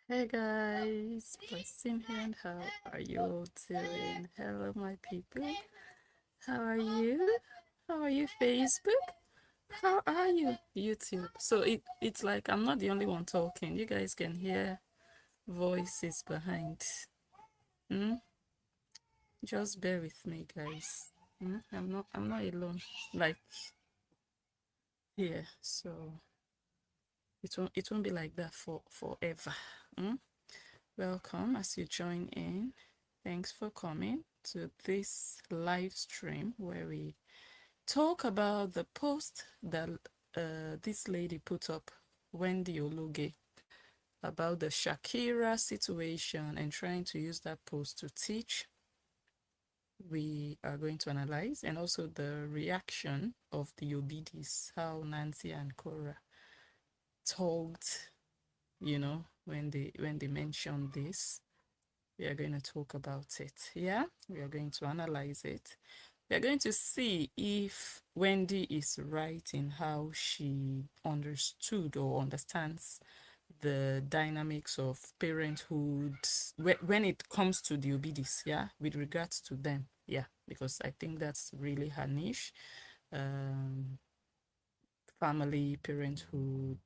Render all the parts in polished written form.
Hey guys, blessing hand. How are you all doing? Hello, my people. How are you? How are you, Facebook? How are you, YouTube? So it's like I'm not the only one talking. You guys can hear voices behind. Hmm? Just bear with me, guys. I'm not alone. Like here, so it won't be like that forever. Hmm? Welcome as you join in. Thanks for coming to this live stream where we talk about the post that this lady put up, Wendy Ologe, about the Shakira situation and trying to use that post to teach. We are going to analyze and also the reaction of the Obidis, how Nancy and Korra talked, when they mentioned this. We are going to talk about it. Yeah, we are going to analyze it. We are going to see if Wendy is right in how she understood or understands the dynamics of parenthood when it comes to the Obidis, yeah, with regards to them. Yeah, because I think that's really her niche. Um, Family, parenthood,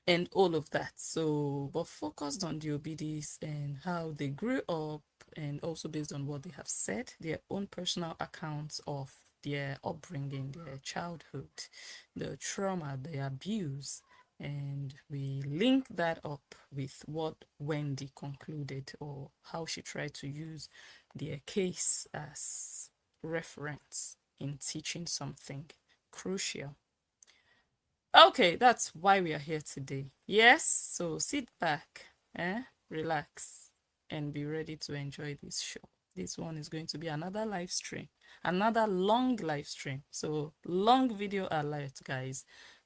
and all of that. So, but focused on the Obidis and how they grew up, and also based on what they have said, their own personal accounts of their upbringing, their childhood, the trauma, the abuse. And we link that up with what Wendy concluded or how she tried to use their case as reference in teaching something crucial. Okay, that's why we are here today. Yes, so sit back, relax, and be ready to enjoy this show. This one is going to be another live stream, another long live stream. So, long video alert, guys.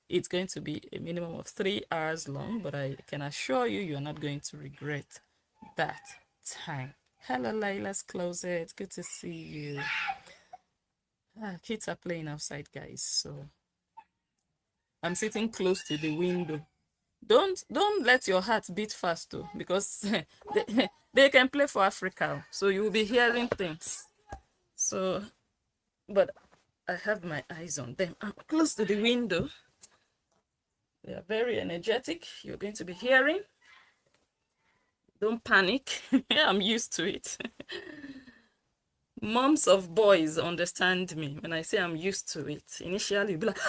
It's going to be a minimum of 3 hours long, but I can assure you, you're not going to regret that time. Hello, Layla's Closet. Good to see you. Kids are playing outside, guys. So, I'm sitting close to the window. Don't let your heart beat fast though, because they can play for Africa, so you'll be hearing things. So, but I have my eyes on them. I'm close to the window. They are very energetic. You're going to be hearing. Don't panic. I'm used to it. Moms of boys understand me when I say I'm used to it. Initially, you'll be like,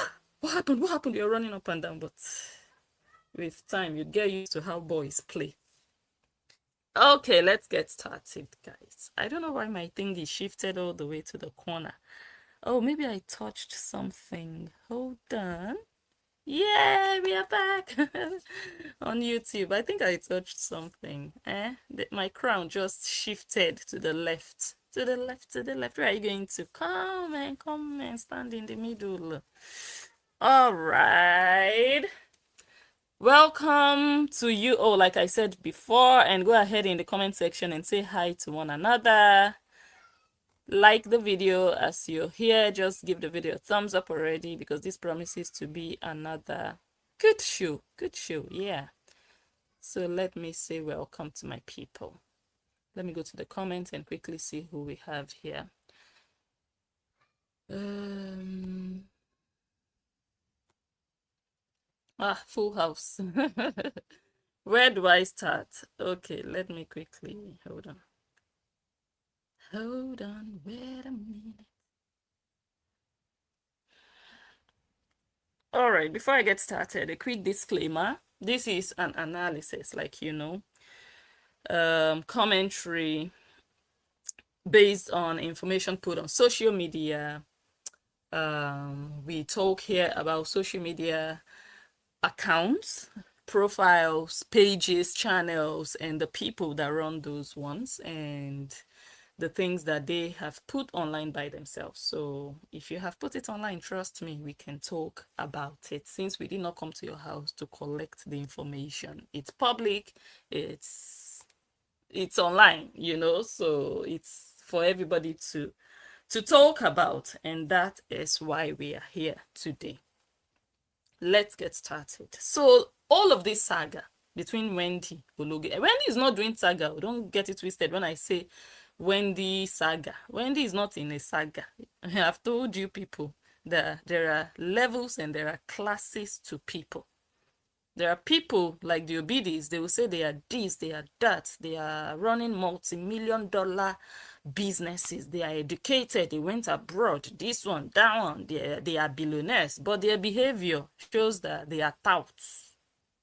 what happened? What happened? You're running up and down, but with time, you get used to how boys play. Okay, let's get started, guys. I don't know why my thing is shifted all the way to the corner. Oh, maybe I touched something. Hold on. Yeah, we are back on YouTube. I think I touched something. My crown just shifted to the left. To the left, to the left. Where are you going to? Come and stand in the middle. All right. Welcome to you all, like I said before, and go ahead in the comment section and say hi to one another. Like the video as you're here. Just give the video a thumbs up already, because this promises to be another good show. Good show, yeah. So let me say welcome to my people. Let me go to the comments and quickly see who we have here. Full house. Where do I start? Okay, let me quickly, hold on, wait a minute. All right, before I get started, a quick disclaimer. This is an analysis, like, commentary based on information put on social media. We talk here about social media accounts, profiles, pages, channels, and the people that run those ones, and the things that they have put online by themselves. So if you have put it online, trust me, we can talk about it, since we did not come to your house to collect the information. It's public, it's online, so it's for everybody to talk about, and that is why we are here today. Let's get started. So all of this saga, between Wendy Ologe. Wendy is not doing saga. Don't get it twisted when I say Wendy saga. Wendy is not in a saga. I've told you people that there are levels and there are classes to people. There are people like the Obidis, they will say they are this, they are that, they are running multi-million-dollar businesses, they are educated, they went abroad, this one, that one, they are billionaires, but their behavior shows that they are touts.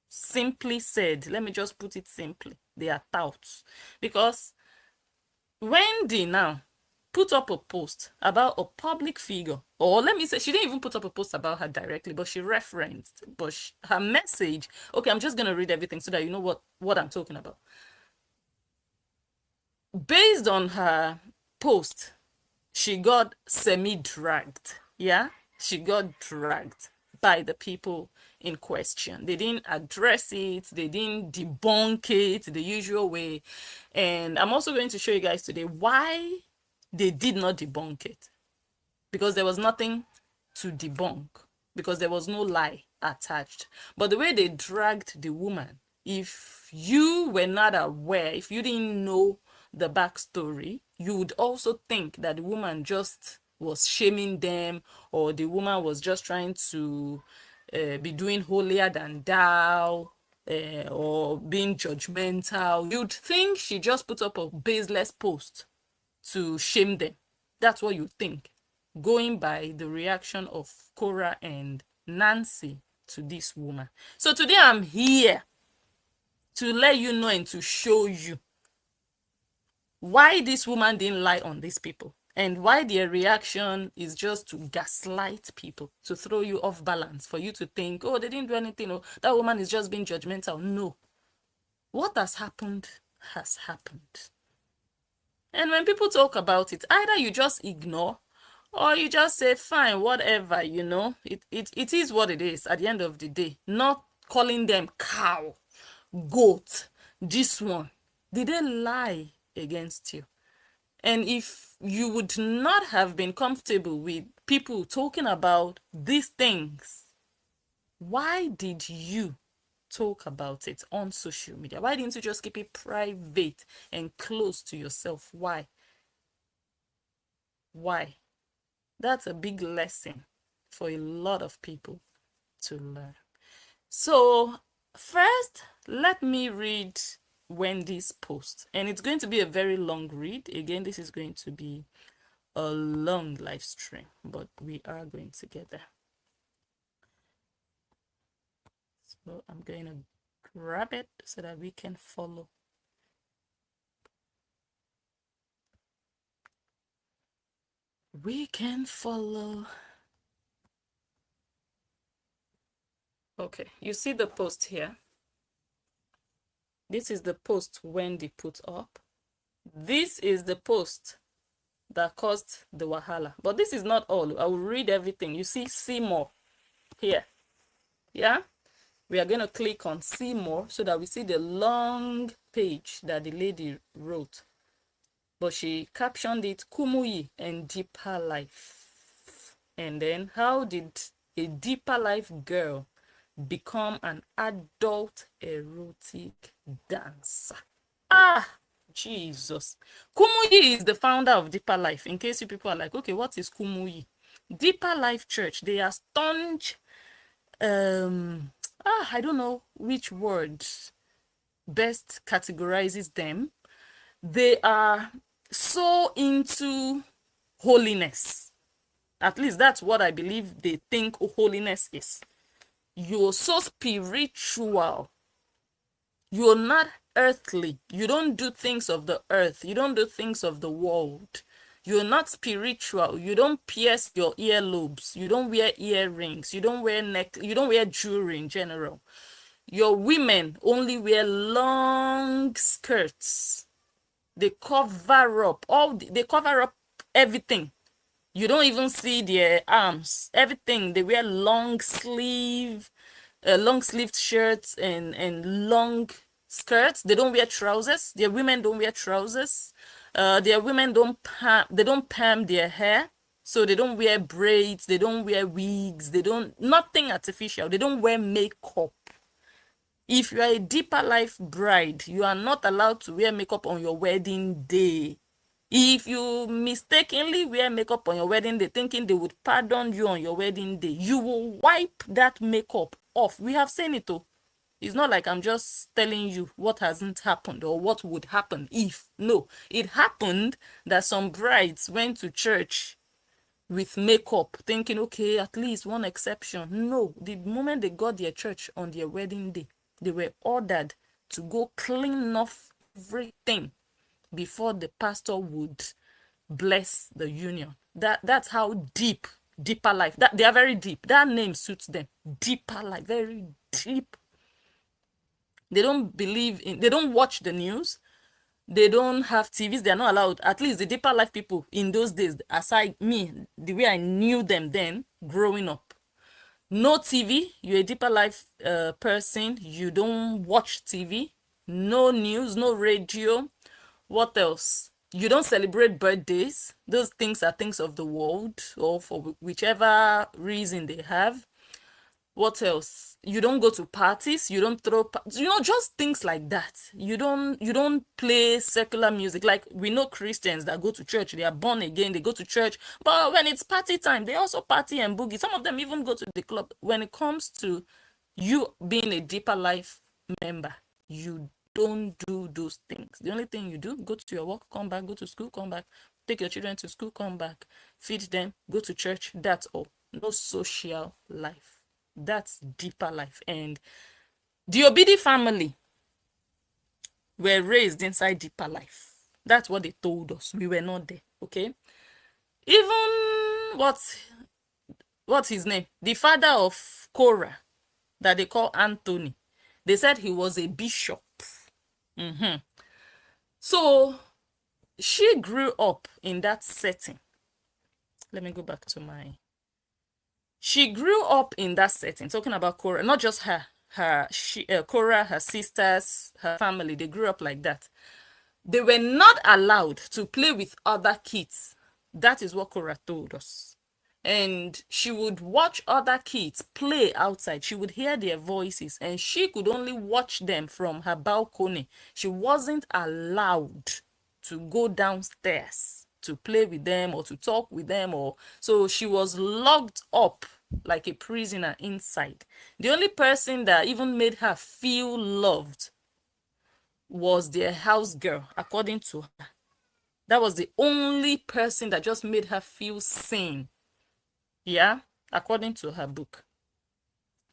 Simply said, let me just put it simply, they are touts. Because Wendy now put up a post about a public figure, or let me say, she didn't even put up a post about her directly, but she referenced, but her message, okay, I'm just going to read everything so that you know what I'm talking about. Based on her post, she got semi-dragged, yeah? She got dragged by the people in question. They didn't address it, they didn't debunk it the usual way. And I'm also going to show you guys today why they did not debunk it, because there was nothing to debunk, because there was no lie attached. But the way they dragged the woman, if you were not aware, if you didn't know the backstory, you would also think that the woman just was shaming them, or the woman was just trying to be doing holier than thou, or being judgmental. You'd think she just put up a baseless post to shame them. That's what you think, going by the reaction of Korra and Nancy to this woman. So today I'm here to let you know and to show you why this woman didn't lie on these people, and why their reaction is just to gaslight people, to throw you off balance, for you to think, oh, they didn't do anything, oh, that woman is just being judgmental. No. What has happened has happened. And when people talk about it, either you just ignore or you just say, fine, whatever, you know, it is what it is at the end of the day. Not calling them cow, goat, this one. Did they lie against you? And if you would not have been comfortable with people talking about these things, why did you talk about it on social media? Why didn't you just keep it private and close to yourself? Why? Why? That's a big lesson for a lot of people to learn. So first, let me read Wendy's post, and it's going to be a very long read. Again, this is going to be a long live stream, but we are going to get there. So I'm going to grab it so that we can follow. We can follow. Okay, you see the post here. This is the post Wendy put up. This is the post that caused the wahala. But this is not all. I will read everything. You see more here. Yeah? We are going to click on see more so that we see the long page that the lady wrote. But she captioned it Kumuyi and Deeper Life. And then, how did a deeper life girl become an adult erotic dancer? Ah, Jesus. Kumuyi is the founder of Deeper Life. In case you people are like, okay, what is Kumuyi? Deeper Life Church, they are staunch, I don't know which word best categorizes them. They are so into holiness. At least that's what I believe they think holiness is. You're so spiritual. You're not earthly. You don't do things of the earth. You don't do things of the world. You're not spiritual. You don't pierce your earlobes. You don't wear earrings. You don't wear you don't wear jewelry in general. Your women only wear long skirts. They cover up they cover up everything. You don't even see their arms. Everything. They wear long sleeved shirts and long skirts. They don't wear trousers. Their women don't wear trousers. Their women don't perm their hair. So they don't wear braids. They don't wear wigs. They don't, nothing artificial. They don't wear makeup. If you are a deeper life bride, you are not allowed to wear makeup on your wedding day. If you mistakenly wear makeup on your wedding day, thinking they would pardon you on your wedding day, you will wipe that makeup off. We have seen it though. It's not like I'm just telling you what hasn't happened or what would happen if. No, it happened that some brides went to church with makeup, thinking, okay, at least one exception. No, the moment they got their church on their wedding day, they were ordered to go clean off everything before the pastor would bless the union. That's how deeper life. That they are very deep. That name suits them. Deeper life, very deep. They don't believe in. They don't watch the news. They don't have TVs. They're not allowed. At least the deeper life people in those days, aside me, the way I knew them then, growing up, no TV. You're a deeper life person. You don't watch TV. No news. No radio. What else? You don't celebrate birthdays. Those things are things of the world, or for whichever reason they have. What else? You don't go to parties. You don't throw, just things like that. You don't play secular music. Like, we know Christians that go to church. They are born again. They go to church, but when it's party time, they also party and boogie. Some of them even go to the club. When it comes to you being a deeper life member, you don't do those things. The only thing you do, go to your work, come back, go to school, come back, take your children to school, come back, feed them, go to church. That's all. No social life. That's deeper life. And the Obidi family were raised inside deeper life. That's what they told us. We were not there. Okay. Even what's his name? The father of Korra, that they call Anthony. They said he was a bishop. So she grew up in that setting. Let me go back to my. She grew up in that setting, talking about Korra, not just her. Korra, her sisters, her family, they grew up like that. They were not allowed to play with other kids. That is what Korra told us. And she would watch other kids play outside. She would hear their voices, and she could only watch them from her balcony. She wasn't allowed to go downstairs to play with them or to talk with them, or so she was locked up like a prisoner inside. The only person that even made her feel loved was their house girl, according to her. That was the only person that just made her feel seen. Yeah, according to her book.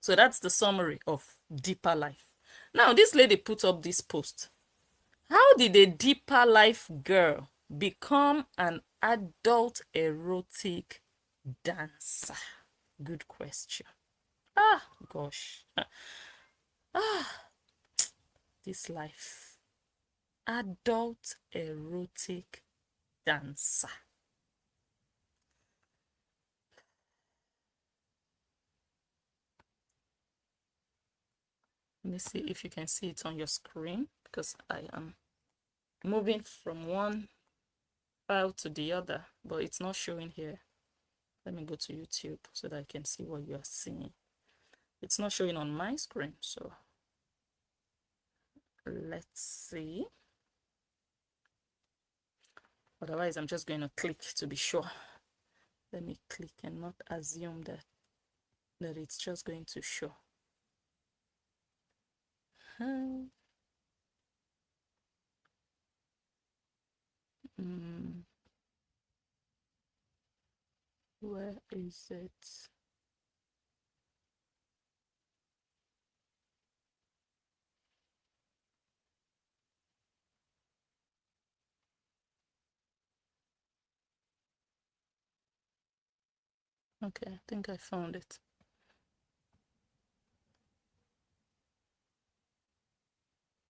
So that's the summary of deeper life. Now, this lady put up this post. How did a deeper life girl become an adult erotic dancer? Good question. Ah, gosh. This life. Adult erotic dancer. Let me see if you can see it on your screen, because I am moving from one file to the other, but it's not showing here. Let me go to YouTube so that I can see what you are seeing. It's not showing on my screen, so let's see. Otherwise, I'm just going to click to be sure. Let me click and not assume that it's just going to show. Where is it? Okay, I think I found it.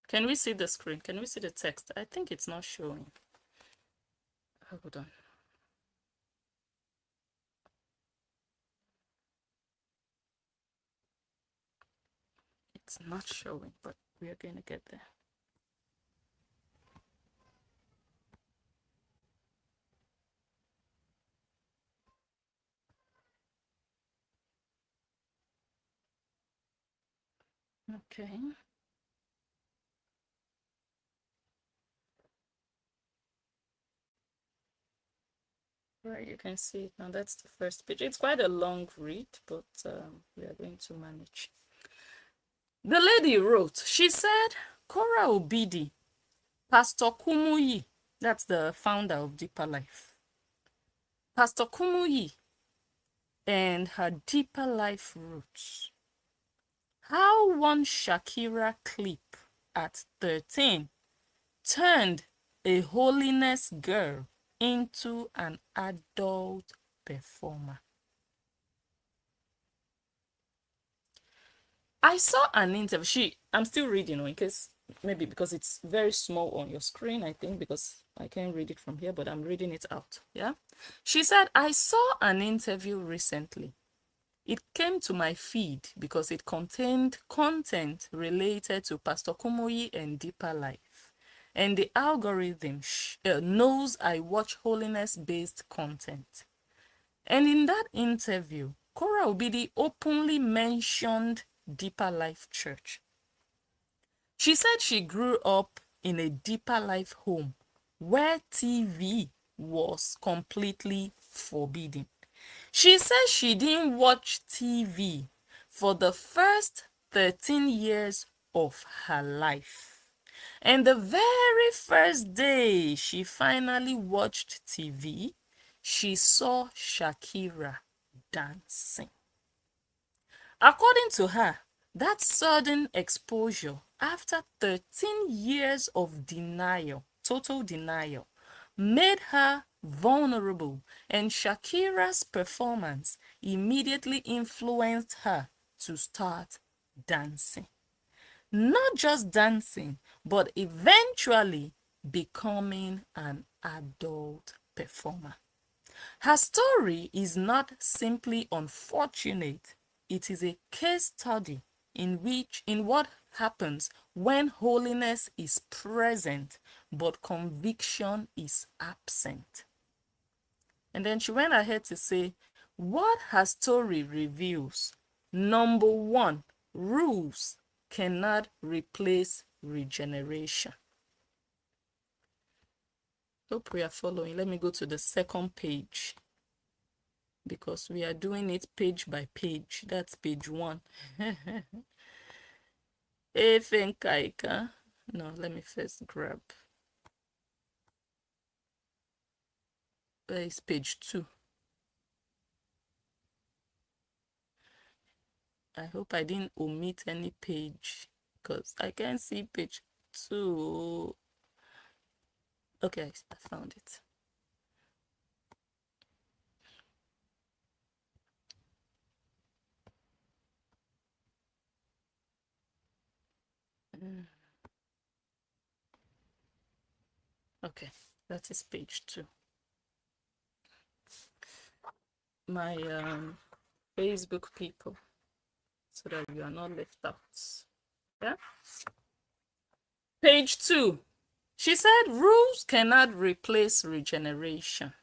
Can we see the screen? Can we see the text? I think it's not showing. Hold on. It's not showing, but we are going to get there. Okay. Right, you can see it now. That's the first page. It's quite a long read, but we are going to manage. The lady wrote, she said, Korra Obidi, Pastor Kumuyi, that's the founder of Deeper Life. Pastor Kumuyi and her Deeper Life roots. How one Shakira clip at 13 turned a holiness girl into an adult performer. I saw an interview. I'm still reading, in case maybe because it's very small on your screen, I think, because I can't read it from here, but I'm reading it out. Yeah. She said, I saw an interview recently. It came to my feed because it contained content related to Pastor Kumoyi and Deeper Life. And the algorithm knows I watch holiness-based content. And in that interview, Korra Obidi openly mentioned Deeper Life Church. She said she grew up in a Deeper Life home where TV was completely forbidden. She says she didn't watch TV for the first 13 years of her life. And the very first day she finally watched TV, she saw Shakira dancing. According to her, that sudden exposure after 13 years of denial, total denial, made her vulnerable, and Shakira's performance immediately influenced her to start dancing. Not just dancing, but eventually becoming an adult performer. Her story is not simply unfortunate, it is a case study in what happens when holiness is present but conviction is absent. And then she went ahead to say, what her story reveals: number one, rules cannot replace regeneration. Hope we are following. Let me go to the second page, because we are doing it page by page. That's page 1. Efenkaika. No, let me first grab. Where is page 2? I hope I didn't omit any page, because I can't see page 2. Okay, I found it. Okay, that is page 2. My Facebook people, so that you are not left out. Yeah. Page 2. She said rules cannot replace regeneration.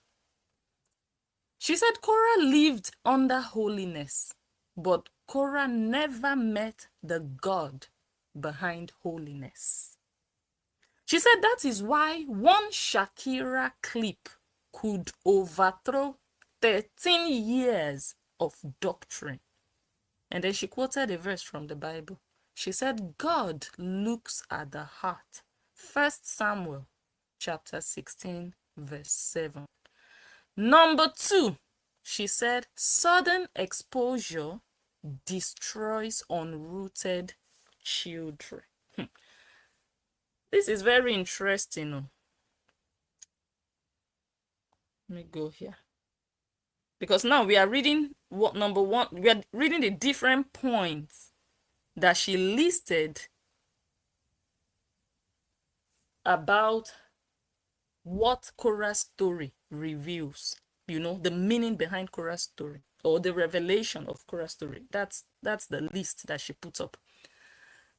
She said Korra lived under holiness, but Korra never met the God behind holiness. She said that is why one Shakira clip could overthrow 13 years of doctrine. And then she quoted a verse from the Bible. She said, God looks at the heart. 1 Samuel chapter 16, verse 7. Number 2, she said, sudden exposure destroys unrooted children. This is very interesting. Let me go here. Because now we are reading what number 1, we are reading the different points that she listed about what Korra's story reveals. The meaning behind Korra's story, or the revelation of Korra's story. That's the list that she put up.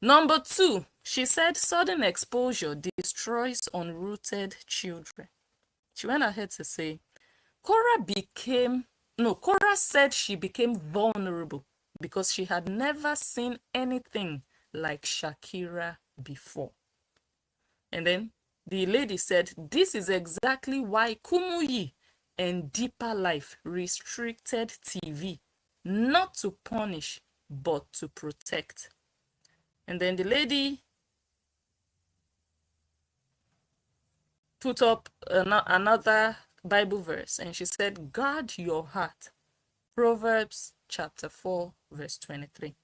Number 2, she said sudden exposure destroys unrooted children. She went ahead to say, Korra said she became vulnerable because she had never seen anything like Shakira before. And then the lady said, this is exactly why Kumuyi and Deeper Life restricted TV, not to punish, but to protect. And then the lady put up another Bible verse, and she said, guard your heart. Proverbs chapter 4, verse 23.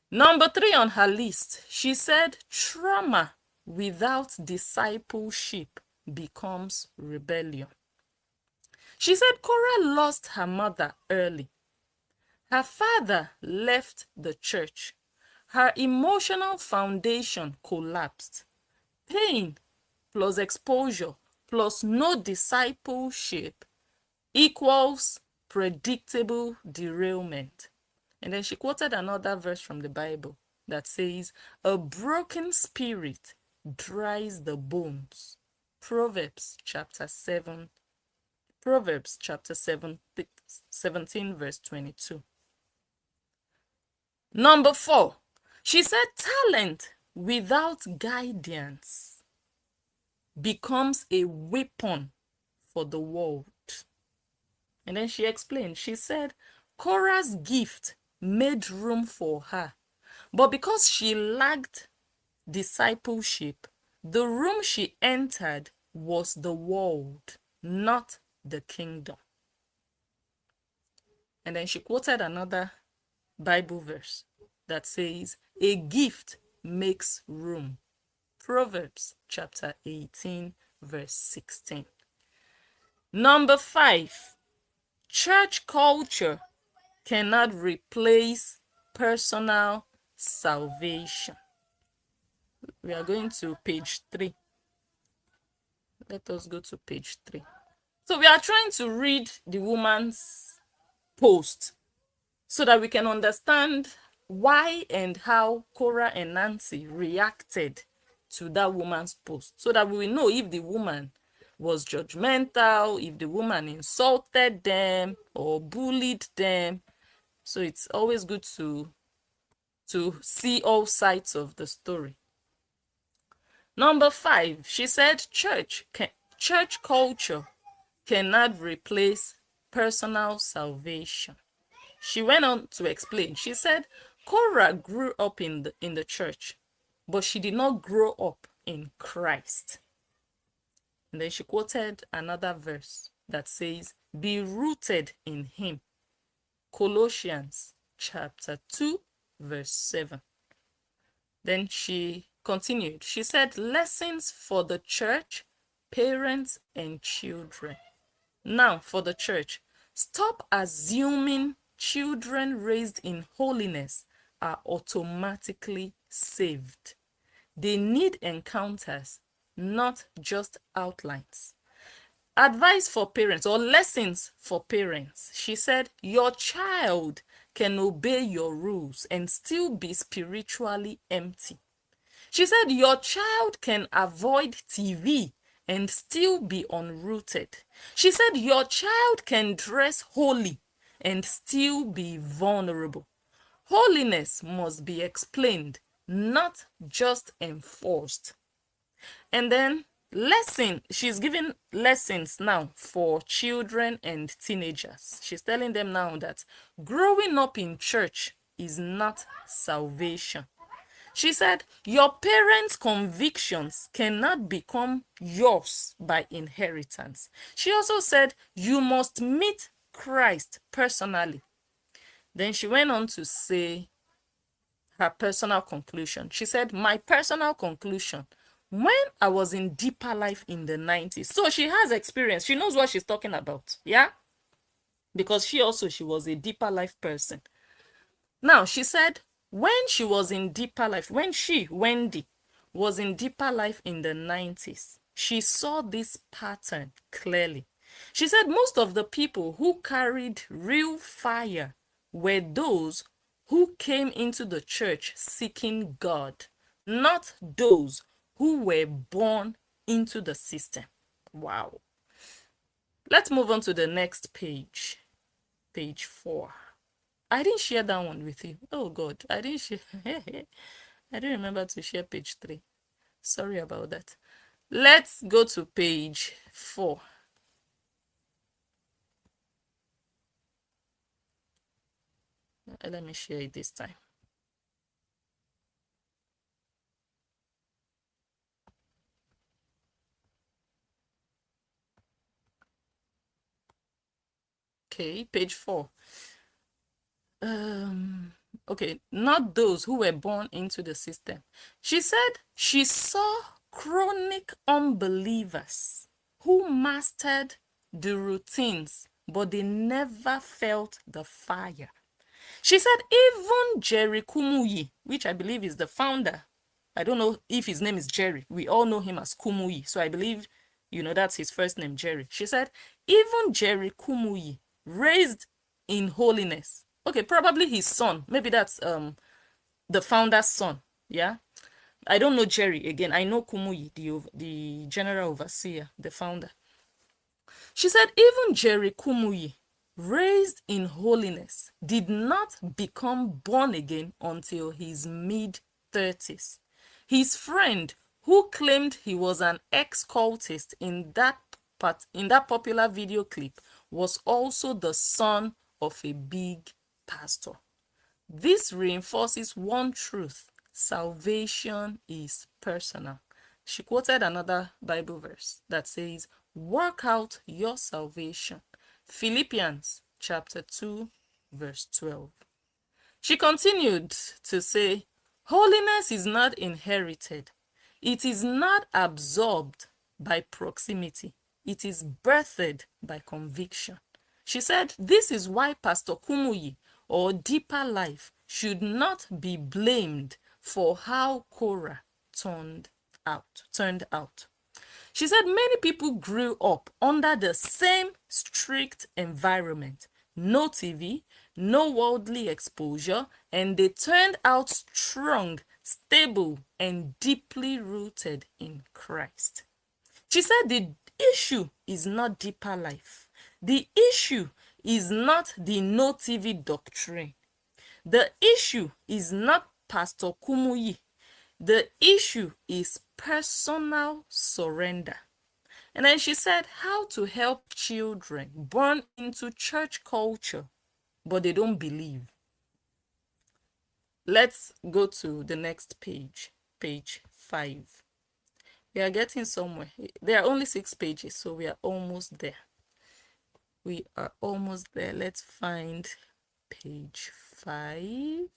Number 3 on her list, she said, trauma without discipleship becomes rebellion. She said Korra lost her mother early. Her father left the church. Her emotional foundation collapsed. Pain plus exposure plus no discipleship equals predictable derailment. And then she quoted another verse from the Bible that says, a broken spirit dries the bones. Proverbs chapter 7, 17, verse 22. Number 4, she said talent without guidance becomes a weapon for the world. And then she explained, she said, Korra's gift made room for her, but because she lacked discipleship, the room she entered was the world, not the kingdom. And then she quoted another Bible verse that says, a gift makes room. Proverbs chapter 18, verse 16. Number 5, church culture cannot replace personal salvation. We are going to page 3. Let us go to page 3. So we are trying to read the woman's post so that we can understand why and how Korra and Nancy reacted to that woman's post, so that we will know if the woman was judgmental, if the woman insulted them or bullied them. So it's always good to see all sides of the story. Number 5, she said church culture cannot replace personal salvation. She went on to explain. She said Korra grew up in the church, but she did not grow up in Christ. And then she quoted another verse that says, be rooted in him. Colossians chapter 2, verse 7. Then she continued. She said, lessons for the church, parents, and children. Now, for the church, stop assuming children raised in holiness are automatically saved. They need encounters, not just outlines. Advice for parents, or lessons for parents. She said, your child can obey your rules and still be spiritually empty. She said, your child can avoid TV and still be unrooted. She said, your child can dress holy and still be vulnerable. Holiness must be explained, not just enforced. And then she's giving lessons now for children and teenagers. She's telling them now that growing up in church is not salvation. She said, your parents' convictions cannot become yours by inheritance. She also said, you must meet Christ personally. Then she went on to say her personal conclusion. She said, my personal conclusion, when I was in Deeper Life in the 90s. So she has experience. She knows what she's talking about. Yeah? Because she was a Deeper Life person. Now, she said, when she was in Deeper Life, Wendy, was in Deeper Life in the 90s, she saw this pattern clearly. She said most of the people who carried real fire were those who came into the church seeking God, not those who were born into the system. Wow. Let's move on to the next page. Page 4. I didn't share that one with you. Oh God, I didn't share. I didn't remember to share page 3. Sorry about that. Let's go to page 4. let me share it this time. Okay, page 4. Okay, not those who were born into the system. She said she saw chronic unbelievers who mastered the routines, but they never felt the fire. She said even Jerry Kumuyi, which I believe is the founder, I don't know if his name is Jerry. We all know him as Kumuyi. So I believe, that's his first name, Jerry. She said, even Jerry Kumuyi, raised in holiness. Okay, probably his son. Maybe that's the founder's son. Yeah. I don't know Jerry again. I know Kumuyi, the general overseer, the founder. She said, even Jerry Kumuyi, raised in holiness, did not become born again until his mid-30s. His friend, who claimed he was an ex-cultist in that popular video clip, was also the son of a big pastor. This reinforces one truth: salvation is personal. She quoted another Bible verse that says, work out your salvation. Philippians chapter 2, verse 12. She continued to say, holiness is not inherited. It is not absorbed by proximity. It is birthed by conviction. She said, this is why Pastor Kumuyi, or Deeper Life, should not be blamed for how Korra turned out. She said many people grew up under the same strict environment, no TV, no worldly exposure, and they turned out strong, stable, and deeply rooted in Christ. She said the issue is not Deeper Life. The issue is not the no TV doctrine. The issue is not Pastor Kumuyi. The issue is personal surrender. And then she said how to help children born into church culture, but they don't believe. Let's go to the next page, page 5. We are getting somewhere. There are only 6 pages, so we are almost there. We are almost there. Let's find page 5.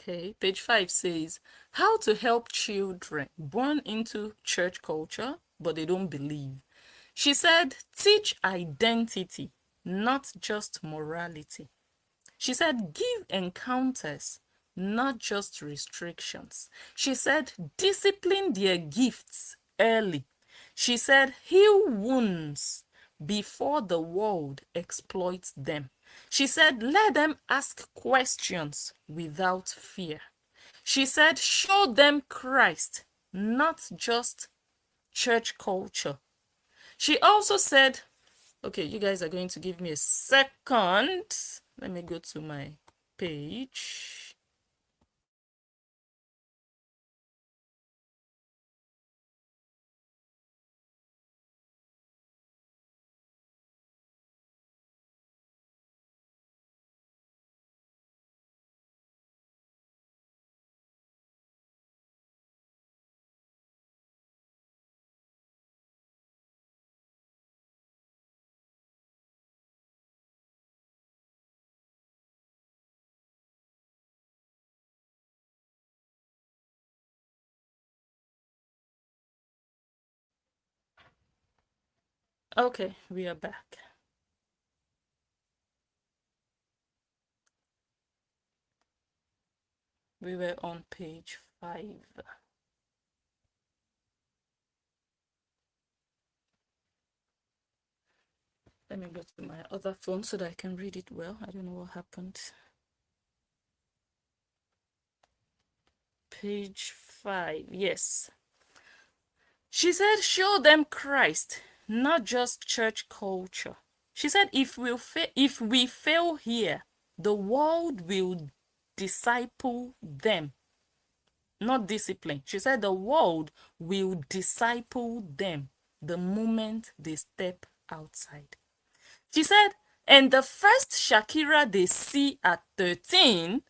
Okay, page 5 says, how to help children born into church culture, but they don't believe. She said, teach identity, not just morality. She said, give encounters, not just restrictions. She said, discipline their gifts early. She said, heal wounds before the world exploits them. She said, let them ask questions without fear. She said, show them Christ, not just church culture. She also said, okay, you guys are going to give me a second. Let me go to my page. Okay, we are back. We were on page 5. Let me go to my other phone so that I can read it well. I don't know what happened. Page 5, yes. She said, show them Christ, not just church culture. She said, if we fail here, the world will disciple them, not discipline. She said the world will disciple them the moment they step outside. She said, and the first Shakira they see at 13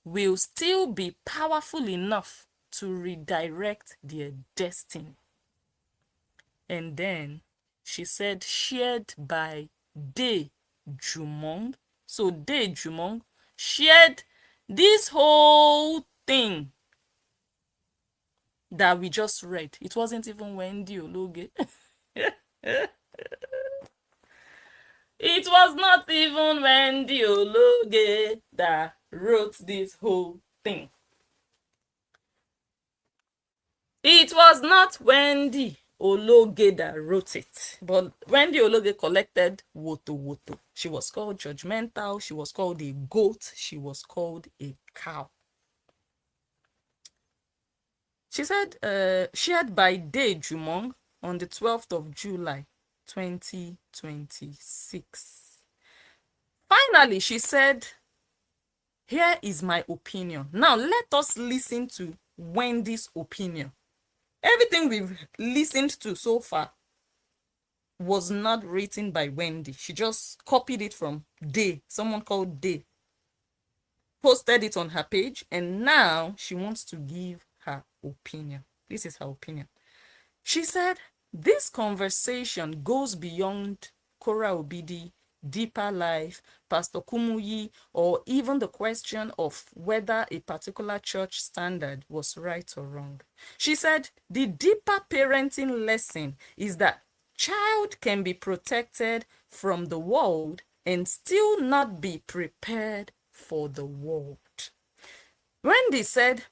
will still be powerful enough to redirect their destiny. And then she said, shared by Day Jumong. So Day Jumong shared this whole thing that we just read. It wasn't even Wendy Ologe. It was not even Wendy Ologe that wrote this whole thing. It was not Wendy Ologe that wrote it, but Wendy Ologe collected woto woto. She was called judgmental, she was called a goat, she was called a cow. She said, shared by Day Jumong on the 12th of July, 2026. Finally, she said, here is my opinion. Now, let us listen to Wendy's opinion. Everything we've listened to so far was not written by Wendy. She just copied it from Day, someone called Day, posted it on her page, and now she wants to give her opinion. This is her opinion. She said, this conversation goes beyond Korra Obidi, Deeper Life, Pastor Kumuyi, or even the question of whether a particular church standard was right or wrong. She said, the deeper parenting lesson is that child can be protected from the world and still not be prepared for the world. Wendy said,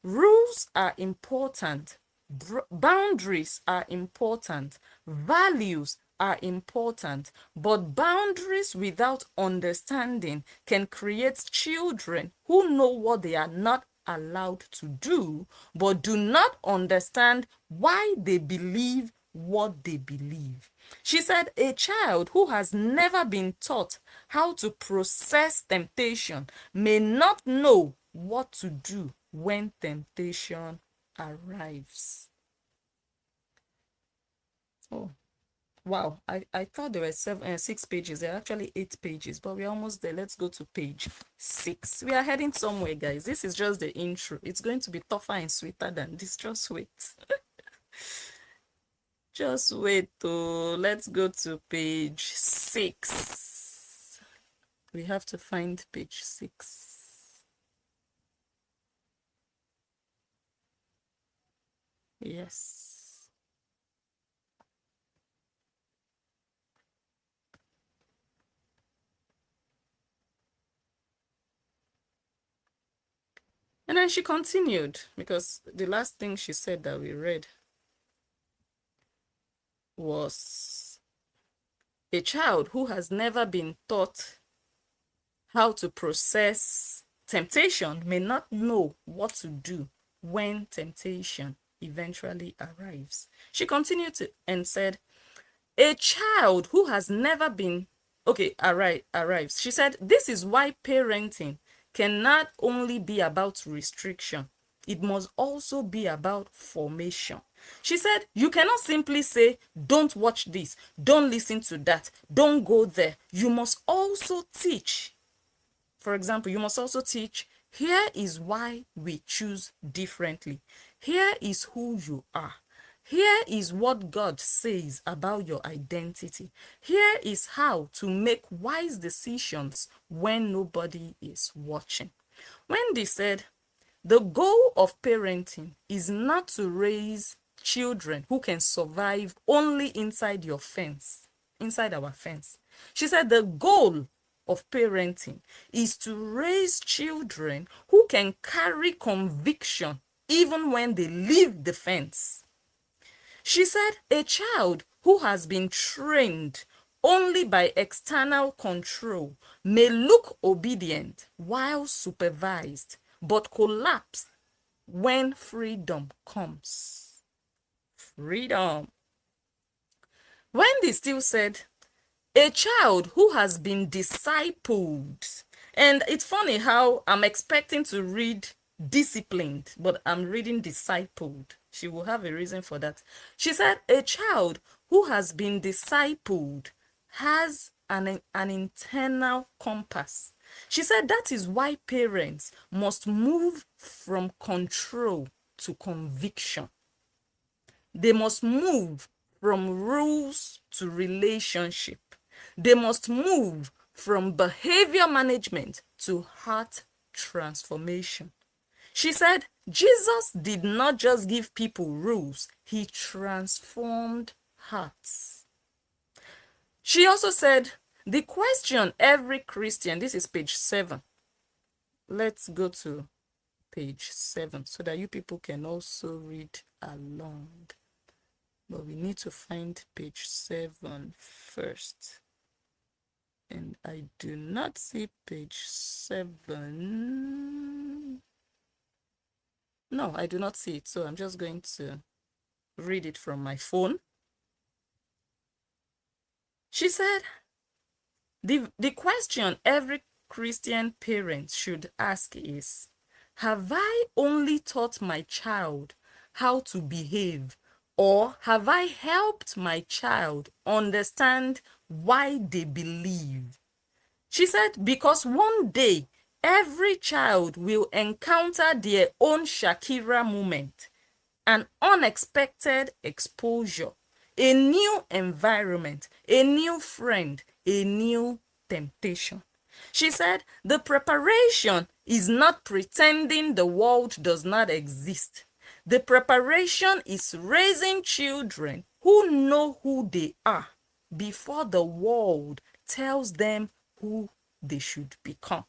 rules are important, boundaries are important, values are important, but boundaries without understanding can create children who know what they are not allowed to do, but do not understand why they believe what they believe. She said, a child who has never been taught how to process temptation may not know what to do when temptation arrives. Oh, wow. I thought there were 6 pages. There are actually 8 pages, but we're almost there. Let's go to page 6. We are heading somewhere, guys. This is just the intro. It's going to be tougher and sweeter than this. Just wait. Just wait. Let's go to page 6. We have to find page 6. Yes. And then she continued, because the last thing she said that we read was, a child who has never been taught how to process temptation may not know what to do when temptation eventually arrives. She continued and said, a child who has never been, arrives. She said, this is why parenting cannot only be about restriction. It must also be about formation. She said, you cannot simply say, don't watch this, don't listen to that, don't go there. You must also teach. For example, you must also teach, here is why we choose differently. Here is who you are. Here is what God says about your identity. Here is how to make wise decisions when nobody is watching. Wendy said, the goal of parenting is not to raise children who can survive only inside your fence, inside our fence. She said the goal of parenting is to raise children who can carry conviction even when they leave the fence. She said a child who has been trained only by external control may look obedient while supervised, but collapse when freedom comes. Freedom. Wendy still said, A child who has been discipled. And it's funny how I'm expecting to read disciplined, but I'm reading discipled. She will have a reason for that. She said, a child who has been discipled has an internal compass. She said that is why parents must move from control to conviction. They must move from rules to relationship. They must move from behavior management to heart transformation. She said, Jesus did not just give people rules, he transformed hearts. She also said, the question every Christian, this is page 7. Let's go to page 7 so that you people can also read along. But we need to find page 7 first. And I do not see page 7. No, I do not see it. So I'm just going to read it from my phone. She said, the question every Christian parent should ask is, have I only taught my child how to behave, or have I helped my child understand why they believe? She said, because one day every child will encounter their own Shakira moment, an unexpected exposure, a new environment, a new friend, a new temptation. She said, the preparation is not pretending the world does not exist. The preparation is raising children who know who they are before the world tells them who they should become.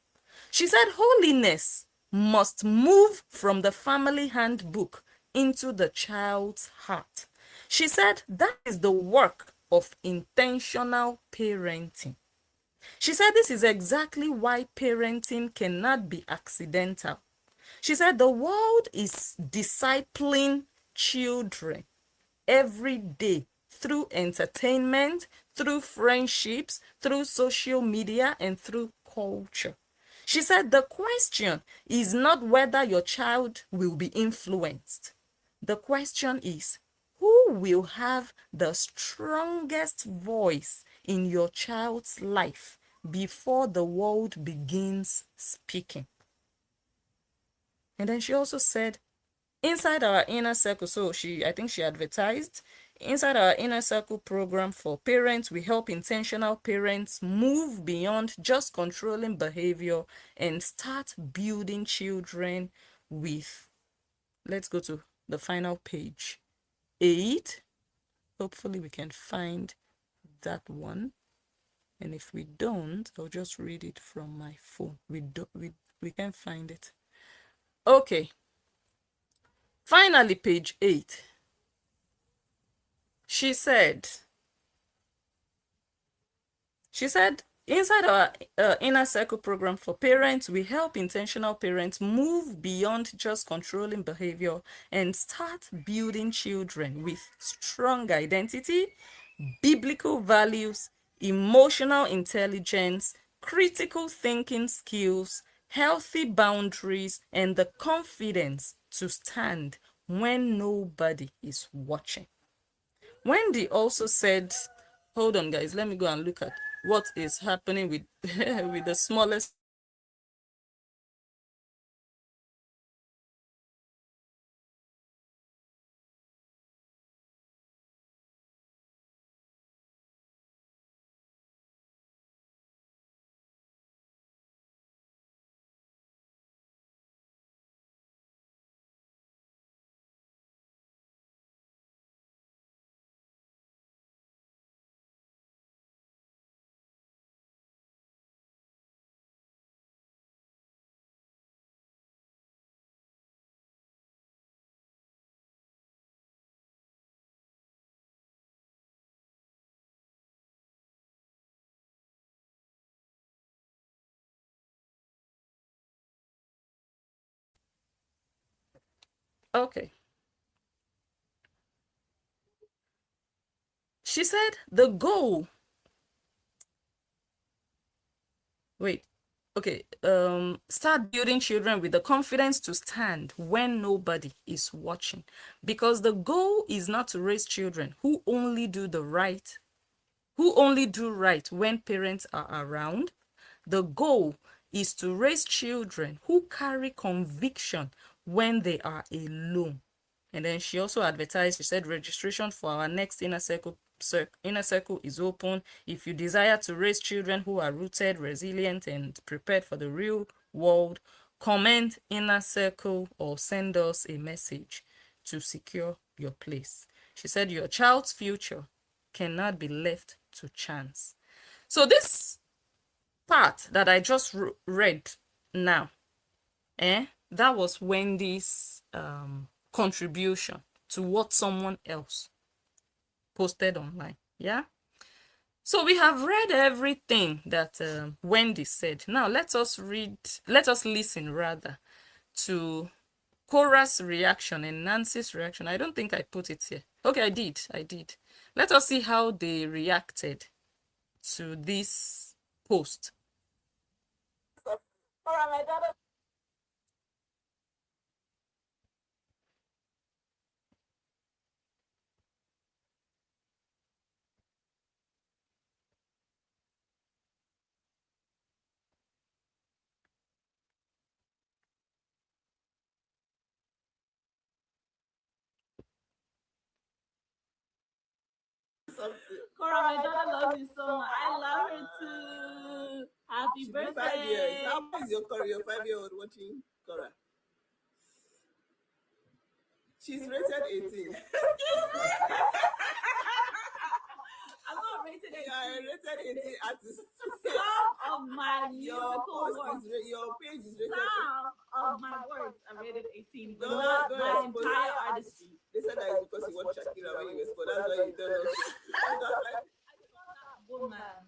She said holiness must move from the family handbook into the child's heart. She said that is the work of intentional parenting. She said this is exactly why parenting cannot be accidental. She said the world is discipling children every day through entertainment, through friendships, through social media, and through culture. She said the question is not whether your child will be influenced. The question is, who will have the strongest voice in your child's life before the world begins speaking? And then she also said, inside our inner circle, so I think she advertised, inside our inner circle program for parents, we help intentional parents move beyond just controlling behavior and start building children with, let's go to the final page 8. Hopefully we can find that one. And if we don't, I'll just read it from my phone. We can't find it. Okay. Finally, page 8. She said, inside our inner circle program for parents, we help intentional parents move beyond just controlling behavior and start building children with strong identity, biblical values, emotional intelligence, critical thinking skills, healthy boundaries, and the confidence to stand when nobody is watching. Wendy also said, hold on guys, let me go and look at what is happening with with the smallest. Okay. She said the goal Wait. Okay. Start building children with the confidence to stand when nobody is watching. Because the goal is not to raise children who only do right when parents are around. The goal is to raise children who carry conviction when they are alone. And then she also advertised, she said, registration for our next inner circle is open. If you desire to raise children who are rooted, resilient, and prepared for the real world, comment inner circle or send us a message to secure your place. She said, your child's future cannot be left to chance. So this part that I just read now, that was Wendy's contribution to what someone else posted online. Yeah. So we have read everything that Wendy said. Now let us listen rather to Korra's reaction and Nancy's reaction. I don't think I put it here. Okay, I did. Let us see how they reacted to this post. Korra, my daughter. Korra, my daughter loves you so much. I love her too. Happy birthday. 5 years. How old is your 5-year-old watching Korra? She's rated 18. I'm not rated 18. Yeah, rated 18 artist. Some of my musical works. Your page is rated. Some of my works are rated 18, but not my entire artistry. They said that it's because you watched Shakira when you were small. That's why you don't know. I just want that woman.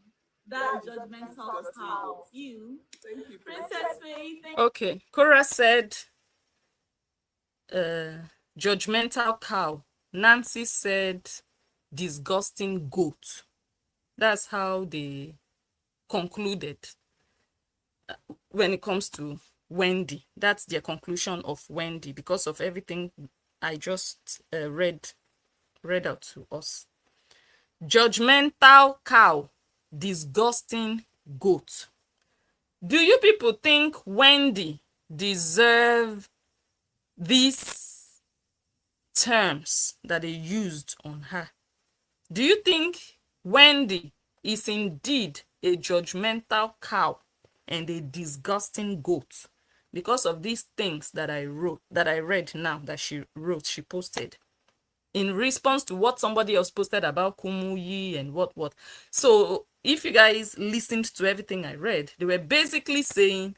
That judgmental cow. You. Thank you. Princess Faye. Okay. Korra said, judgmental cow. Nancy said, disgusting goat. That's how they concluded when it comes to Wendy. That's their conclusion of Wendy because of everything I just read out to us. Judgmental cow, disgusting goat. Do you people think Wendy deserve these terms that they used on her? Do you think Wendy is indeed a judgmental cow and a disgusting goat because of these things that I read now that she posted in response to what somebody else posted about Kumuyi and what? So if you guys listened to everything I read, they were basically saying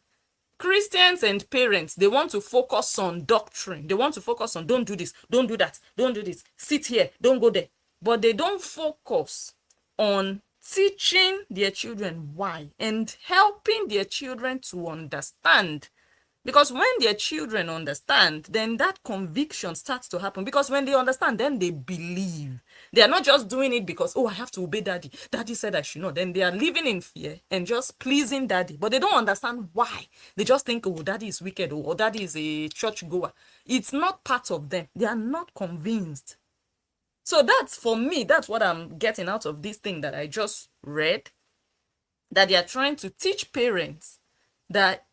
Christians and parents, they want to focus on doctrine. They want to focus on don't do this, don't do that, don't do this, sit here, don't go there. But they don't focus on teaching their children why and helping their children to understand. Because when their children understand, then that conviction starts to happen. Because when they understand, then they believe. They are not just doing it because, oh, I have to obey daddy. Daddy said I should not. Then they are living in fear and just pleasing daddy. But they don't understand why. They just think, oh, daddy is wicked or daddy is a church goer. It's not part of them. They are not convinced. So that's, for me, that's what I'm getting out of this thing that I just read. That they are trying to teach parents that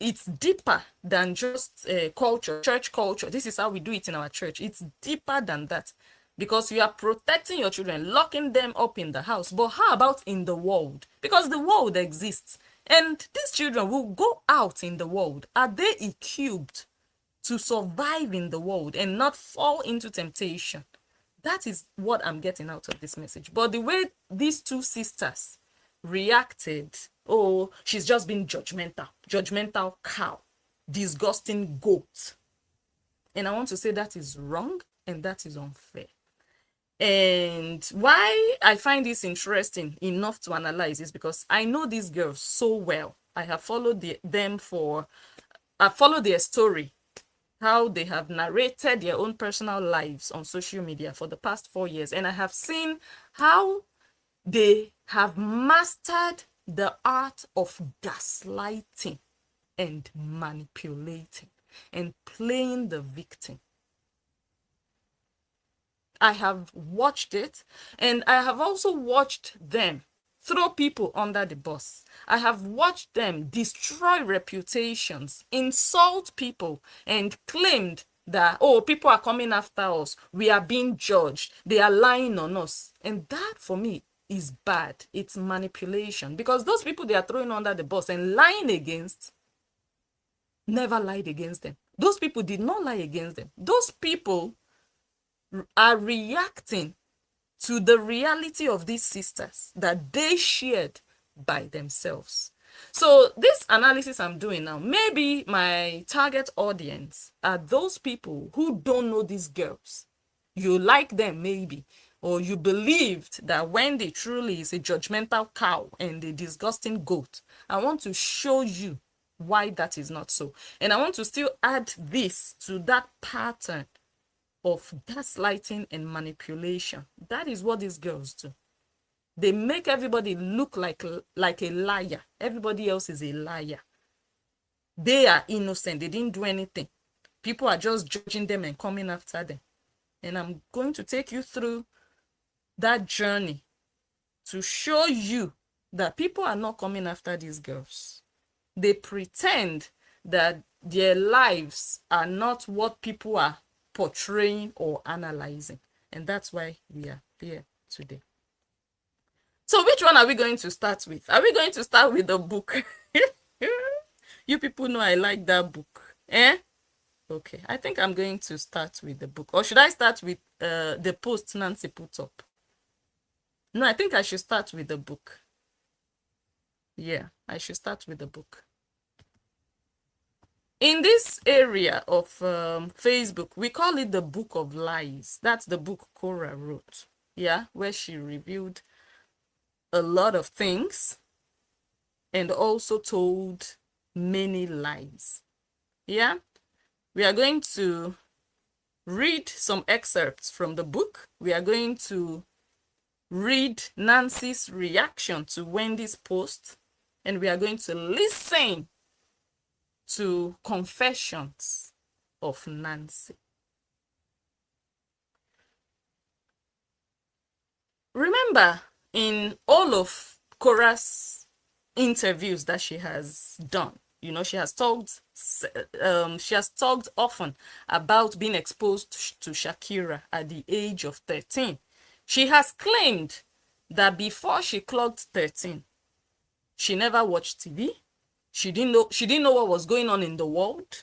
it's deeper than just culture, church culture. This is how we do it in our church. It's deeper than that because you are protecting your children, locking them up in the house. But how about in the world? Because the world exists and these children will go out in the world. Are they equipped to survive in the world and not fall into temptation? That is what I'm getting out of this message. But the way these two sisters reacted, oh, she's just been judgmental cow, disgusting goat. And I want to say that is wrong and that is unfair. And why I find this interesting enough to analyze is because I know these girls so well. I have followed I followed their story, how they have narrated their own personal lives on social media for the past 4 years. And I have seen how they have mastered the art of gaslighting and manipulating and playing the victim. I have watched it, and I have also watched them throw people under the bus. I have watched them destroy reputations, insult people, and claimed that, oh, people are coming after us. We are being judged. They are lying on us. And that, for me, is bad. It's manipulation. Because those people they are throwing under the bus and lying against never lied against them. Those people did not lie against them. Those people are reacting to the reality of these sisters that they shared by themselves. So this analysis I'm doing now, maybe my target audience are those people who don't know these girls. You like them maybe, or you believed that Wendy truly is a judgmental cow and a disgusting goat. I want to show you why that is not so. And I want to still add this to that pattern of gaslighting and manipulation. That is what these girls do. They make everybody look like a liar. Everybody else is a liar. They are innocent. They didn't do anything. People are just judging them and coming after them. And I'm going to take you through that journey to show you that people are not coming after these girls. They pretend that their lives are not what people are portraying or analyzing. And that's why we are here today. So which one are we going to start with? Are we going to start with the book? You people know I like that book. Eh? Okay, I think I'm going to start with the book. Or should I start with the post Nancy put up? No, I think I should start with the book. Yeah, I should start with the book. In this area of Facebook, we call it the Book of Lies. That's the book Korra wrote. Yeah, where she revealed a lot of things and also told many lies. Yeah, we are going to read some excerpts from the book. We are going to read Nancy's reaction to Wendy's post, and we are going to listen to confessions of Nancy. Remember, in all of Korra's interviews that she has done, you know, she has talked often about being exposed to Shakira at the age of 13. She has claimed that before she clocked 13, she never watched TV. She didn't know what was going on in the world.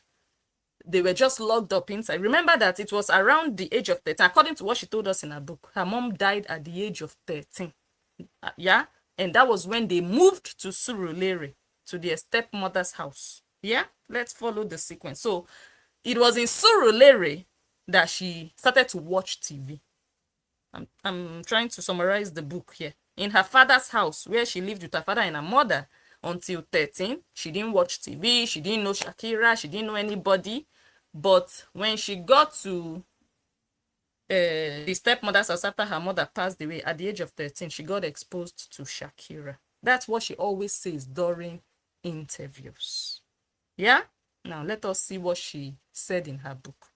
They were just locked up inside. Remember that it was around the age of 13, according to what she told us in her book. Her mom died at the age of 13. Yeah, and that was when they moved to Surulere, to their stepmother's house. Yeah, let's follow the sequence. So it was in Surulere that she started to watch TV. I'm trying to summarize the book here. In her father's house, where she lived with her father and her mother until 13, she didn't watch TV, she didn't know Shakira, she didn't know anybody. But when she got to the stepmother's house after her mother passed away at the age of 13, she got exposed to Shakira. That's what she always says during interviews. Yeah? Now let us see what she said in her book.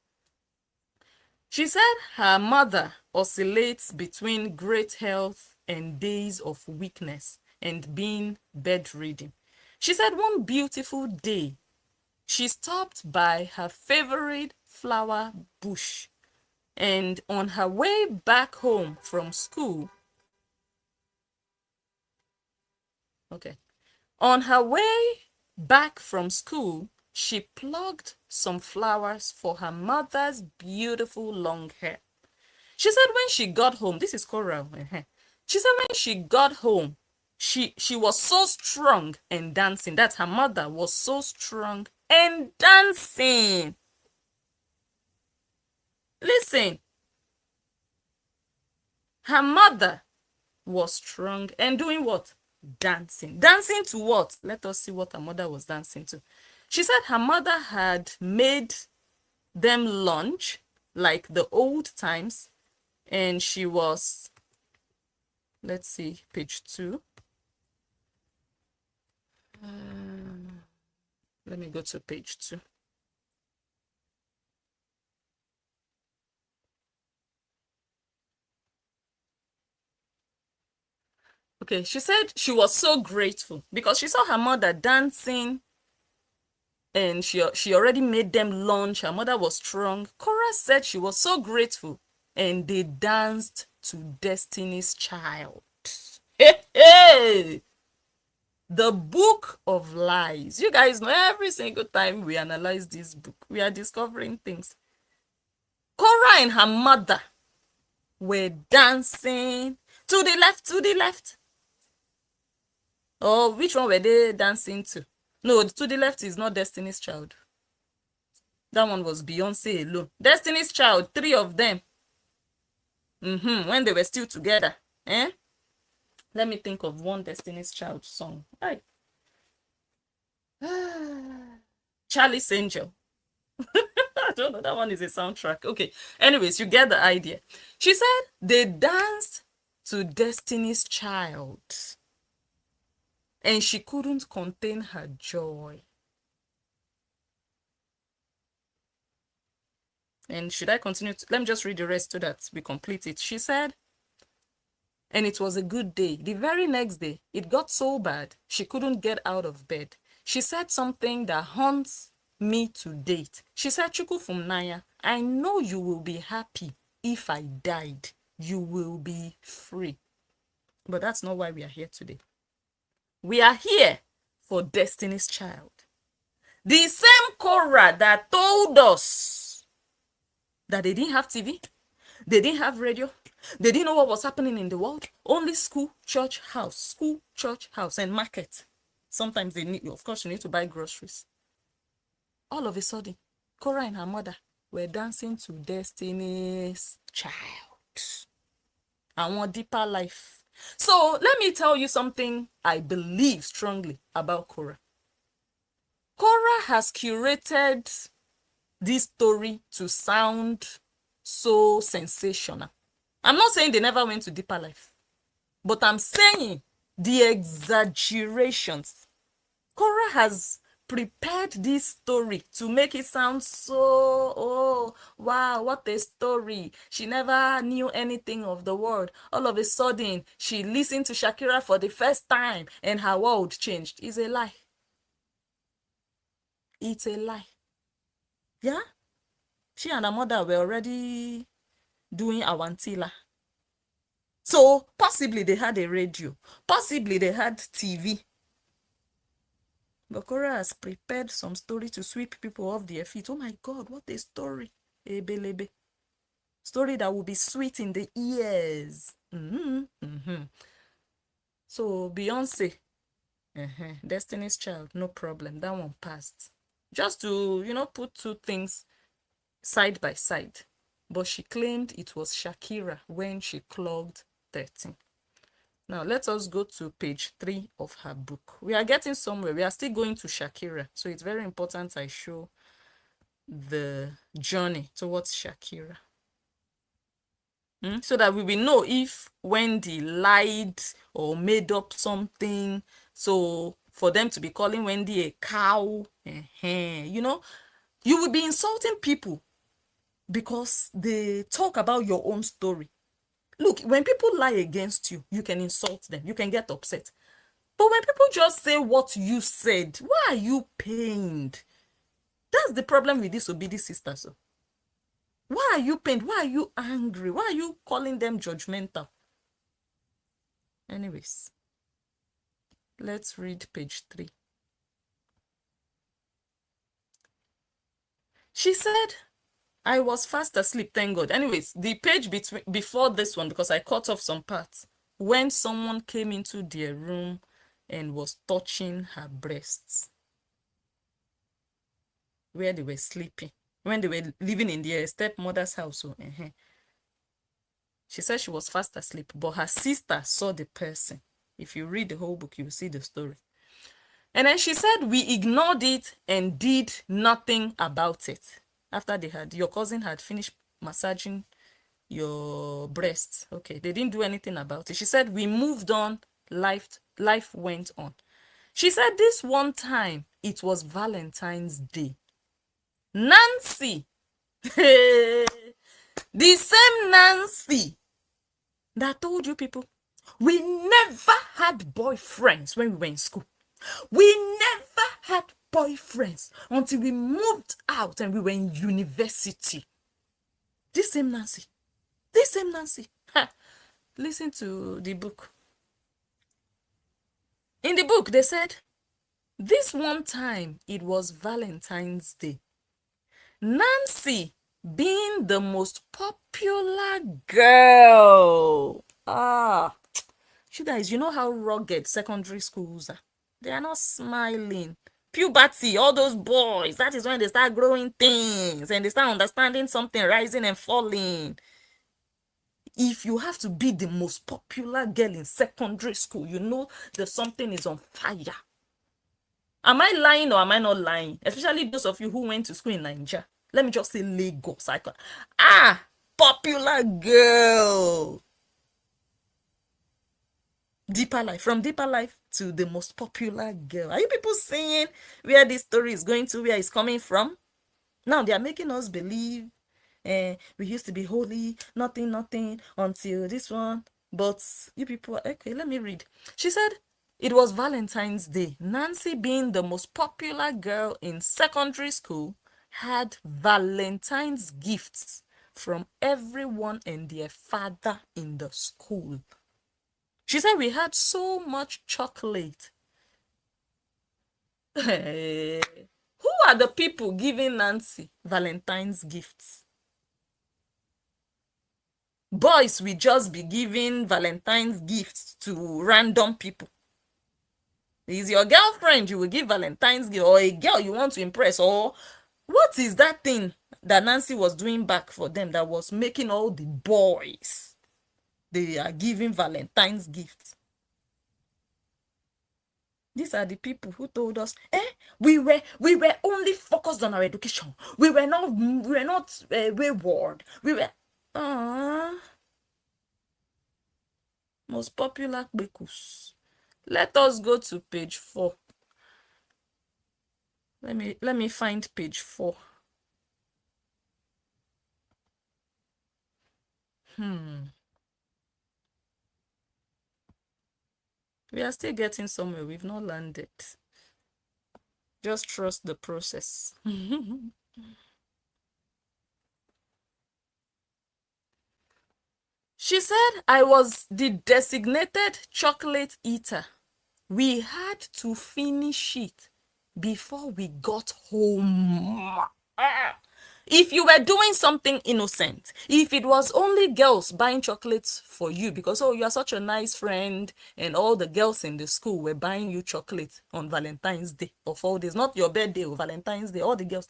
She said her mother oscillates between great health and days of weakness and being bedridden. She said one beautiful day, she stopped by her favorite flower bush, and on her way back home from school, on her way back from school, she plucked some flowers for her mother's beautiful long hair. She said when she got home, this is Korra. She said when she got home, she was so strong and dancing. That her mother was so strong and dancing. Listen, her mother was strong and doing what? Dancing. Dancing to what? Let us see what her mother was dancing to. She said her mother had made them lunch like the old times, and she was, let's see, page 2. Let me go to page 2. Okay, she said she was so grateful because she saw her mother dancing and she already made them lunch. Her mother was strong. Korra said she was so grateful and they danced to Destiny's Child. Hey, hey! The Book of Lies. You guys know every single time we analyze this book, we are discovering things. Korra and her mother were dancing to the left, to the left. Oh, which one were they dancing to? No, to the left is not Destiny's Child. That one was Beyonce alone. Destiny's Child, 3 of them. When they were still together. Eh? Let me think of one Destiny's Child song. Right. Charlie's Angel. I don't know. That one is a soundtrack. Okay. Anyways, you get the idea. She said they danced to Destiny's Child. And she couldn't contain her joy. And should I continue? Let me just read the rest so that we complete it. She said, and it was a good day. The very next day, it got so bad, she couldn't get out of bed. She said something that haunts me to date. She said, Chuku from Naya, I know you will be happy if I died. You will be free. But that's not why we are here today. We are here for Destiny's Child. The same Korra that told us that they didn't have TV, they didn't have radio, they didn't know what was happening in the world. Only school, church, house, and market. Sometimes they need, of course, you need to buy groceries. All of a sudden, Korra and her mother were dancing to Destiny's Child. I want deeper life. So let me tell you something I believe strongly about Korra. Korra has curated this story to sound so sensational. I'm not saying they never went to deeper life, but I'm saying the exaggerations. Korra has prepared this story to make it sound so, oh, wow, what a story. She never knew anything of the world. All of a sudden, she listened to Shakira for the first time and her world changed. It's a lie. It's a lie. Yeah? She and her mother were already doing Awantila. So possibly they had a radio. Possibly they had TV. But Korra has prepared some story to sweep people off their feet. Oh my God, what a story. Ebelebe. Story that will be sweet in the ears. So Beyonce, Destiny's Child, no problem. That one passed. Just to, put two things side by side. But she claimed it was Shakira when she clocked 13. Now, let us go to page 3 of her book. We are getting somewhere. We are still going to Shakira. So it's very important I show the journey towards Shakira. So that we will know if Wendy lied or made up something. So for them to be calling Wendy a cow, you will be insulting people because they talk about your own story. Look, when people lie against you, you can insult them. You can get upset. But when people just say what you said, why are you pained? That's the problem with these Obidi sisters. So. Why are you pained? Why are you angry? Why are you calling them judgmental? Anyways, let's read page 3. She said, I was fast asleep, thank God. Anyways, the page before this one, because I cut off some parts, when someone came into their room and was touching her breasts where they were sleeping, when they were living in their stepmother's house. So, she said she was fast asleep, but her sister saw the person. If you read the whole book, you will see the story. And then she said, we ignored it and did nothing about it. After your cousin had finished massaging your breasts. Okay, they didn't do anything about it. She said, we moved on, life went on. She said this one time, it was Valentine's Day. Nancy, the same Nancy that told you people, we never had boyfriends when we were in school. We never had boyfriends until we moved out and we were in university. This same Nancy. This same Nancy. Ha. Listen to the book. In the book, they said, this one time, it was Valentine's Day. Nancy, being the most popular girl. You guys, you know how rugged secondary schools are. They are not smiling. Puberty, all those boys, that is when they start growing things and they start understanding something, rising and falling. If you have to be the most popular girl in secondary school, you know that something is on fire. Am I lying or am I not lying? Especially those of you who went to school in Nigeria. Let me just say Lagos. Popular girl. Deeper Life. From Deeper Life to the most popular girl. Are you people seeing where this story is going to, where it's coming from? Now they are making us believe we used to be holy, nothing, until this one. But you people, okay, let me read. She said, it was Valentine's Day. Nancy, being the most popular girl in secondary school, had Valentine's gifts from everyone and their father in the school. She said we had so much chocolate. Who are the people giving Nancy Valentine's gifts? Boys will just be giving Valentine's gifts to random people. Is your girlfriend you will give Valentine's gift, or a girl you want to impress, or what is that thing that Nancy was doing back for them that was making all the boys, they are giving Valentine's gifts? These are the people who told us, we were only focused on our education. We were not wayward. We were most popular bekus. Let us go to page 4. Let me find page 4. We are still getting somewhere. We've not landed. Just trust the process. She said I was the designated chocolate eater. We had to finish it before we got home. If you were doing something innocent, if it was only girls buying chocolates for you because, oh, you are such a nice friend, and all the girls in the school were buying you chocolate on Valentine's Day of all days, not your birthday or Valentine's Day, all the girls,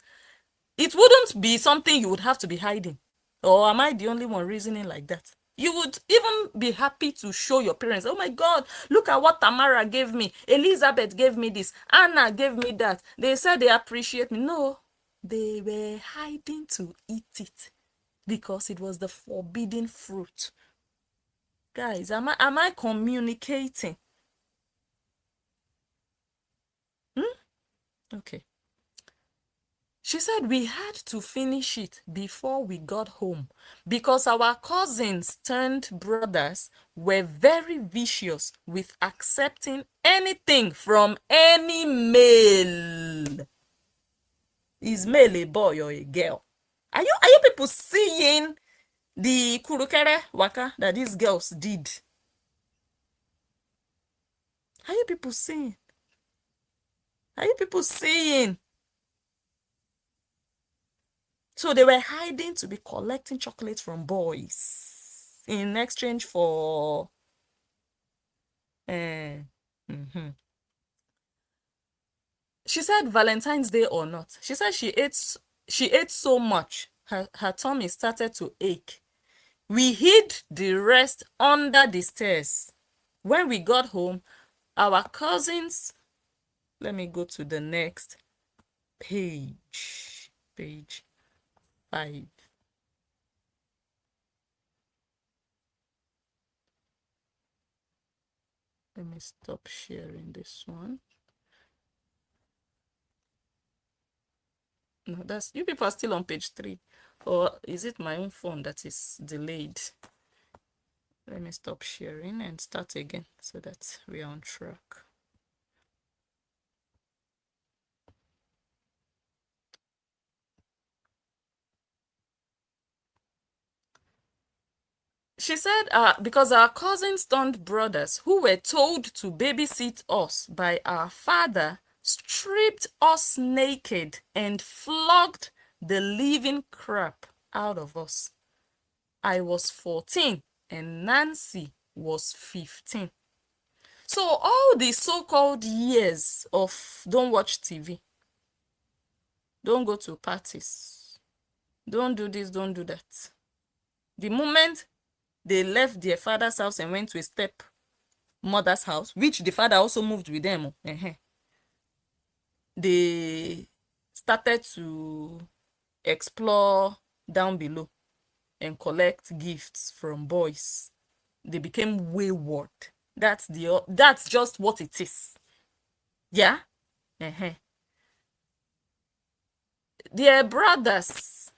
it wouldn't be something you would have to be hiding. Or am I the only one reasoning like that? You would even be happy to show your parents, oh my God, look at what Tamara gave me. Elizabeth gave me this. Anna gave me that. They said they appreciate me. No, they were hiding to eat it because it was the forbidden fruit. Guys, am I communicating? Okay. She said we had to finish it before we got home because our cousins turned brothers were very vicious with accepting anything from any male. Is male a boy or a girl? Are you people seeing the kurukere waka that these girls did? Are you people seeing? Are you people seeing? So they were hiding to be collecting chocolates from boys in exchange for She said Valentine's Day or not. She said she ate so much her tummy started to ache. We hid the rest under the stairs. When we got home, our cousins, let me go to the next page. Page 5. Let me stop sharing this one. No, that's you people are still on page 3. Or is it my own phone that is delayed? Let me stop sharing and start again so that we are on track. She said, because our cousins turned brothers who were told to babysit us by our father stripped us naked and flogged the living crap out of us. I was 14 and Nancy was 15. So all the so-called years of don't watch TV, don't go to parties, don't do this, don't do that. The moment they left their father's house and went to a step mother's house, which the father also moved with them, they started to explore down below and collect gifts from boys. They became wayward. That's just what it is. Yeah. Their brothers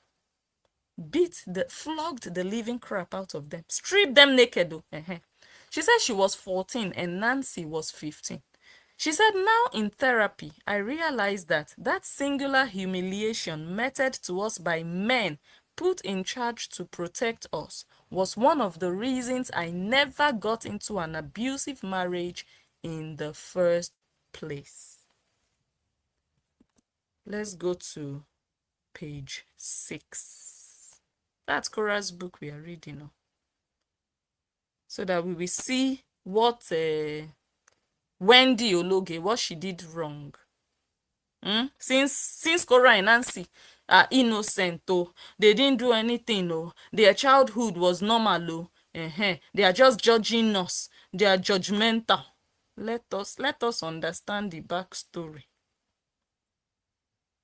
flogged the living crap out of them, stripped them naked. She said she was 14 and Nancy was 15. She said, now in therapy, I realized that singular humiliation meted to us by men put in charge to protect us was one of the reasons I never got into an abusive marriage in the first place. Let's go to page 6. That's Korra's book we are reading now. So that we will see what Wendy Ologe, what she did wrong. Since Korra and Nancy are innocent, oh, they didn't do anything, oh, their childhood was normal, oh, they are just judging us, they are judgmental. Let us understand the backstory.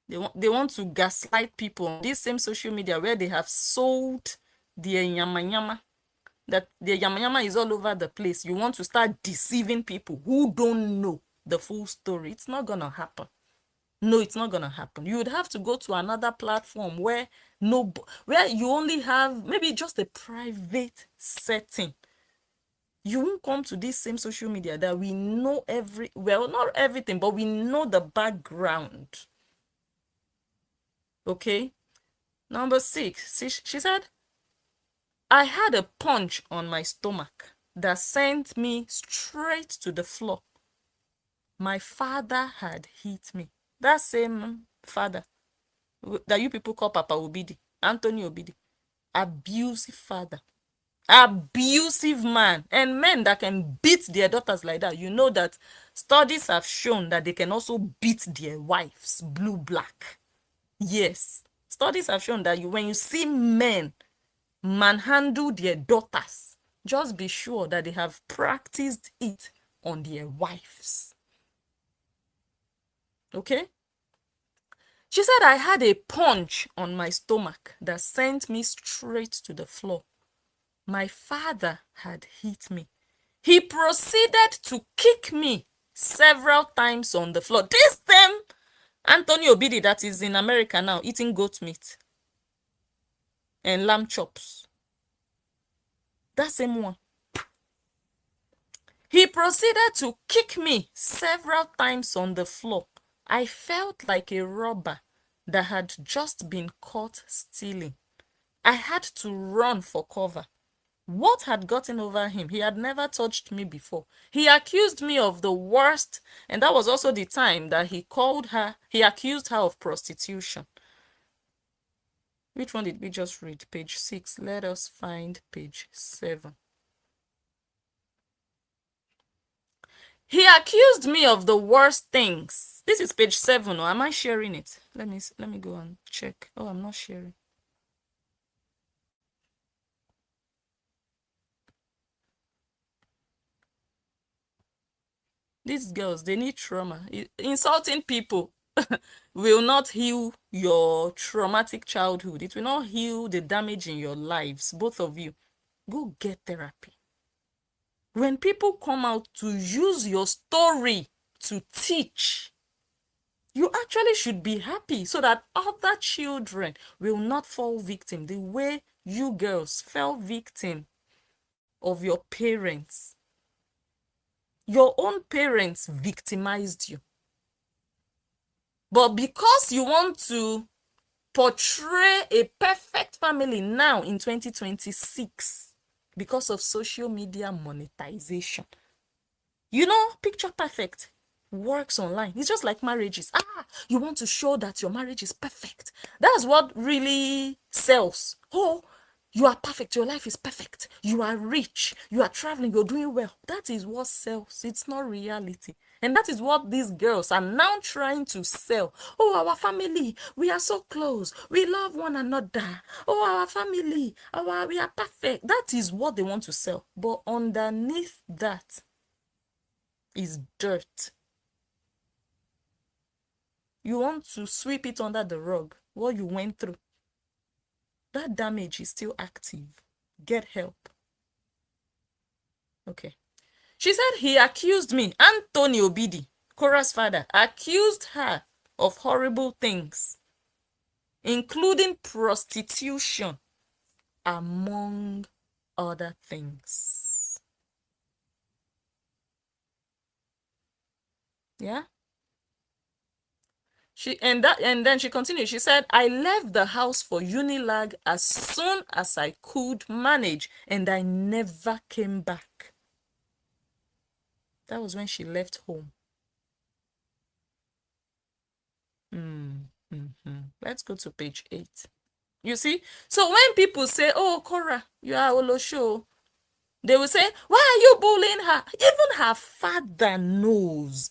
They want to gaslight people on this same social media where they have sold their yama, that their yama is all over the place. You want to start deceiving people who don't know the full story. It's not gonna happen. No, it's not gonna happen. You would have to go to another platform where you only have maybe just a private setting. You won't come to this same social media that we know not everything, but we know the background. Okay. Number 6, she said, I had a punch on my stomach that sent me straight to the floor. My father had hit me. That same father that you people call Papa Obidi, Anthony Obidi, abusive father, abusive man. And men that can beat their daughters like that, you know that studies have shown that they can also beat their wives blue black. Yes, studies have shown that when you see men manhandle their daughters, just be sure that they have practiced it on their wives. Okay? She said I had a punch on my stomach that sent me straight to the floor. My father had hit me. He proceeded to kick me several times on the floor. This same Anthony Obidi that is in America now eating goat meat and lamb chops. That same one. He proceeded to kick me several times on the floor. I felt like a robber that had just been caught stealing. I had to run for cover. What had gotten over him? He had never touched me before. He accused me of the worst, and that was also the time that he accused her of prostitution. Which one did we just read? Page 6. Let us find page 7. He accused me of the worst things. This is page 7, or am I sharing it? Let me go and check. Oh, I'm not sharing. These girls, they need trauma. Insulting people will not heal your traumatic childhood. It will not heal the damage in your lives, both of you. Go get therapy. When people come out to use your story to teach, You actually should be happy so that other children will not fall victim the way you girls fell victim of your parents. Your own parents victimized you. But because you want to portray a perfect family now in 2026, because of social media monetization, you know, picture perfect works online. It's just like marriages. You want to show that your marriage is perfect. That's what really sells. Oh, you are perfect. Your life is perfect. You are rich. You are traveling. You're doing well. That is what sells. It's not reality. And that is what these girls are now trying to sell. Oh, our family, we are so close. We love one another. Oh, our family, we are perfect. That is what they want to sell. But underneath that is dirt. You want to sweep it under the rug, what you went through. That damage is still active. Get help. Okay. She said he accused me, Anthony Obidi, Korra's father, accused her of horrible things, including prostitution, among other things. Yeah? And then she continued. She said, I left the house for Unilag as soon as I could manage, and I never came back. That was when she left home. Let's go to page 8. You see? So when people say, oh, Korra, you are Olosho, they will say, why are you bullying her? Even her father knows.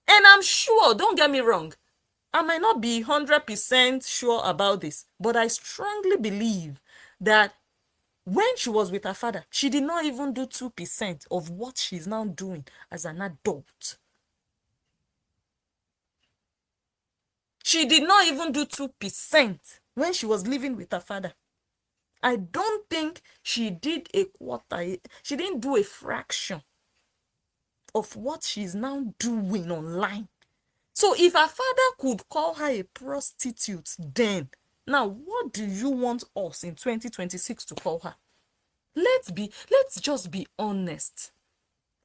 And I'm sure, don't get me wrong, I might not be 100% sure about this, but I strongly believe that when she was with her father, she did not even do 2% of what she's now doing as an adult. She did not even do 2% when she was living with her father. I don't think she did a quarter. She didn't do a fraction of what she's now doing online. So if her father could call her a prostitute then, now what do you want us in 2026 to call her? Let's just be honest.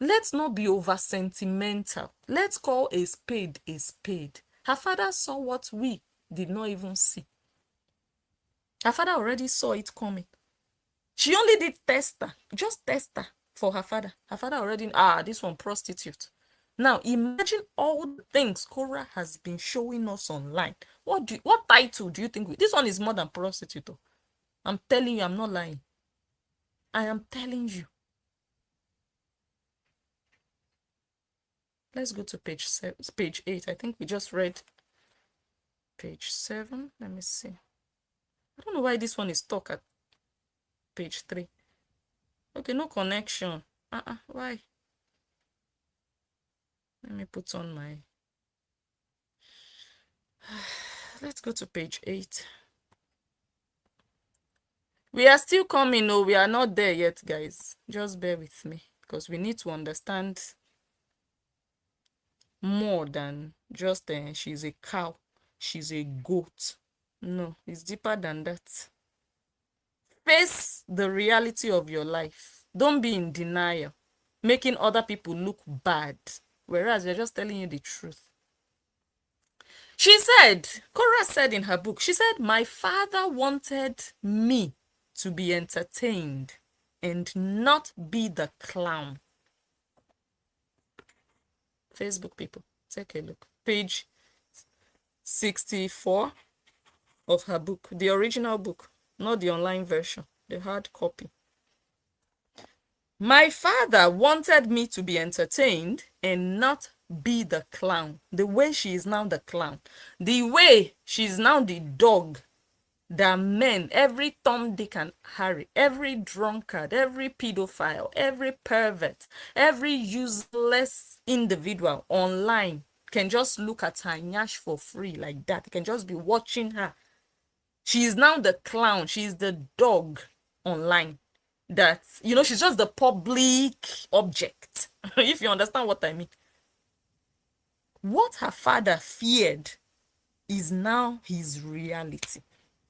Let's not be over sentimental. Let's call a spade a spade. Her father saw what we did not even see. Her father already saw it coming. She only did tester, just tester for her father. Her father already, this one prostitute. Now imagine all the things Korra has been showing us online. What title do you think? This one is more than prostitute. I'm telling you, I'm not lying. I am telling you. Let's go to page 8. I think we just read page 7. Let me see. I don't know why this one is stuck at page 3. Okay, no connection. Why? Let me put on my... Let's go to page 8. We are still coming. No, we are not there yet, guys. Just bear with me because we need to understand more than just she's a cow, she's a goat. No, it's deeper than that. Face the reality of your life. Don't be in denial, making other people look bad, whereas they're just telling you the truth. She said, Korra said in her book, she said, my father wanted me to be entertained and not be the clown. Facebook people, take a look. Page 64 of her book, the original book, not the online version, the hard copy. My father wanted me to be entertained and not be the clown. The way she is now the clown. The way she's now the dog. The men, every Tom, Dick, and Harry, every drunkard, every pedophile, every pervert, every useless individual online can just look at her nyash for free like that. You can just be watching her. She is now the clown. She is the dog online. That, you know, she's just the public object. If you understand what I mean. what her father feared is now his reality.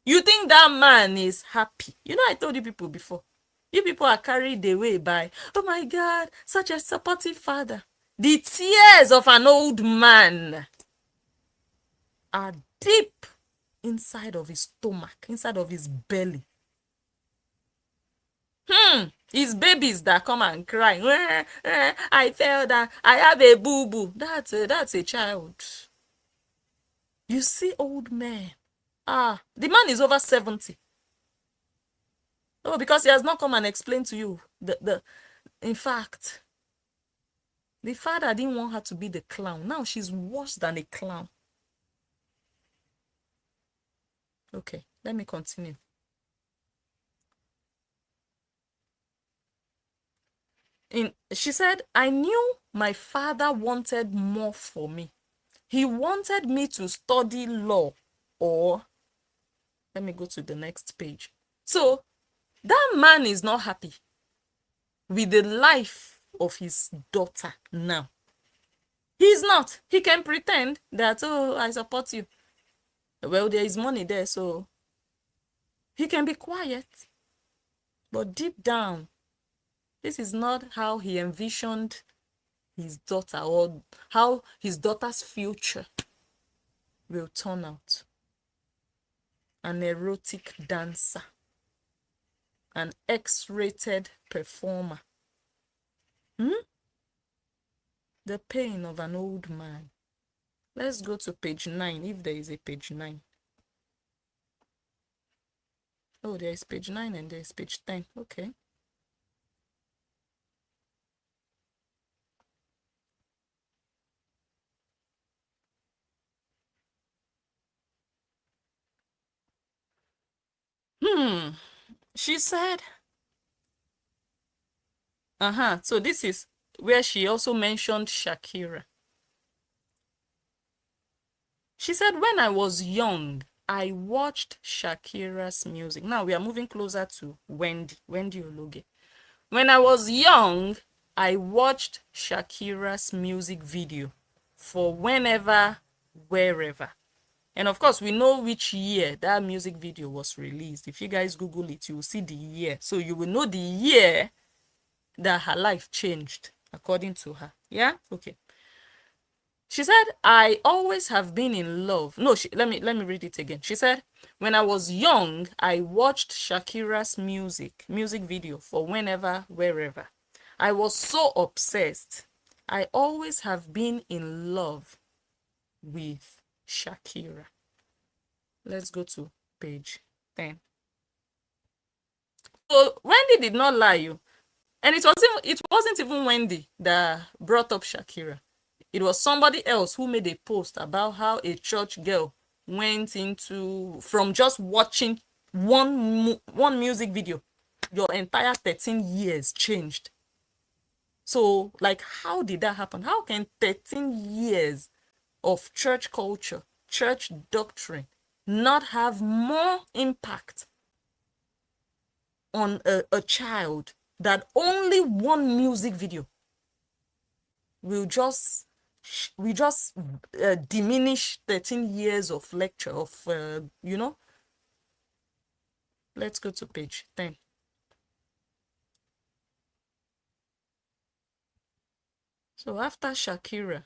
You think that man is happy? You know, I told you people before. You people are carried away by, oh my God, such a supportive father. The tears of an old man are deep inside of his stomach, inside of his belly. His babies that come and cry, I fell down, I have a boo-boo. That's a child. You see old men. The man is over 70. Oh, because he has not come and explained to you. In fact, the father didn't want her to be the clown. Now she's worse than a clown. Okay, let me continue. She said, I knew my father wanted more for me. He wanted me to study law, or let me go to the next page. So that man is not happy with the life of his daughter now. He's not. He can pretend that, oh, I support you. Well, there is money there, so he can be quiet. But deep down, this is not how he envisioned his daughter, or how his daughter's future will turn out. An erotic dancer, an X-rated performer. The pain of an old man. Let's go to page 9, if there is a page 9. Oh, there is page 9 and there is page 10. Okay. She said, so this is where she also mentioned Shakira. She said, when I was young, I watched Shakira's music. Now we are moving closer to Wendy Ologe. When I was young, I watched Shakira's music video for whenever, wherever. And of course, we know which year that music video was released. If you guys Google it, you will see the year. So you will know the year that her life changed, according to her. Yeah? Okay. She said, I always have been in love. No, let me read it again. She said, when I was young, I watched Shakira's music video for whenever, wherever. I was so obsessed. I always have been in love with Shakira. Let's go to page 10. So Wendy did not lie you. And it wasn't even Wendy that brought up Shakira. It was somebody else who made a post about how a church girl went from just watching one music video, your entire 13 years changed. So, like, how did that happen? How can 13 years of church culture, church doctrine, not have more impact on a child that only one music video will just diminish 13 years of lecture of Let's go to page 10. So after Shakira,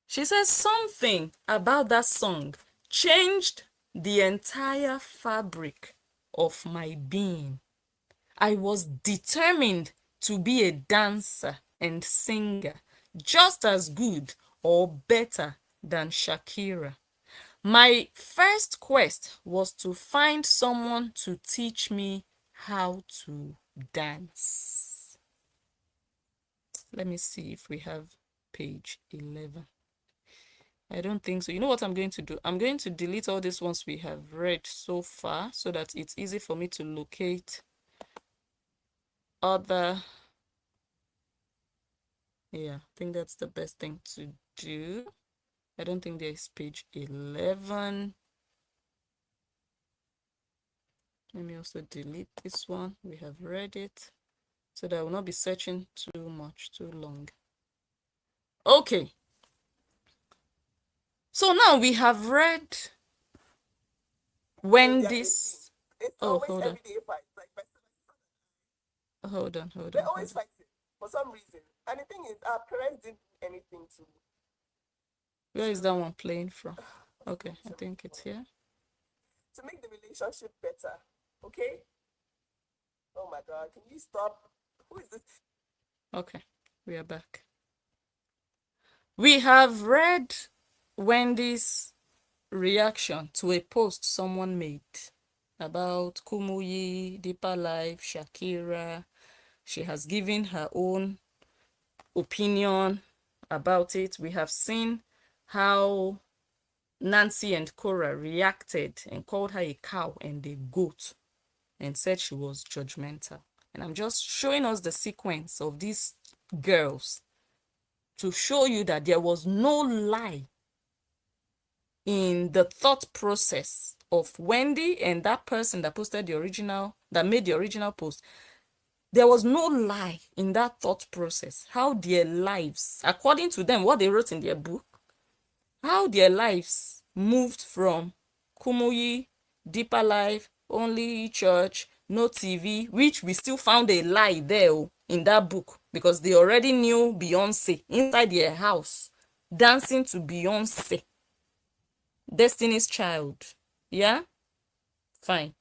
she says something about that song changed the entire fabric of my being. I was determined to be a dancer and singer, just as good or better than Shakira. My first quest was to find someone to teach me how to dance. Let me see if we have page 11. I don't think so. You know what I'm going to do? I'm going to delete all these ones we have read so far so that it's easy for me to locate other. Yeah, I think that's the best thing to do. I don't think there is page 11. Let me also delete this one. We have read it. so that I will not be searching too much, too long. Okay. So now we have read Wendy's. Oh, hold on. Hold on. They're always fighting for some reason. And the thing is, our parents didn't do anything to. Where is that one playing from? Okay, I think it's here. To make the relationship better. Okay? Oh my God, can you stop? Who is this? Okay, we are back. We have read Wendy's reaction to a post someone made about Kumuyi, Deeper Life, Shakira. She has given her own opinion about it. We have seen how Nancy and Korra reacted and called her a cow and a goat and said she was judgmental. And I'm just showing us the sequence of these girls to show you that there was no lie in the thought process of Wendy and that person that posted the original, that made the original post. There was no lie in that thought process. How their lives, according to them, what they wrote in their book, how their lives moved from Kumuyi, Deeper Life, only church, no TV, which we still found a lie there in that book because they already knew Beyonce inside their house, dancing to Beyonce, Destiny's Child. Yeah? Fine.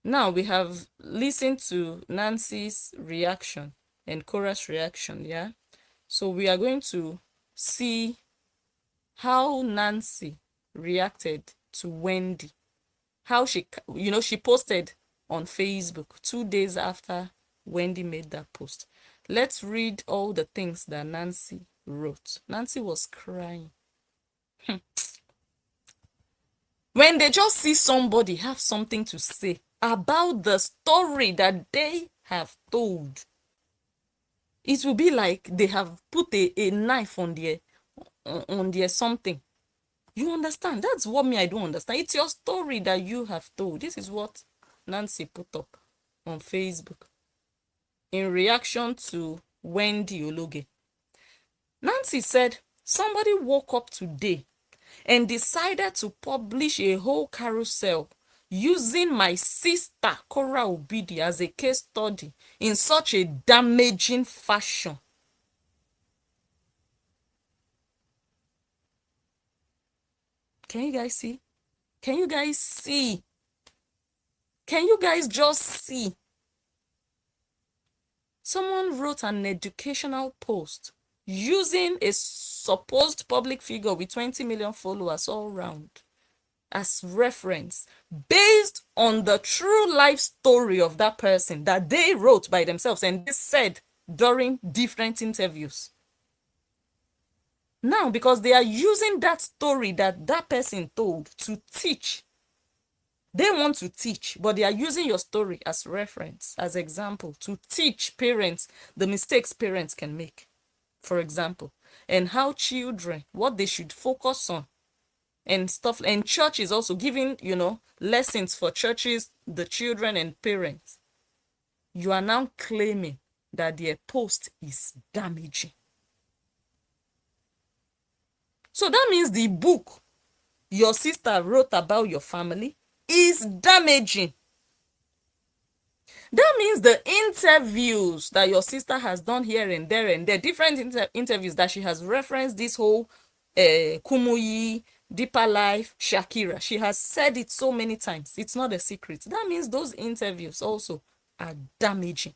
Now we have listened to Nancy's reaction and Korra's reaction, yeah? So we are going to see how Nancy reacted to Wendy. How she posted on Facebook 2 days after Wendy made that post. Let's read all the things that Nancy wrote. Nancy was crying. When they just see somebody have something to say about the story that they have told, it will be like they have put a knife on their something. You understand? That's what I don't understand. It's your story that you have told. This is what Nancy put up on Facebook in reaction to Wendy Ologe. Nancy said, somebody woke up today and decided to publish a whole carousel using my sister Korra Obidi as a case study in such a damaging fashion. Can you guys see? Can you guys see? Can you guys just see? Someone wrote an educational post using a supposed public figure with 20 million followers all around as reference based on the true life story of that person that they wrote by themselves and they said during different interviews. Now, because they are using that story that that person told to teach, they want to teach, but they are using your story as reference, as example, to teach parents the mistakes parents can make, for example, and how children, what they should focus on and stuff. And church is also giving, lessons for churches, the children and parents. You are now claiming that their post is damaging. So that means the book your sister wrote about your family is damaging. That means the interviews that your sister has done here and there, different interviews that she has referenced this whole Kumuyi, Deeper Life, Shakira. She has said it so many times. It's not a secret. That means those interviews also are damaging.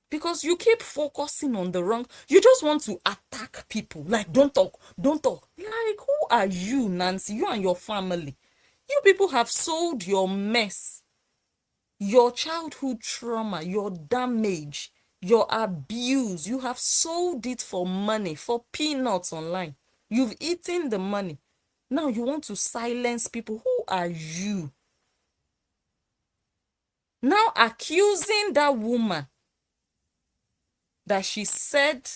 Because you keep focusing on the wrong. You just want to attack people. Like, don't talk, don't talk. Like, who are you, Nancy? You and your family. You people have sold your mess, your childhood trauma, your damage, your abuse. You have sold it for money, for peanuts online. You've eaten the money. Now you want to silence people. Who are you? Now accusing that woman that she said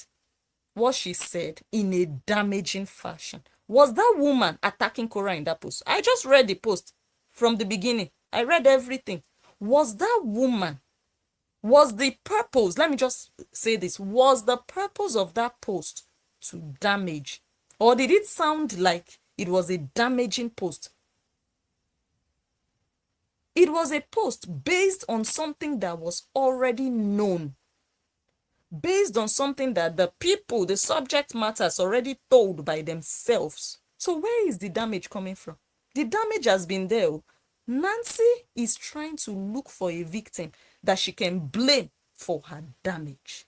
what she said in a damaging fashion. Was that woman attacking Korra in that post? I just read the post from the beginning. I read everything. Was that woman, was the purpose, let me just say this, was the purpose of that post to damage? Or did it sound like it was a damaging post? It was a post based on something that was already known, based on something that the people, the subject matters already told by themselves. So where is the damage coming from? The damage has been there. Nancy is trying to look for a victim that she can blame for her damage.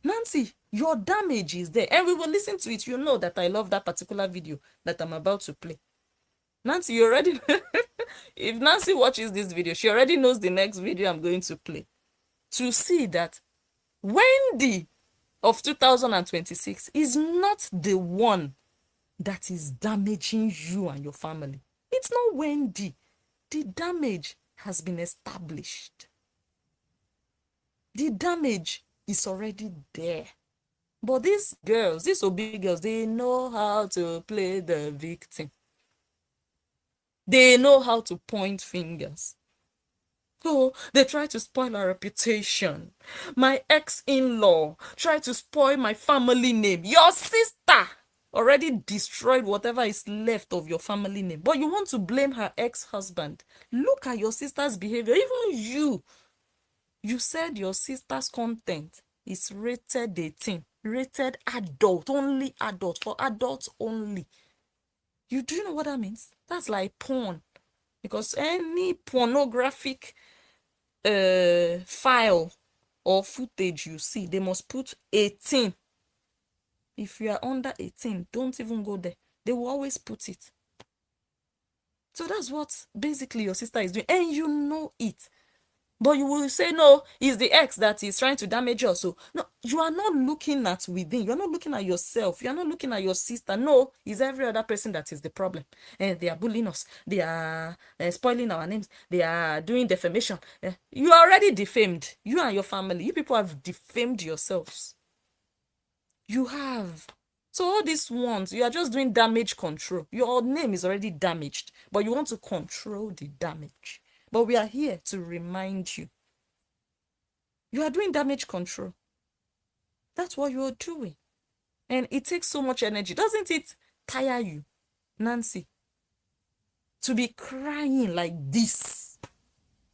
Nancy, your damage is there. And we will listen to it. You know that I love that particular video that I'm about to play. Nancy, you already if Nancy watches this video, she already knows the next video I'm going to play. To see that Wendy of 2026 is not the one that is damaging you and your family. It's not Wendy. The damage has been established. The damage is already there. But these girls, these Obidi girls, they know how to play the victim. They know how to point fingers. Oh, they try to spoil our reputation. My ex-in-law tried to spoil my family name. Your sister already destroyed whatever is left of your family name. But you want to blame her ex-husband. Look at your sister's behavior. Even you said your sister's content is rated 18. Rated adult. Only adult. For adults only. Do you know what that means? That's like porn. Because any pornographic file or footage you see, they must put 18. If you are under 18, don't even go there. They will always put it. So that's what basically your sister is doing, and you know it. But you will say, no, it's the ex that is trying to damage us. So, no, you are not looking at within. You're not looking at yourself. You're not looking at your sister. No, it's every other person that is the problem. And they are bullying us. They are spoiling our names. They are doing defamation. You are already defamed. You and your family. You people have defamed yourselves. You have. So all these ones, you are just doing damage control. Your name is already damaged, but you want to control the damage. But we are here to remind you. You are doing damage control. That's what you are doing. And it takes so much energy. Doesn't it tire you, Nancy, to be crying like this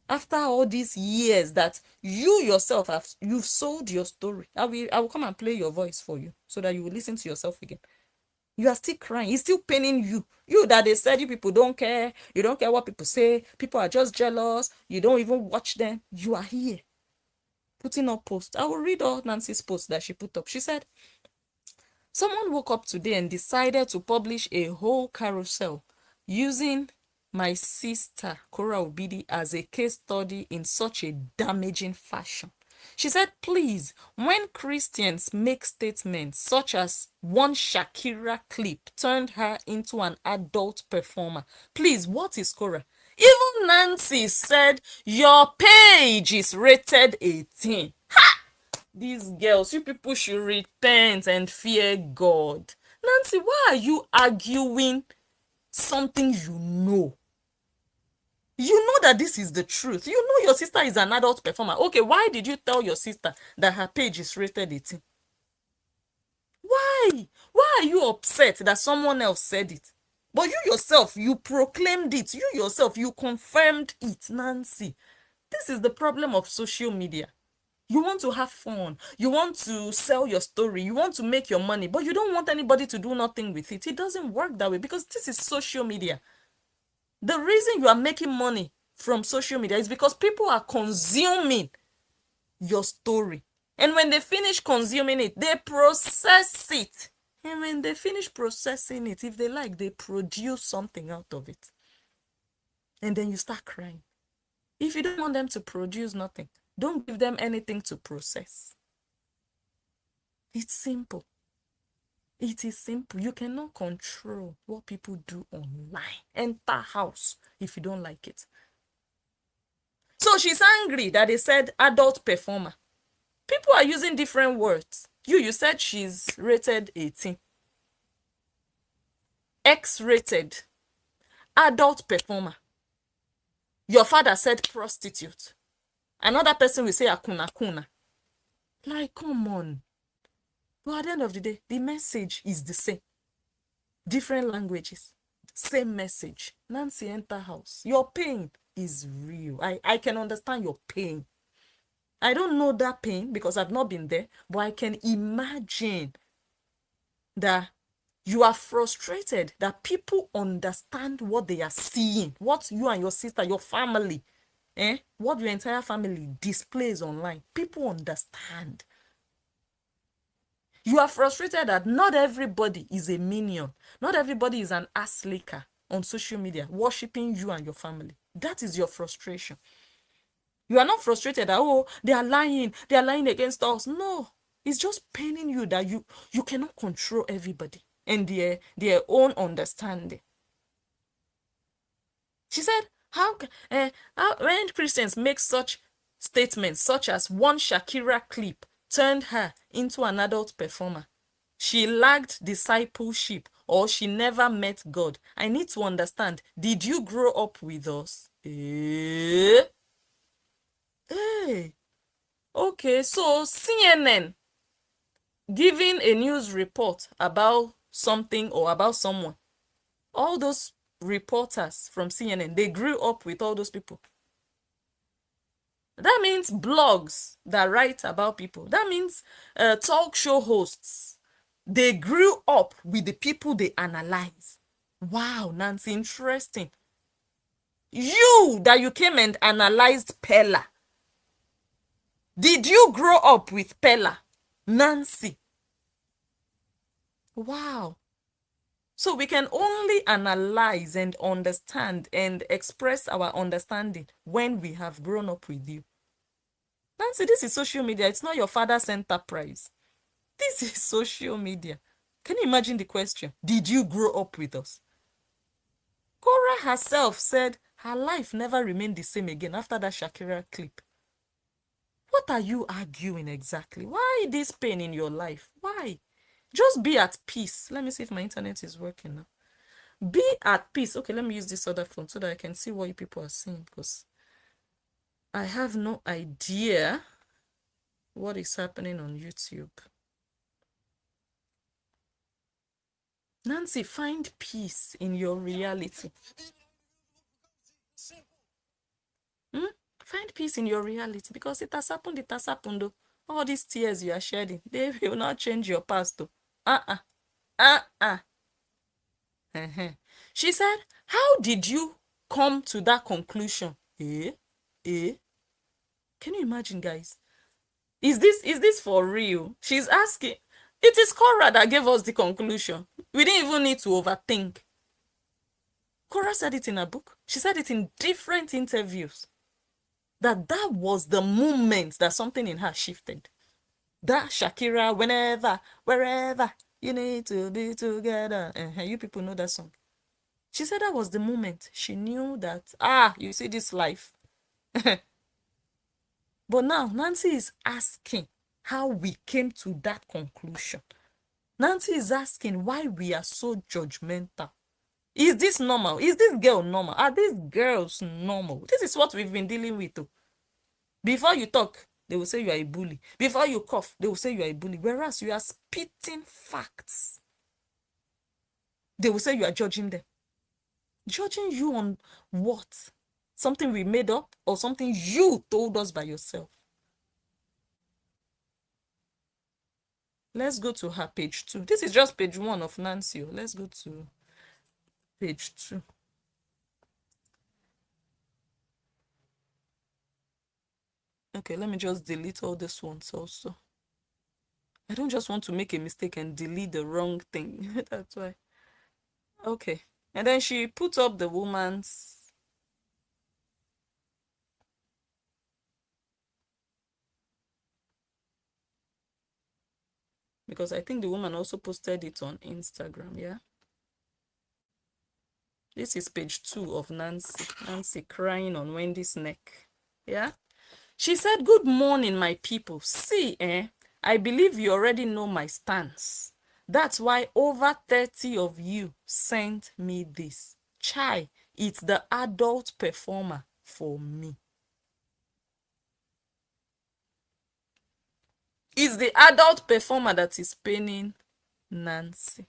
after all these years that you yourself you've sold your story? I will come and play your voice for you so that you will listen to yourself again. You are still crying. It's still paining you. You that they said you people don't care. You don't care what people say. People are just jealous. You don't even watch them. You are here putting up posts. I will read all Nancy's posts that she put up. She said, someone woke up today and decided to publish a whole carousel using my sister, Korra Obidi, as a case study in such a damaging fashion. She said, please, when Christians make statements such as one Shakira clip turned her into an adult performer, please, what is Korra? Even Nancy said, your page is rated 18. Ha! These girls, you people should repent and fear God. Nancy, why are you arguing something you know? You know that this is the truth. You know your sister is an adult performer. Okay, why did you tell your sister that her page is rated 18? Why? Why are you upset that someone else said it? But you yourself, you proclaimed it. You yourself, you confirmed it, Nancy. This is the problem of social media. You want to have fun. You want to sell your story. You want to make your money, but you don't want anybody to do nothing with it. It doesn't work that way because this is social media. The reason you are making money from social media is because people are consuming your story. And when they finish consuming it, they process it. And when they finish processing it, if they like, they produce something out of it. And then you start crying. If you don't want them to produce nothing, don't give them anything to process. It's simple. It is simple. You cannot control what people do online. Enter house if you don't like it. So she's angry that they said adult performer. People are using different words. You said she's rated 18. X-rated. Adult performer. Your father said prostitute. Another person will say akuna kuna. Like, come on. But at the end of the day, the message is the same. Different languages, same message. Nancy, enter house. Your pain is real. I can understand your pain. I don't know that pain because I've not been there, but I can imagine that you are frustrated that people understand what they are seeing, what you and your sister, your family, what your entire family displays online. People understand. You are frustrated that not everybody is a minion. Not everybody is an ass licker on social media, worshipping you and your family. That is your frustration. You are not frustrated that, oh, they are lying against us. No, it's just paining you that you cannot control everybody and their own understanding. She said, how when Christians make such statements, such as one Shakira clip turned her into an adult performer, she lacked discipleship, or she never met God. I need to understand, did you grow up with us? Hey. Okay, so CNN giving a news report about something or about someone. All those reporters from CNN, they grew up with all those people. That means blogs that write about people. That means talk show hosts. They grew up with the people they analyze. Wow, Nancy, interesting. You, that you came and analyzed Pella. Did you grow up with Pella? Nancy. Wow. So we can only analyze and understand and express our understanding when we have grown up with you. Nancy, this is social media. It's not your father's enterprise. This is social media. Can you imagine the question? Did you grow up with us? Korra herself said her life never remained the same again after that Shakira clip. What are you arguing exactly? Why this pain in your life? Why? Just be at peace. Let me see if my internet is working now. Be at peace. Okay, let me use this other phone so that I can see what you people are saying, because I have no idea what is happening on YouTube. Nancy, find peace in your reality. Find peace in your reality, because it has happened, though. All these tears you are shedding, they will not change your past, though. She said, how did you come to that conclusion? Can you imagine, guys? Is this for real? She's asking. It is Korra that gave us the conclusion. We didn't even need to overthink. Korra said it in her book. She said it in different interviews. That was the moment that something in her shifted. That Shakira, whenever, wherever, you need to be together. You people know that song. She said that was the moment she knew that, you see this life. But now, Nancy is asking how we came to that conclusion. Nancy is asking why we are so judgmental. Is this normal? Is this girl normal? Are these girls normal? This is what we've been dealing with, too. Before you talk, they will say you are a bully. Before you cough, they will say you are a bully. Whereas you are spitting facts. They will say you are judging them. Judging you on what? Something we made up or something you told us by yourself? Let's go to her page 2. This is just page 1 of Nancy. Let's go to page 2. Okay, let me just delete all these ones also. I don't just want to make a mistake and delete the wrong thing. That's why. Okay. And then she put up the woman's. Because I think the woman also posted it on Instagram, yeah? This is page 2 of Nancy. Nancy crying on Wendy's neck, yeah? She said, good morning, my people. See, I believe you already know my stance. That's why over 30 of you sent me this. Chai, it's the adult performer for me. It's the adult performer that is paining Nancy.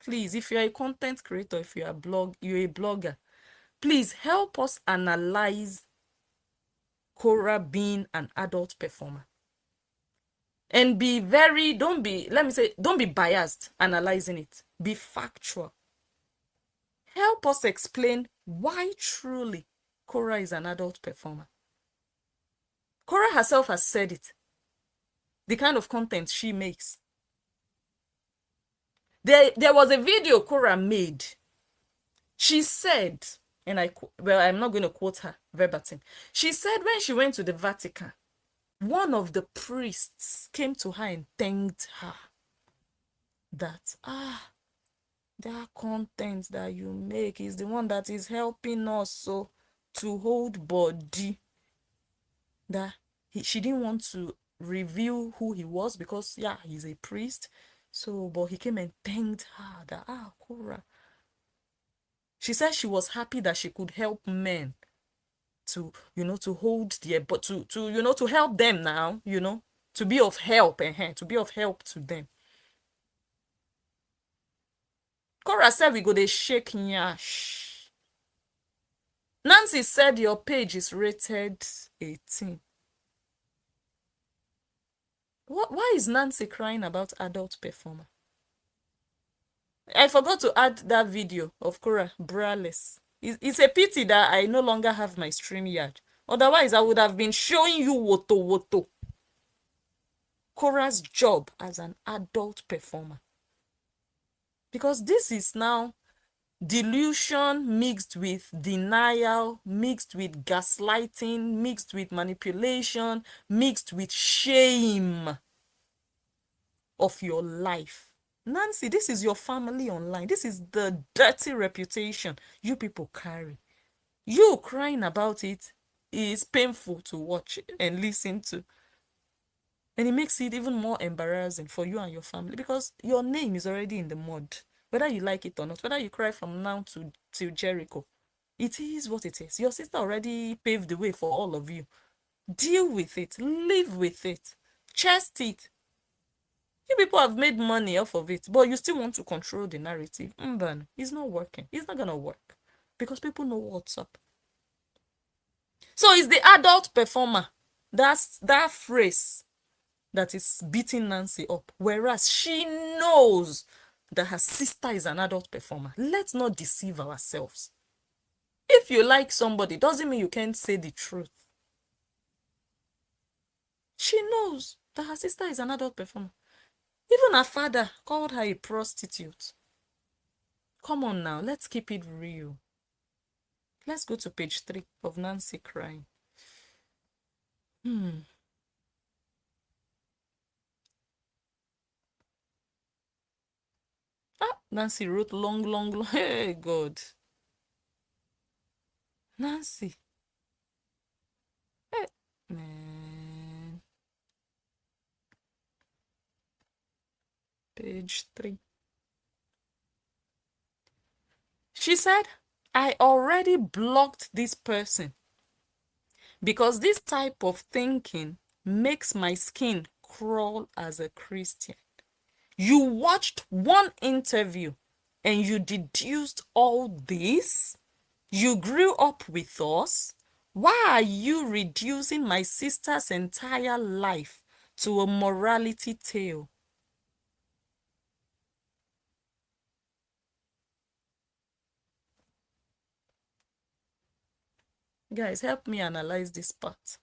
Please, if you're a content creator, if you're a blogger, please help us analyze Korra being an adult performer. And be very, don't be biased analyzing it. Be factual. Help us explain why truly Korra is an adult performer. Korra herself has said it. The kind of content she makes. There was a video Korra made. She said, and I'm not going to quote her verbatim. She said when she went to the Vatican, one of the priests came to her and thanked her that, that content that you make is the one that is helping us so to hold body. That she didn't want to reveal who he was because, yeah, he's a priest. So, but he came and thanked her that, Korra. She said she was happy that she could help men to, to hold their, but to to help them now, to be of help, to be of help to them. Korra said we go dey shake nyash. Nancy said your page is rated 18. Why is Nancy crying about adult performer? I forgot to add that video of Korra braless. It's a pity that I no longer have my StreamYard. Otherwise, I would have been showing you woto. Korra's job as an adult performer. Because this is now delusion mixed with denial, mixed with gaslighting, mixed with manipulation, mixed with shame of your life. Nancy, this is your family online. This is the dirty reputation you people carry. You crying about it is painful to watch and listen to. And it makes it even more embarrassing for you and your family because your name is already in the mud. Whether you like it or not, whether you cry from now to Jericho, it is what it is. Your sister already paved the way for all of you. Deal with it. Live with it. Chest it. You people have made money off of it, but you still want to control the narrative. It's not working. It's not going to work because people know what's up. So it's the adult performer. That's that phrase that is beating Nancy up, whereas she knows that her sister is an adult performer. Let's not deceive ourselves. If you like somebody, doesn't mean you can't say the truth. She knows that her sister is an adult performer. Even her father called her a prostitute. Come on now, let's keep it real. Let's go to page 3 of Nancy crying. Nancy wrote long. Hey, God. Nancy. Hey, man. Page 3. She said, I already blocked this person because this type of thinking makes my skin crawl as a Christian. You watched one interview and you deduced all this? You grew up with us? Why are you reducing my sister's entire life to a morality tale? Guys, help me analyze this part.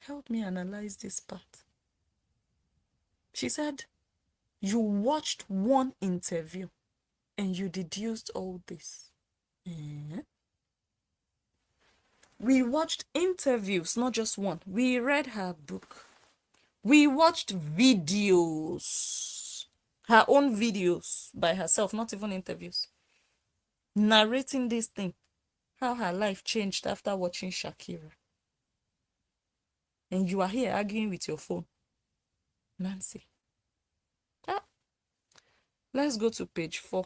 Help me analyze this part. She said, you watched one interview and you deduced all this. We watched interviews, not just one. We read her book. We watched videos, her own videos by herself, not even interviews, narrating this thing, how her life changed after watching Shakira. And you are here arguing with your phone. Nancy. Let's go to page 4.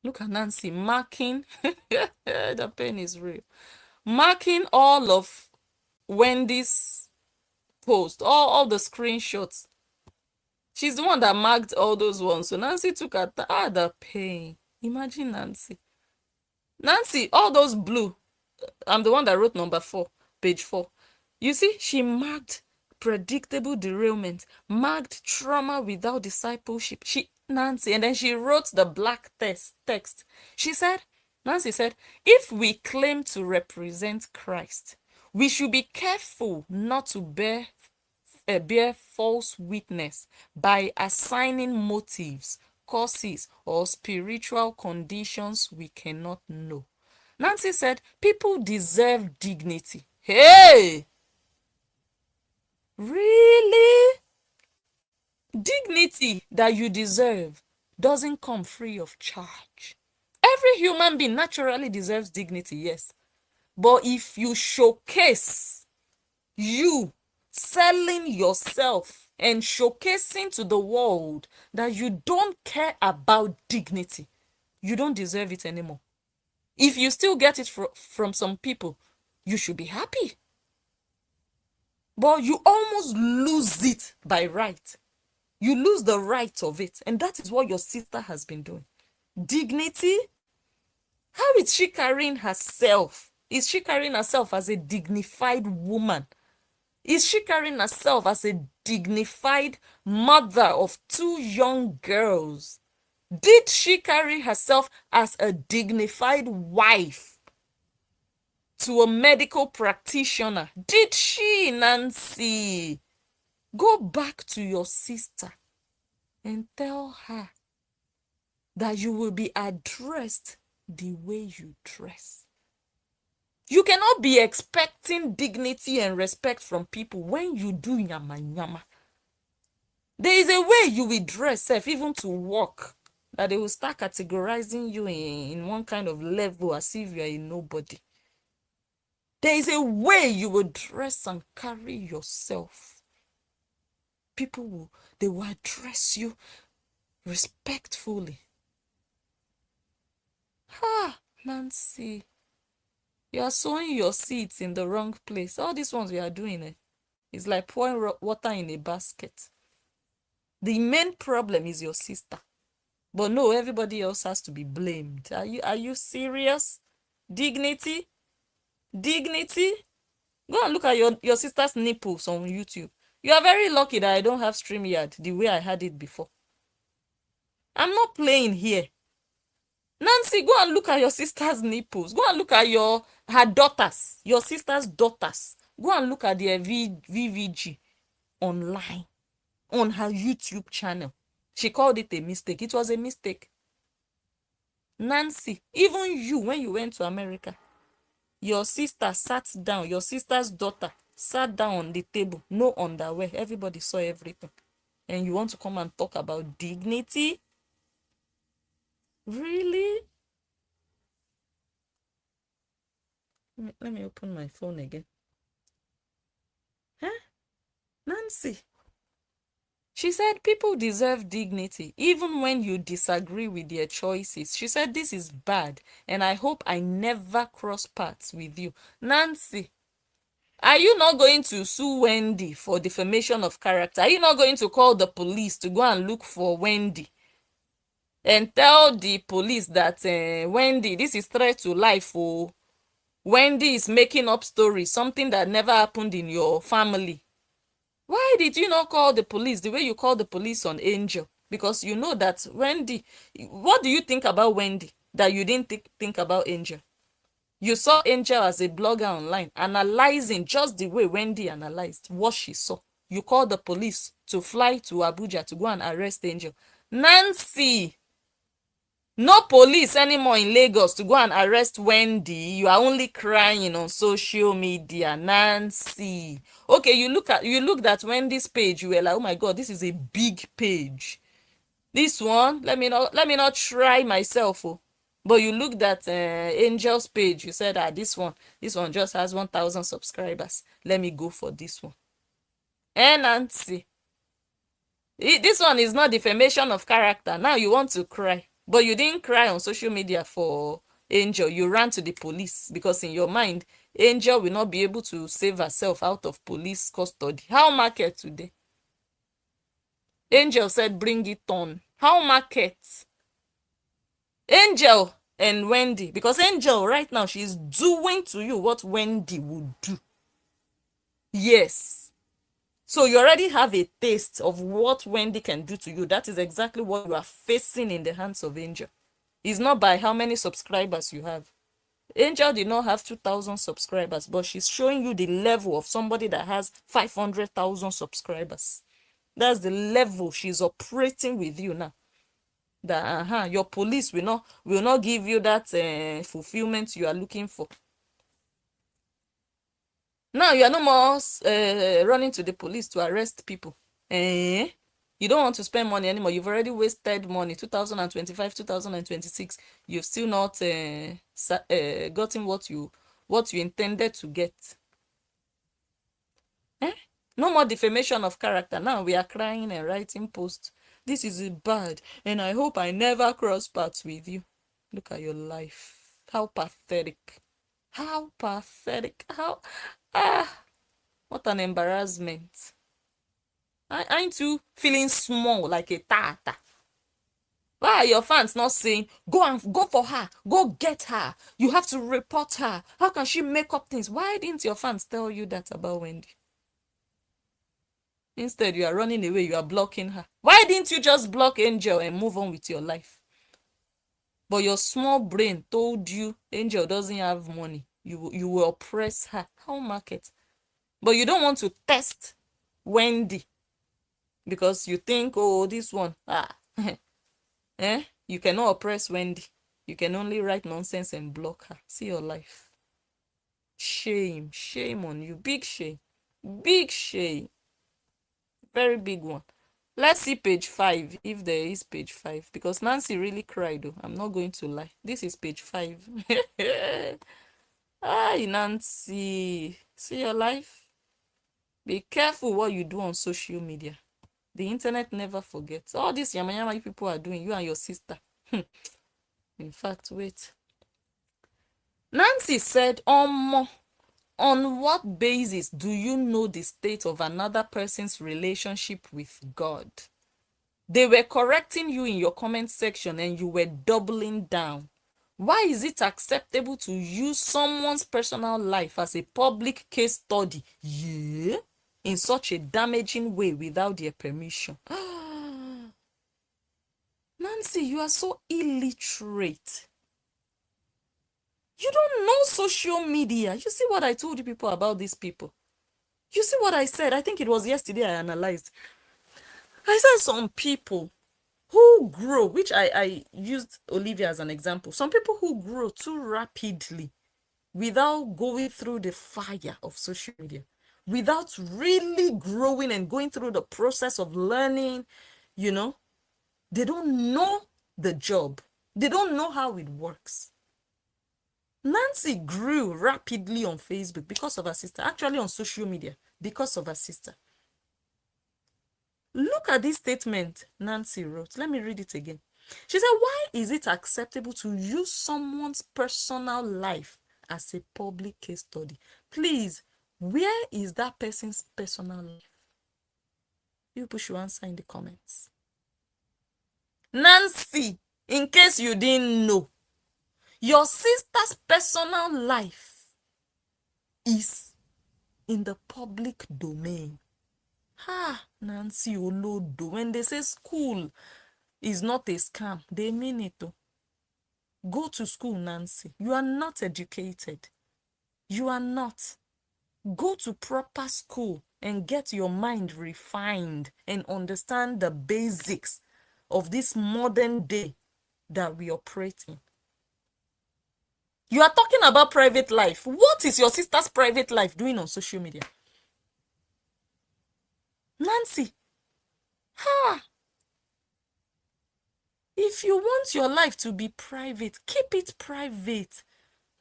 Look at Nancy marking. The pain is real. Marking all of Wendy's post, all the screenshots. She's the one that marked all those ones. So Nancy took her the pain. Imagine Nancy. Nancy, all those blue. I'm the one that wrote number 4, page 4. You see, she marked predictable derailment, marked trauma without discipleship. Nancy, and then she wrote the black text. Nancy said, if we claim to represent Christ, we should be careful not to bear false witness by assigning motives, causes, or spiritual conditions we cannot know. Nancy said, people deserve dignity. Hey! Really? Dignity that you deserve doesn't come free of charge. Every human being naturally deserves dignity, yes. But if you showcase you selling yourself and showcasing to the world that you don't care about dignity, you don't deserve it anymore. If you still get it from some people, you should be happy. But you almost lose it by right. You lose the right of it. And that is what your sister has been doing. Dignity? How is she carrying herself? Is she carrying herself as a dignified woman? Is she carrying herself as a dignified mother of 2 young girls? Did she carry herself as a dignified wife to a medical practitioner? Did she, Nancy? Go back to your sister and tell her that you will be addressed the way you dress. You cannot be expecting dignity and respect from people when you do yama yama. There is a way you will dress, even to work, that they will start categorizing you in one kind of level as if you are a nobody. There is a way you will dress and carry yourself. People will address you respectfully. Nancy, you are sowing your seeds in the wrong place. All these ones we are doing, it's like pouring water in a basket. The main problem is your sister. But no, everybody else has to be blamed. Are you serious? Dignity? Dignity? Go and look at your sister's nipples on YouTube. You are very lucky that I don't have StreamYard the way I had it before. I'm not playing here. Nancy, go and look at your sister's nipples. Go and look at her daughters, your sister's daughters. Go and look at their VVG online on her YouTube channel. She called it a mistake. It was a mistake. Nancy, even you, when you went to America, your sister sat down, your sister's daughter sat down on the table, no underwear. Everybody saw everything. And you want to come and talk about dignity? Really? Let me open my phone again. Huh? Nancy. She said people deserve dignity even when you disagree with their choices. She said this is bad and I hope I never cross paths with you. Nancy, are you not going to sue Wendy for defamation of character? Are you not going to call the police to go and look for Wendy? And tell the police that Wendy, this is threat to life. Oh, Wendy is making up stories, something that never happened in your family. Why did you not call the police the way you called the police on Angel? Because you know that Wendy, what do you think about Wendy that you didn't think about Angel? You saw Angel as a blogger online, analyzing just the way Wendy analyzed what she saw. You called the police to fly to Abuja to go and arrest Angel. Nancy, no police anymore in Lagos to go and arrest Wendy. You are only crying on social media. Nancy. Okay, you looked at Wendy's page. You were like, oh my God, this is a big page. This one, let me not try myself. Oh. But you looked at Angel's page. You said, this one just has 1,000 subscribers. Let me go for this one. And Nancy, this one is not defamation of character. Now you want to cry. But you didn't cry on social media for Angel. You ran to the police because in your mind, Angel will not be able to save herself out of police custody. How market today? Angel said, bring it on. How market? Angel and Wendy, because Angel right now, she's doing to you what Wendy would do. Yes. So you already have a taste of what Wendy can do to you. That is exactly what you are facing in the hands of Angel. It's not by how many subscribers you have. Angel did not have 2,000 subscribers, but she's showing you the level of somebody that has 500,000 subscribers. That's the level she's operating with you now. That your police will not give you that fulfillment you are looking for. Now you are no more running to the police to arrest people. You don't want to spend money anymore. You've already wasted money. 2025, 2026. You've still not gotten what you intended to get. No more defamation of character. Now we are crying and writing posts. This is bad, and I hope I never cross paths with you. Look at your life. How pathetic. How pathetic. What an embarrassment. Aren't you feeling small like a tata? Why are your fans not saying, go for her, go get her, you have to report her, how can she make up things? Why didn't your fans tell you that about Wendy? Instead, you are running away, you are blocking her. Why didn't you just block Angel and move on with your life? But your small brain told you Angel doesn't have money. You will oppress her. How market? But you don't want to test Wendy because you think, oh, this one, you cannot oppress Wendy. You can only write nonsense and block her. See your life. Shame. Shame on you. Big shame. Big shame. Very big one. Let's see page 5, if there is page 5. Because Nancy really cried, though. I'm not going to lie. This is page 5. Hi, Nancy. See your life? Be careful what you do on social media. The internet never forgets. All this yama people are doing, you and your sister. In fact, wait. Nancy said, on what basis do you know the state of another person's relationship with God? They were correcting you in your comment section and you were doubling down. Why is it acceptable to use someone's personal life as a public case study? Yeah, in such a damaging way without their permission. Nancy, you are so illiterate. You don't know social media. You see what I told you people about these people? You see what I said? I think it was yesterday I analyzed. I said some people who grow, which I used Olivia as an example. Some people who grow too rapidly without going through the fire of social media, without really growing and going through the process of learning, they don't know the job. They don't know how it works. Nancy grew rapidly on Facebook because of her sister. Actually, on social media because of her sister. Look at this statement Nancy wrote. Let me read it again. She said, why is it acceptable to use someone's personal life as a public case study? Please, where is that person's personal life? People should answer in the comments. Nancy, in case you didn't know, your sister's personal life is in the public domain. Nancy Ologe, when they say school is not a scam, they mean it though. Go to school, Nancy. You are not educated. You are not. Go to proper school and get your mind refined and understand the basics of this modern day that we operate in. You are talking about private life. What is your sister's private life doing on social media? Nancy, if you want your life to be private, keep it private.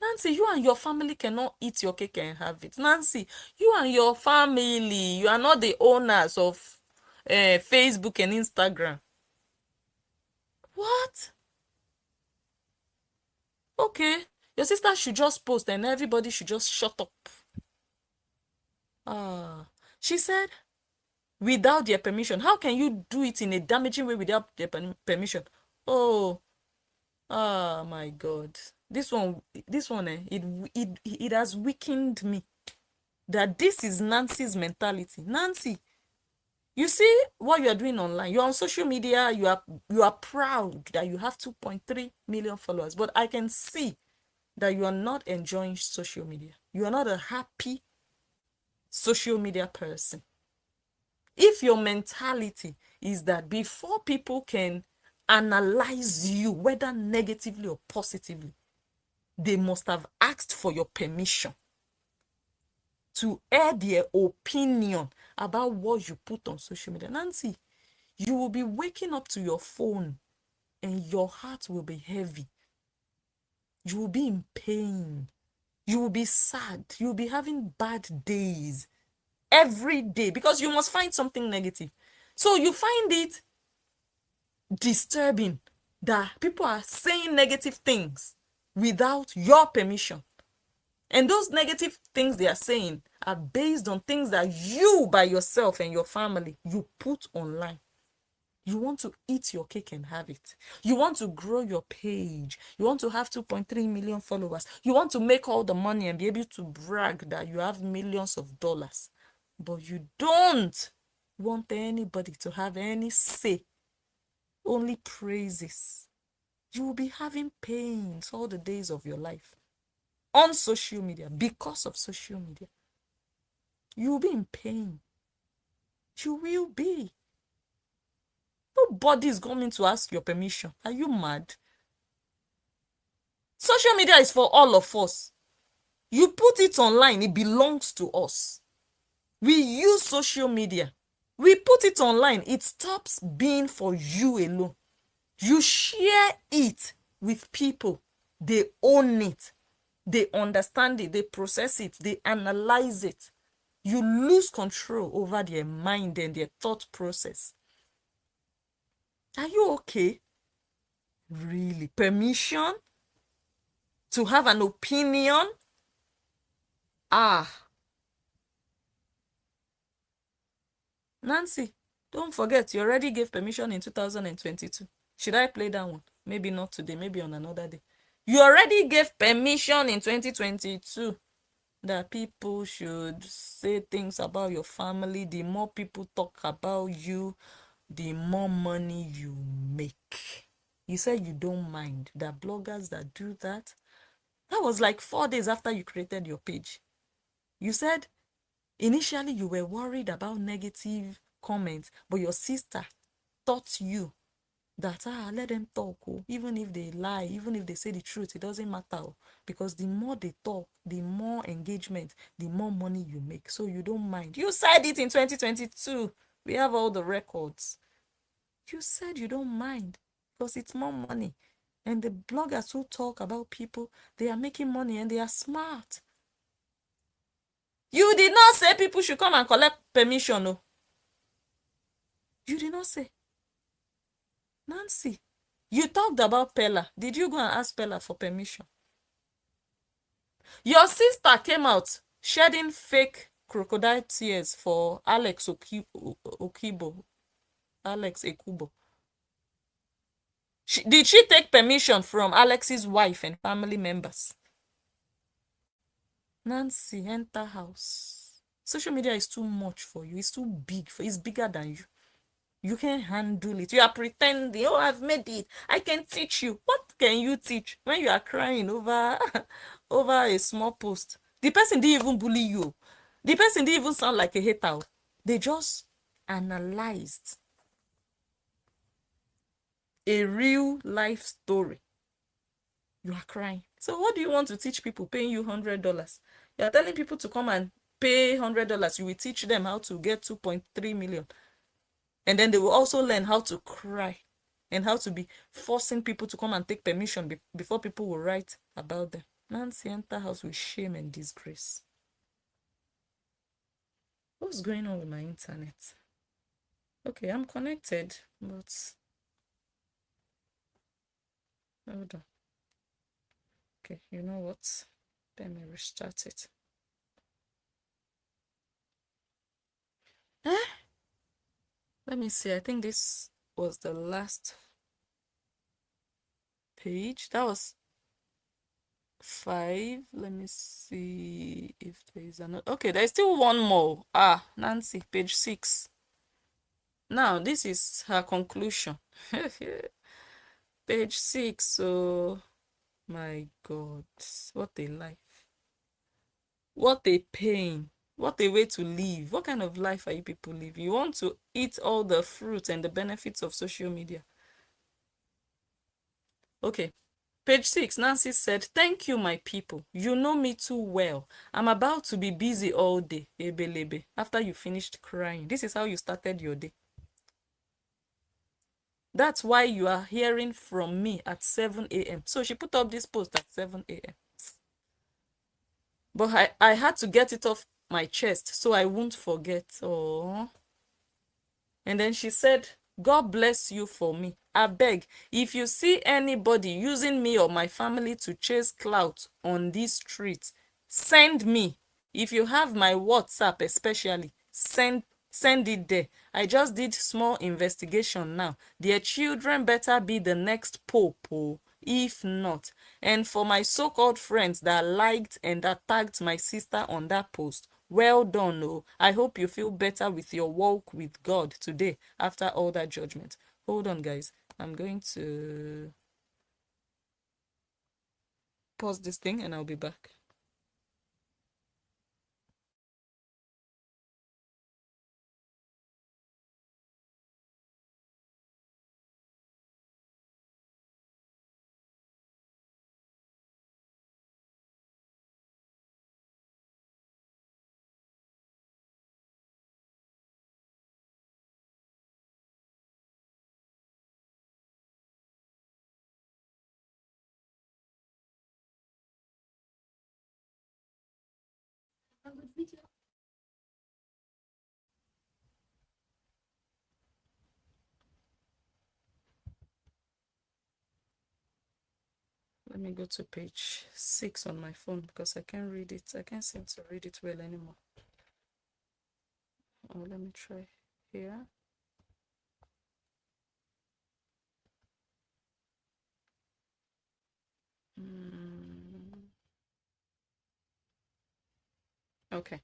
Nancy, you and your family cannot eat your cake and have it. Nancy, you and your family, you are not the owners of Facebook and Instagram. What? Okay, your sister should just post and everybody should just shut up. She said, without their permission. How can you do it in a damaging way without their permission? Oh, my God. This one, it has weakened me. That this is Nancy's mentality. Nancy, you see what you are doing online. You're on social media. You are proud that you have 2.3 million followers. But I can see that you are not enjoying social media. You are not a happy social media person. If your mentality is that before people can analyze you, whether negatively or positively, they must have asked for your permission to air their opinion about what you put on social media. Nancy, you will be waking up to your phone and your heart will be heavy. You will be in pain. You will be sad. You will be having bad days every day because you must find something negative. So you find it disturbing that people are saying negative things without your permission. And those negative things they are saying are based on things that you by yourself and your family, you put online. You want to eat your cake and have it. You want to grow your page. You want to have 2.3 million followers. You want to make all the money and be able to brag that you have millions of dollars. But you don't want anybody to have any say, only praises. You will be having pains all the days of your life on social media because of social media. You will be in pain. You will be. Nobody is coming to ask your permission. Are you mad? Social media is for all of us. You put it online, it belongs to us. We use social media. We put it online, it stops being for you alone. You share it with people. They own it. They understand it. They process it. They analyze it. You lose control over their mind and their thought process. Are you okay? Really? Permission to have an opinion? Nancy, don't forget, you already gave permission in 2022. Should I play that one? Maybe not today, maybe on another day. You already gave permission in 2022 that people should say things about your family. The more people talk about you, the more money you make. You said you don't mind. There are bloggers that do that. That was like 4 days after you created your page. You said initially you were worried about negative comments, but your sister taught you that let them talk. Even if they lie, even if they say the truth, it doesn't matter. Because the more they talk, the more engagement, the more money you make. So you don't mind. You said it in 2022. We have all the records. You said you don't mind because it's more money. And the bloggers who talk about people, they are making money and they are smart. You did not say people should come and collect permission. No. You did not say. Nancy, you talked about Pella. Did you go and ask Pella for permission? Your sister came out shedding fake crocodile tears for Alex Okubo. Alex Ekubo. Did she take permission from Alex's wife and family members? Nancy, enter house. Social media is too much for you. It's too big. It's bigger than you. You can't handle it. You are pretending, oh, I've made it. I can teach you. What can you teach when you are crying over, over a small post? The person didn't even bully you. The person didn't even sound like a hater. They just analyzed a real life story. You are crying. So what do you want to teach people paying you $100? You are telling people to come and pay $100. You will teach them how to get 2.3 million. And then they will also learn how to cry and how to be forcing people to come and take permission before people will write about them. Nancy enter house with shame and disgrace. What's going on with my internet? Okay, I'm connected, but hold on. Okay, you know what? Let me restart it. Eh? Let me see. I think this was the last page. That was 5. Let me see if there is another. Okay, there's still one more. Nancy, page 6. Now, this is her conclusion. Page 6. So, my God, what a life. What a pain. What a way to live. What kind of life are you people living? You want to eat all the fruits and the benefits of social media. Okay. Page 6, Nancy said, "Thank you, my people. You know me too well. I'm about to be busy all day." Ebelebe. After you finished crying. This is how you started your day. That's why you are hearing from me at 7 a.m. So she put up this post at 7 a.m. But I had to get it off my chest so I won't forget. Oh. And then she said, "God bless you for me. I beg, if you see anybody using me or my family to chase clout on these streets, send me. If you have my WhatsApp especially, send it there. I just did small investigation now. Their children better be the next pope, oh, if not. And for my so-called friends that liked and that tagged my sister on that post, well done, oh. I hope you feel better with your walk with God today after all that judgment." Hold on, guys. I'm going to pause this thing and I'll be back. Let me go to page 6 on my phone because I can't read it. I can't seem to read it well anymore. Oh, let me try here. Okay.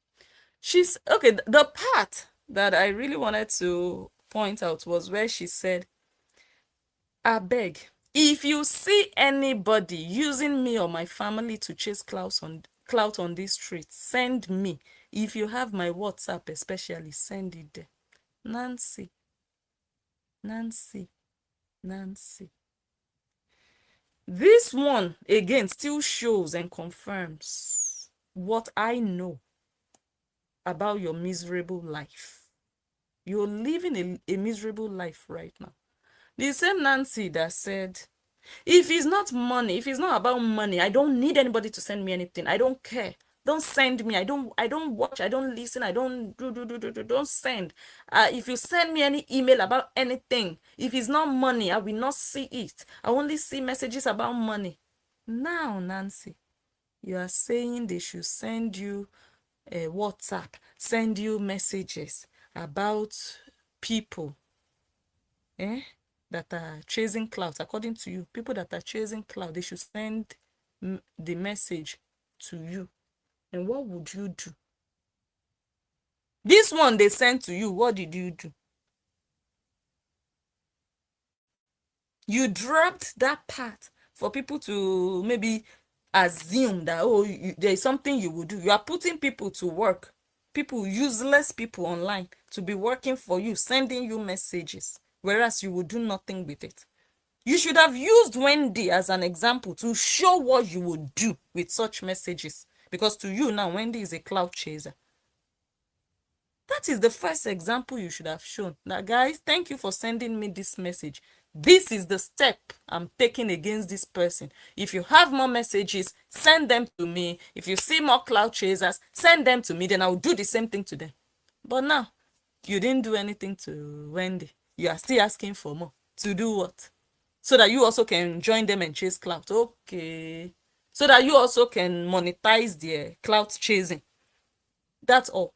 She's okay. The part that I really wanted to point out was where she said, "I beg, if you see anybody using me or my family to chase clout on this street, send me. If you have my WhatsApp especially, send it there." Nancy, Nancy, Nancy. This one again still shows and confirms what I know about your miserable life. You're living a miserable life right now. The same Nancy that said, if it's not money, if it's not about money, I don't need anybody to send me anything. I don't care. Don't send me. I don't watch. I don't listen. I don't don't send. If you send me any email about anything, if it's not money, I will not see it. I only see messages about money. Now, Nancy, you are saying they should send you a WhatsApp, send you messages about people that are chasing clout. According to you, people that are chasing clout, they should send the message to you. And what would you do? This one they sent to you, what did you do? You dropped that part for people to maybe assume that, oh, there is something you will do. You are putting people to work, people, useless people online, to be working for you, sending you messages, whereas you will do nothing with it. You should have used Wendy as an example to show what you would do with such messages. Because to you now, Wendy is a cloud chaser. That is the first example you should have shown. Now, guys, thank you for sending me this message. This is the step I'm taking against this person. If you have more messages, send them to me. If you see more cloud chasers, send them to me. Then I'll do the same thing to them. But now, you didn't do anything to Wendy. You are still asking for more. To do what? So that you also can join them and chase clout. Okay. so that you also can monetize their clout chasing. That's all.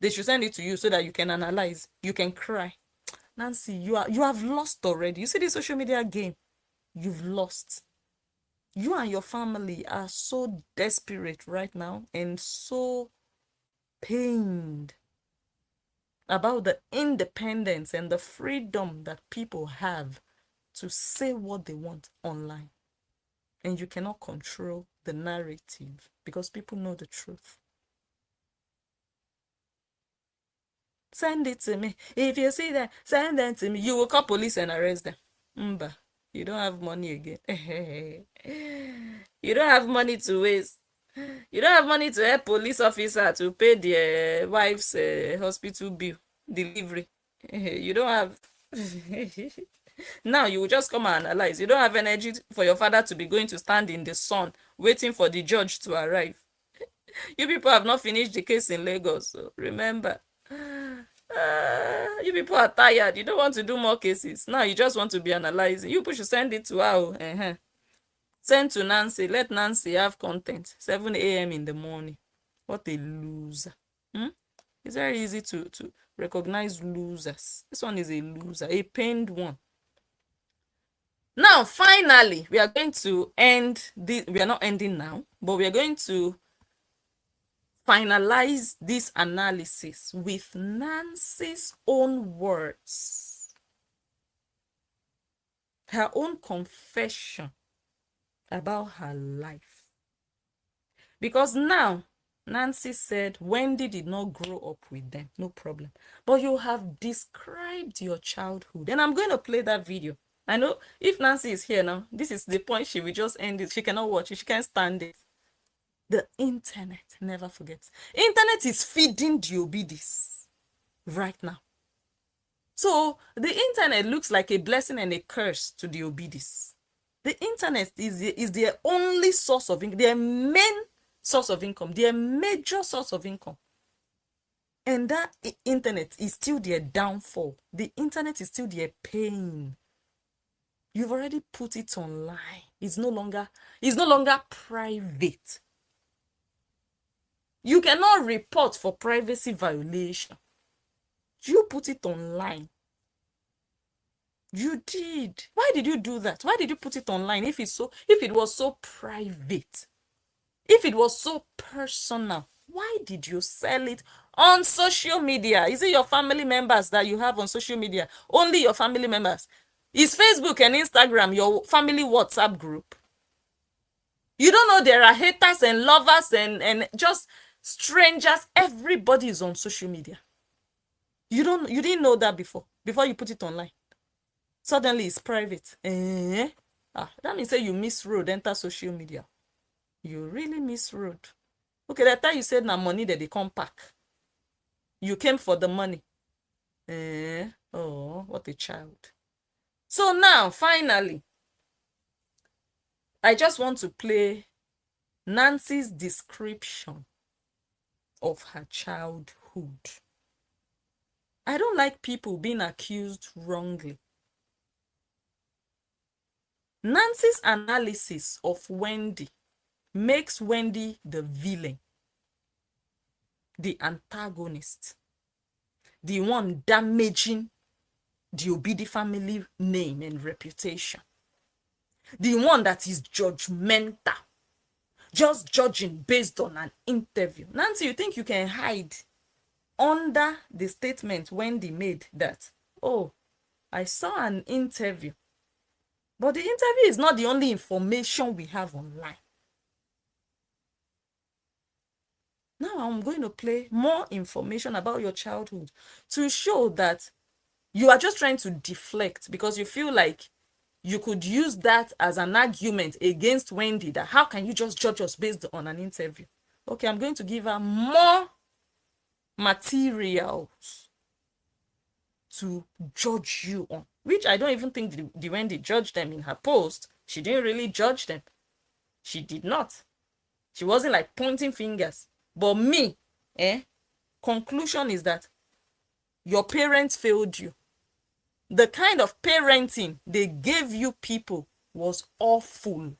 They should send it to you so that you can analyze, you can cry. Nancy, you have lost already. You see the social media game, you've lost. You and your family are so desperate right now and so pained about the independence and the freedom that people have to say what they want online. And you cannot control the narrative because people know the truth. Send it to me. If you see that, send them to me. You will call police and arrest them. Mba, you don't have money again. You don't have money to waste. You don't have money to help police officer to pay their wife's hospital bill, delivery. You don't have. Now you will just come and analyze. You don't have energy for your father to be going to stand in the sun waiting for the judge to arrive. You people have not finished the case in Lagos, so remember. You people are tired. You don't want to do more cases. Now you just want to be analyzing. You people should send it to her. Send to Nancy. Let Nancy have content. 7 a.m. in the morning. What a loser. It's very easy to recognize losers. This one is a loser, a pained one. Now, finally, we are going to end this. We are not ending now, but we are going to finalize this analysis with Nancy's own words, her own confession about her life. Because now, Nancy said Wendy did not grow up with them, no problem. But you have described your childhood. And I'm going to play that video. I know if Nancy is here now, this is the point she will just end it. She cannot watch it. She can't stand it. The internet, never forget. Internet is feeding the Obidis right now. So the internet looks like a blessing and a curse to the Obidis. The internet is their only source of income, their main source of income, their major source of income. And that internet is still their downfall. The internet is still their pain. You've already put it online. It's no longer private. You cannot report for privacy violation. You put it online. You did. Why did you do that? Why did you put it online if it was so private? If it was so personal, why did you sell it on social media? Is it your family members that you have on social media? Only your family members. Is Facebook and Instagram your family WhatsApp group? You don't know there are haters and lovers and just strangers. Everybody is on social media. You didn't know that before you put it online. Suddenly it's private. That means say you misroad enter social media. You really misroad. Okay, that time you said na money that they come pack. You came for the money. Oh, what a child. So now, finally, I just want to play Nancy's description of her childhood. I don't like people being accused wrongly. Nancy's analysis of Wendy makes Wendy the villain, the antagonist, the one damaging the Obidi family name and reputation, the one that is judgmental, just judging based on an interview. Nancy, you think you can hide under the statement Wendy made that, oh, I saw an interview. But the interview is not the only information we have online. Now I'm going to play more information about your childhood to show that you are just trying to deflect because you feel like you could use that as an argument against Wendy, that how can you just judge us based on an interview? Okay, I'm going to give her more materials to judge you on, which I don't even think the Wendy judged them in her post. She didn't really judge them. She did not. She wasn't like pointing fingers. But me, conclusion is that your parents failed you. The kind of parenting they gave you people was awful.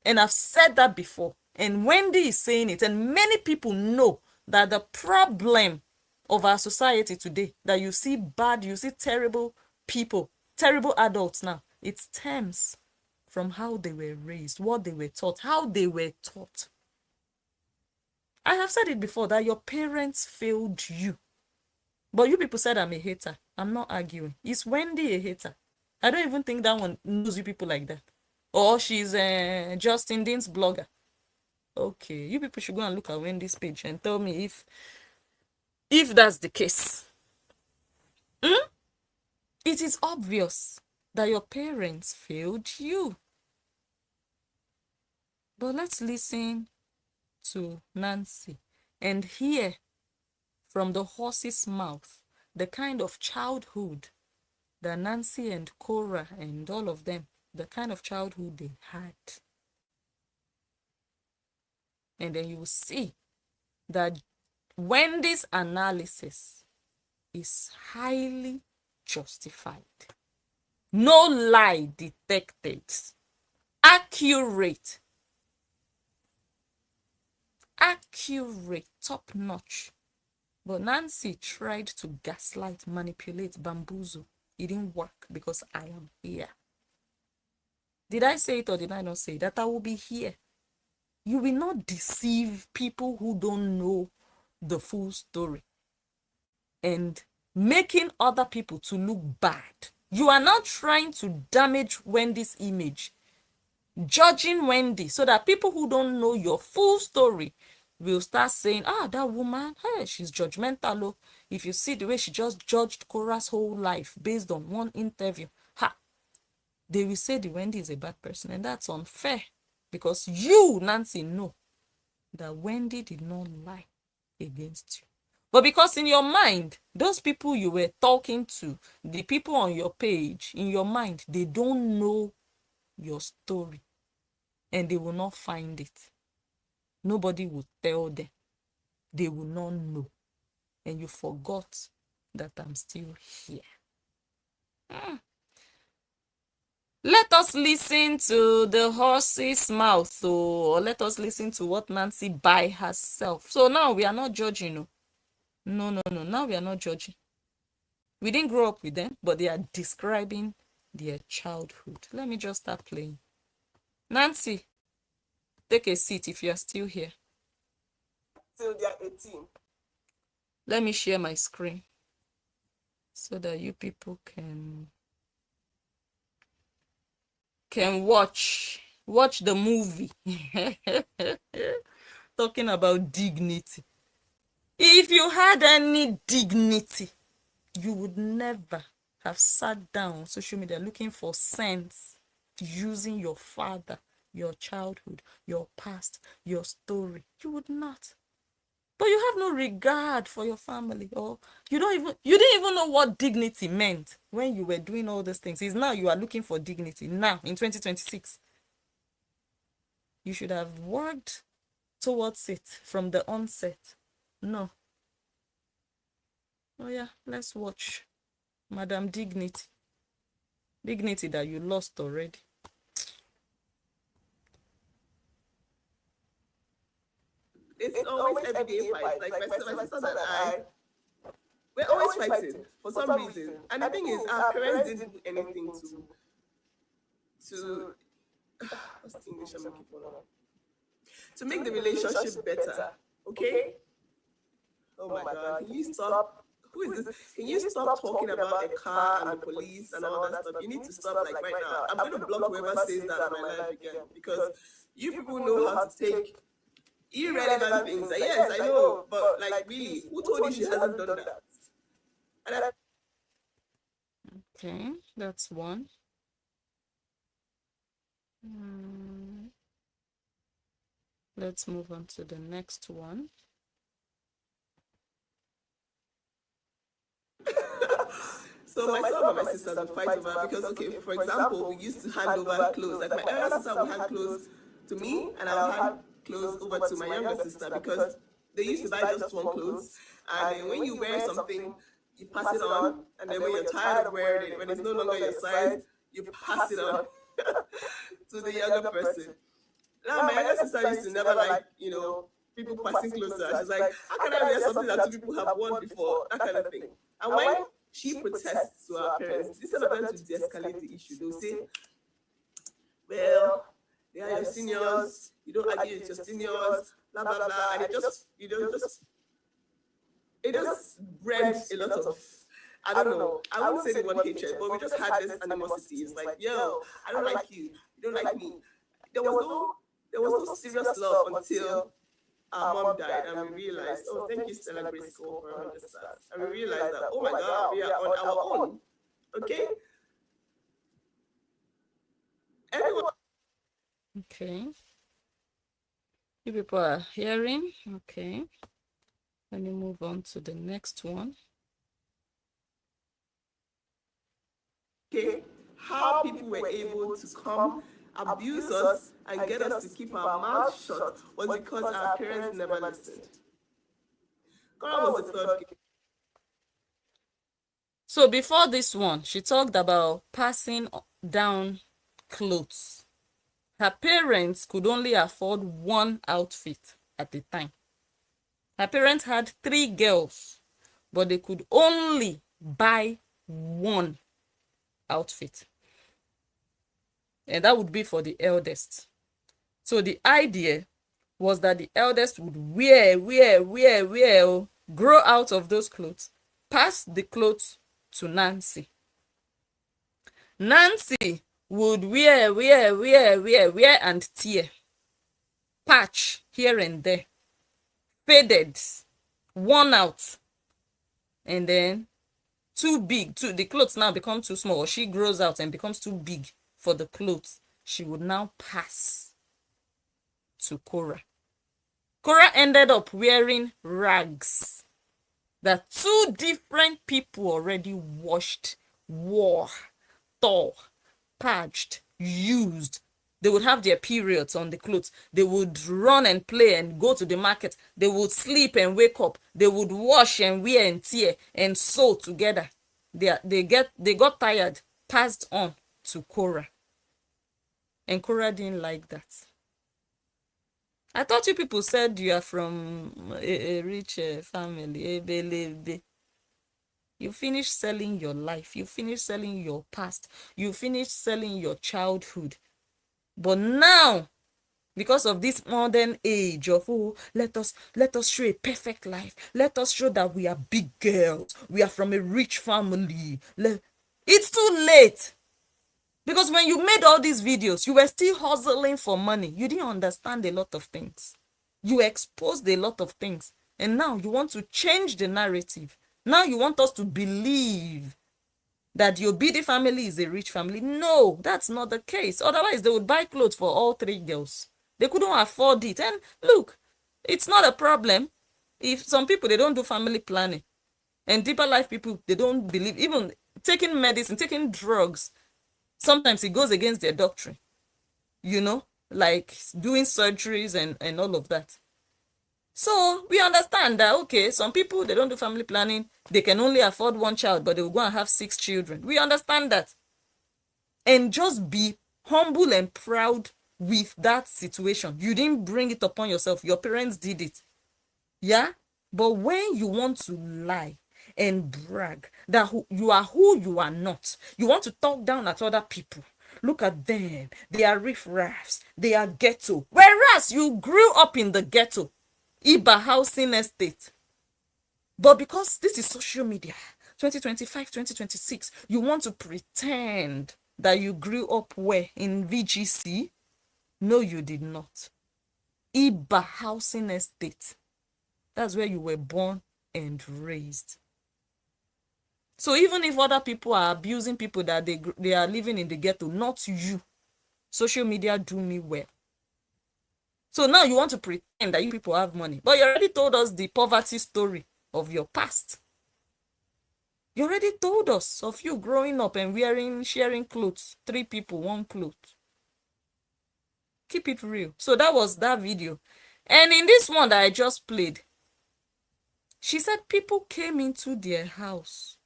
And I've said that before. And Wendy is saying it. And many people know that the problem of our society today, that you see bad, you see terrible people, terrible adults now, it stems from how they were raised, what they were taught, how they were taught. I have said it before that your parents failed you. But you people said I'm a hater. I'm not arguing. Is Wendy a hater? I don't even think that one knows you people like that. Or she's Justin Dean's blogger. Okay, you people should go and look at Wendy's page and tell me if that's the case. It is obvious that your parents failed you. But let's listen to Nancy and hear from the horse's mouth the kind of childhood that Nancy and Korra and all of them, the kind of childhood they had. And then you will see that Wendy's analysis is highly justified. No lie detected. Accurate, top notch. But Nancy tried to gaslight, manipulate, bamboozle. It didn't work because I am here. Did I say it or did I not say that I will be here? You will not deceive people who don't know the full story and making other people to look bad. You are not trying to damage Wendy's image, judging Wendy so that people who don't know your full story will start saying, that woman, hey, she's judgmental. Oh. If you see the way she just judged Korra's whole life based on one interview, they will say the Wendy is a bad person, and that's unfair because you, Nancy, know that Wendy did not lie against you. But because in your mind, those people you were talking to, the people on your page, in your mind, they don't know your story and they will not find it. Nobody will tell them. They will not know. And you forgot that I'm still here. Let us listen to the horse's mouth, or let us listen to what Nancy by herself. So now we are not judging. No. Now we are not judging. We didn't grow up with them, but they are describing their childhood. Let me just start playing. Nancy, take a seat if you are still here. Till they are 18. Let me share my screen so that you people can watch the movie. Talking about dignity. If you had any dignity, you would never have sat down on social media looking for sense, using your father, your childhood, your past, your story. You would not. But you have no regard for your family, or you didn't even know what dignity meant when you were doing all these things. It's now you are looking for dignity. Now, in 2026. You should have worked towards it from the onset. No. Oh yeah, let's watch Madam Dignity. Dignity that you lost already. It's always everyday fight. Like my sister and I, we're always fighting for some reason. And the thing is, our parents didn't do anything to what's the English I'm looking for now? To make the relationship better. Okay? Oh my God, can you stop? Who is this? Can you stop talking about a car and the police and all that stuff? You need to stop like right now. I'm going to block whoever says that on my life again because you people know how to take irrelevant things. Yes, I know, but like really, who told you she hasn't done that? Okay, that's one. Let's move on to the next one. So myself and my sisters would fight over because, okay, for example, we used to hand over clothes. Like my elder sister would hand clothes to me, and I would hand clothes over to my younger sister because they used to buy just one clothes. And then when you wear something, you pass it on, and then when you're tired of wearing it, when it's no longer your size, you pass it on to the younger person. Now my younger sister used to never like, people passing closer. She's like, how can I wear something that two people have worn before? That kind of thing. And when she protests to her parents, instead of them to de-escalate the issue, they'll say, well, they are your seniors, you don't argue with your seniors, blah blah blah. And it just bred a lot of, I don't know, I won't say the word hatred, but we just had this animosity. It's like, yo, I don't like you, you don't like me. There was no serious love until our mom died, and we realized, oh, thank you, Stella Grace Cole, for 100 stars. And we realized that, oh my God, we are on our own. Okay? Anyone. Okay. You people are hearing? Okay. Let me move on to the next one. Okay? How people were able to come, abuse us, and get us to keep our mouths shut was because our parents never listened. Korra was the third girl. So before this one, she talked about passing down clothes. Her parents could only afford one outfit at the time. Her parents had 3 girls, but they could only buy one outfit. And that would be for the eldest. So the idea was that the eldest would wear, grow out of those clothes, pass the clothes to Nancy. Nancy would wear and tear, patch here and there, faded, worn out, and then too big. The clothes now become too small, or she grows out and becomes too big for the clothes. She would now pass to Korra. Korra ended up wearing rags that 2 different people already washed, wore, tore, patched, used. They would have their periods on the clothes. They would run and play and go to the market. They would sleep and wake up. They would wash and wear and tear and sew together. They got tired, passed on to Korra. And Korra didn't like that. I thought you people said you are from a rich family. You finish selling your life. You finish selling your past. You finish selling your childhood. But now, because of this modern age of, oh, let us show a perfect life. Let us show that we are big girls. We are from a rich family. It's too late. Because when you made all these videos, you were still hustling for money. You didn't understand a lot of things. You exposed a lot of things. And now you want to change the narrative. Now you want us to believe that the Obidi family is a rich family. No, that's not the case. Otherwise, they would buy clothes for all 3 girls. They couldn't afford it. And look, it's not a problem. If some people, they don't do family planning. And deeper life people, they don't believe, even taking medicine, taking drugs, sometimes it goes against their doctrine, like doing surgeries and all of that. So we understand that, okay, some people, they don't do family planning. They can only afford 1 child, but they will go and have 6 children. We understand that. And just be humble and proud with that situation. You didn't bring it upon yourself. Your parents did it. Yeah? But when you want to lie and brag that you are who you are not, you want to talk down at other people. Look at them. They are riffraffs. They are ghetto. Whereas you grew up in the ghetto, Iba housing estate. But because this is social media, 2025, 2026, you want to pretend that you grew up where? In VGC? No, you did not. Iba housing estate. That's where you were born and raised. So even if other people are abusing people that they are living in the ghetto, not you. Social media do me well. So now you want to pretend that you people have money. But you already told us the poverty story of your past. You already told us of you growing up and sharing clothes. 3 people, 1 cloth. Keep it real. So that was that video. And in this one that I just played, she said people came into their house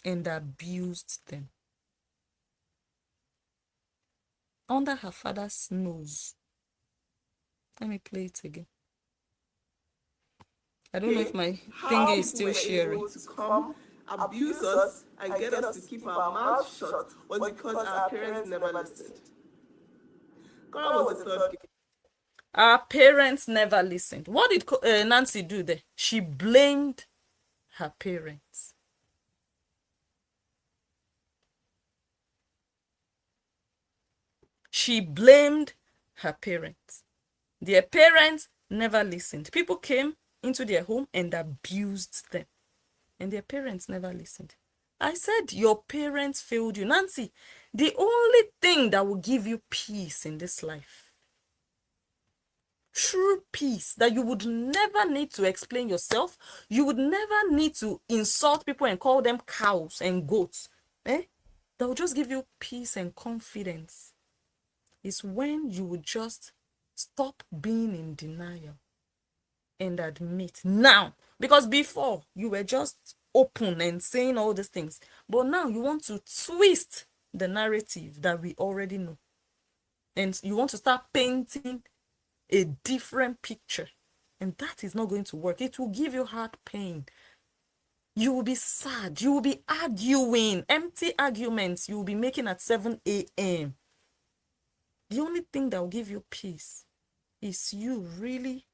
and abused them. Under her father's nose. Let me play it again. I don't know if my How thingy is people still were sharing. able to come, abuse us, and get us to keep our mouths shut was because our parents never listened. Korra was the third girl. Our parents never listened. What did Nancy do there? She blamed her parents. She blamed her parents. Their parents never listened. People came into their home and abused them, and their parents never listened. I said your parents failed you. Nancy, the only thing that will give you peace in this life, true peace, that you would never need to explain yourself, you would never need to insult people and call them cows and goats, that will just give you peace and confidence, is when you would just stop being in denial and admit now. Because before, you were just open and saying all these things, but now you want to twist the narrative that we already know, and you want to start painting a different picture, and that is not going to work. It will give you heart pain. You will be sad. You will be arguing, empty arguments you will be making at 7 a.m. The only thing that will give you peace is you really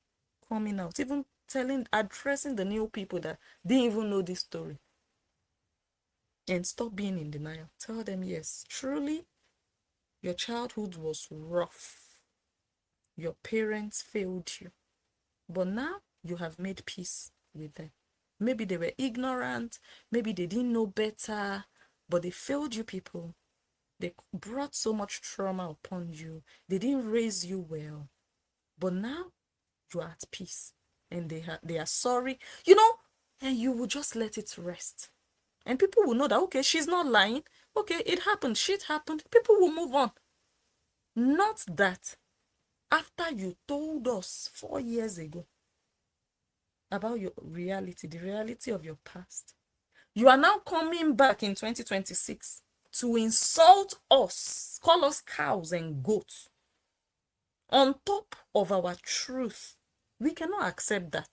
coming out, even addressing the new people that didn't even know this story, and stop being in denial. Tell them, yes, truly, your childhood was rough. Your parents failed you, but now you have made peace with them. Maybe they were ignorant, maybe they didn't know better, but they failed you people. They brought so much trauma upon you. They didn't raise you well, but now you are at peace, and they are sorry, and you will just let it rest. And people will know that, okay, she's not lying. Okay, it happened. Shit happened. People will move on. Not that after you told us 4 years ago about your reality, the reality of your past, you are now coming back in 2026 to insult us, call us cows and goats on top of our truth. We cannot accept that.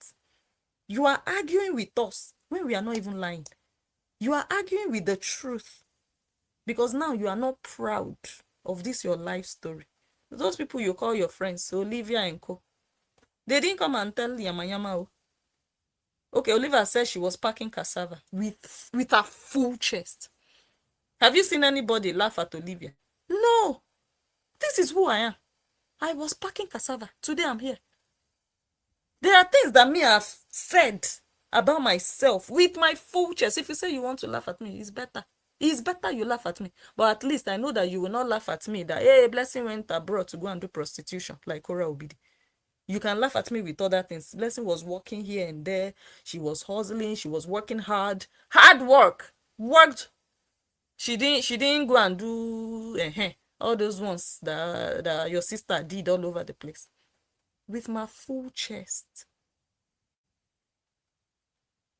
You are arguing with us when we are not even lying. You are arguing with the truth because now you are not proud of this your life story. Those people you call your friends, Olivia and co, they didn't come and tell Yama Yama. Okay, Olivia said she was packing cassava with a full chest. Have you seen anybody laugh at Olivia? No. This is who I am. I was packing cassava. Today I'm here. There are things that me have said about myself with my full chest. If you say you want to laugh at me, it's better. It's better you laugh at me. But at least I know that you will not laugh at me that, hey, Blessing went abroad to go and do prostitution like Korra Obidi. You can laugh at me with other things. Blessing was working here and there. She was hustling. She was working hard. Hard work. Worked. She didn't go and do all those ones that your sister did all over the place. With my full chest.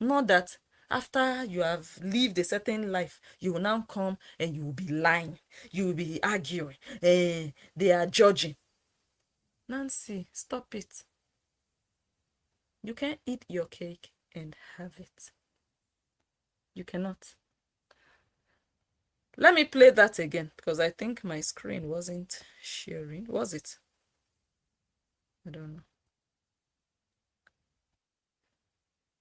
Not that after you have lived a certain life, you will now come and you will be lying. You will be arguing. They are judging. Nancy, stop it. You can't eat your cake and have it. You cannot. Let me play that again because I think my screen wasn't sharing. Was it? I don't know.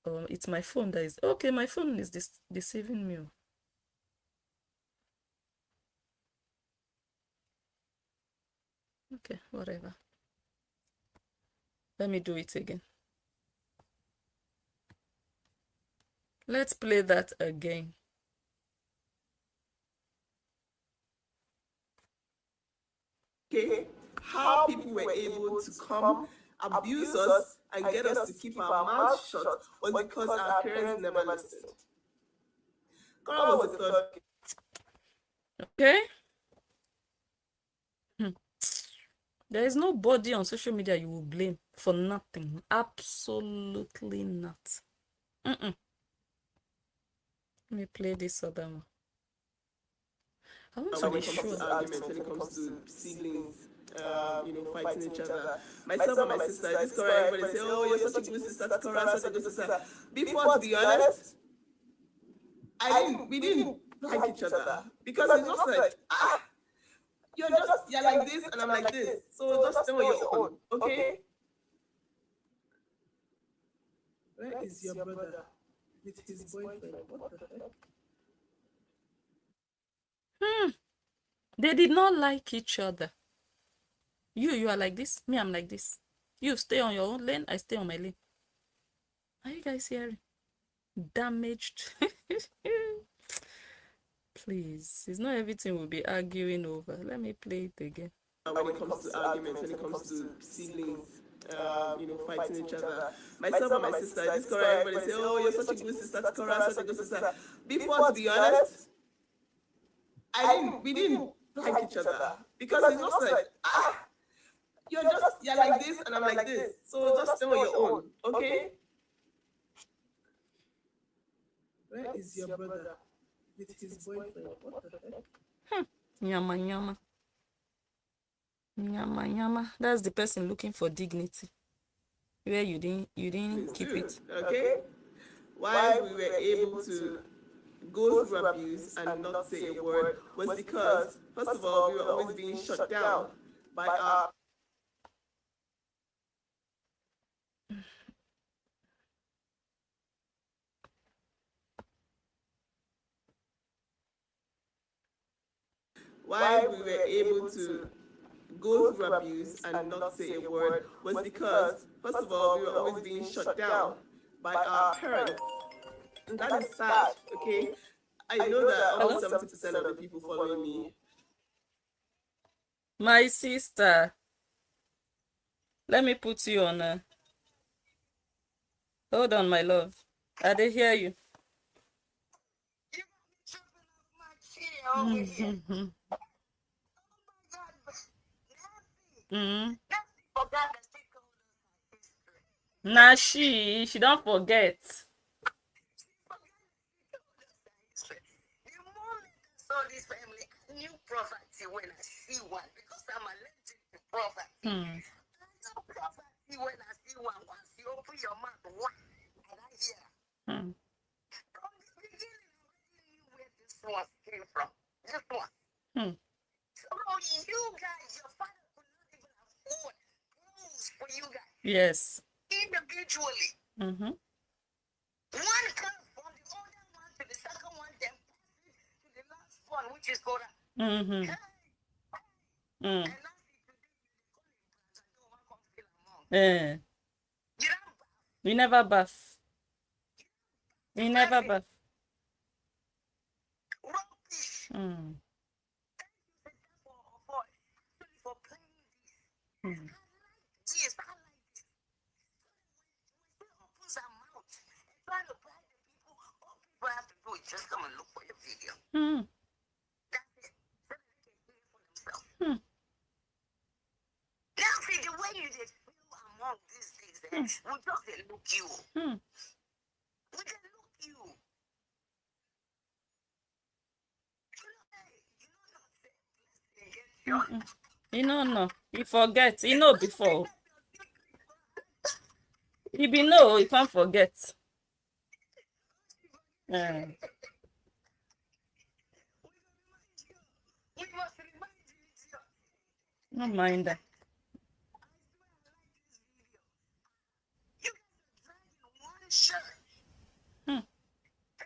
Oh, it's my phone that is... Okay, my phone is deceiving me. Okay, whatever. Let me do it again. Let's play that again. Okay, how people were able to come, abuse us, and get us to keep our mouths shut was because our parents never listened. Korra was the third girl. Okay? There is nobody on social media you will blame for nothing. Absolutely not. Let me play this other one. I want to When be it comes sure. to arguments, when it comes to siblings fighting each other. Myself and my sister, this Korra, everybody say, oh, you're such a good sister to Korra, such a good sister. Before, to be honest, we didn't like each other because it's just like, you're like this and I'm like this. So just stay on your own, okay? Where is your brother with his boyfriend? What the heck? They did not like each other. You are like this, me, I'm like this. You stay on your own lane, I stay on my lane. Are you guys hearing? Damaged. Please, it's not everything we'll be arguing over. Let me play it again. When it comes to arguments, when it comes to siblings, fighting each other. Myself and my sister, this Korra, everybody say, oh, you're such a good sister to Korra, such a good sister. Before, to be honest, we didn't like each other because it's just like, you're like this and I'm like this. So just stay on your own, okay? Where is your brother with his boyfriend? What the heck? Nyama, nyama. Nyama, nyama. That's the person looking for dignity. Where you didn't keep it. Okay? Why we were able to go through abuse and not say a word was because, first of all, we were always being shut down by our why we were able to go through abuse and not say a word was because, first of all, we were always being shut down by our parents. And that is sad, okay? I know that almost 70% of the people following me. My sister. Let me put you on. Hold on, my love. I did hear you. Nah, she don't forget. This family, new property when I see one because I'm allergic to property. I know property when I see one. Once you open your mouth, what? And I hear. From the beginning, I already knew where this one came from. This one. So you guys, your father could not even afford clothes for you guys. Yes. Individually. One comes from the older one to the second one, then to the last one, which is Korra. And now we never bath. We never bath. Rubbish. For playing this. I like this. I like this. When opens our mouth and trying to bribe the people, all people have to do is just come and look for your video. That's it. So they can hear for themselves. Now see the way you just feel among these things, we just look you. We can look you. No. He forget. He know before. He be know, he can't forget. We must remind you. No mind that. You guys are dragging one shirt. And now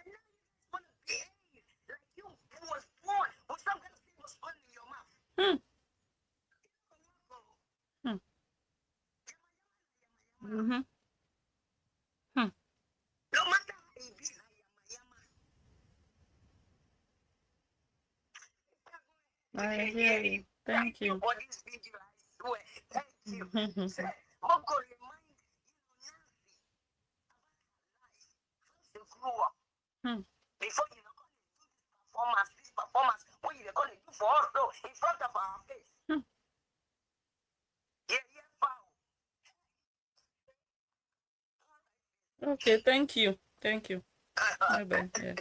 you just want to behave like you was born with some kind of silver spoon in your mouth. No matter how he be like I hear you. Thank you. for this video, I swear. Thank you. Moko remind Nancy about her life, how she grew up. Before you know, going to do this performance, what you're going to do for us, though, in front of our face. Yeah, foul. Okay, thank you. Bye-bye. Yeah.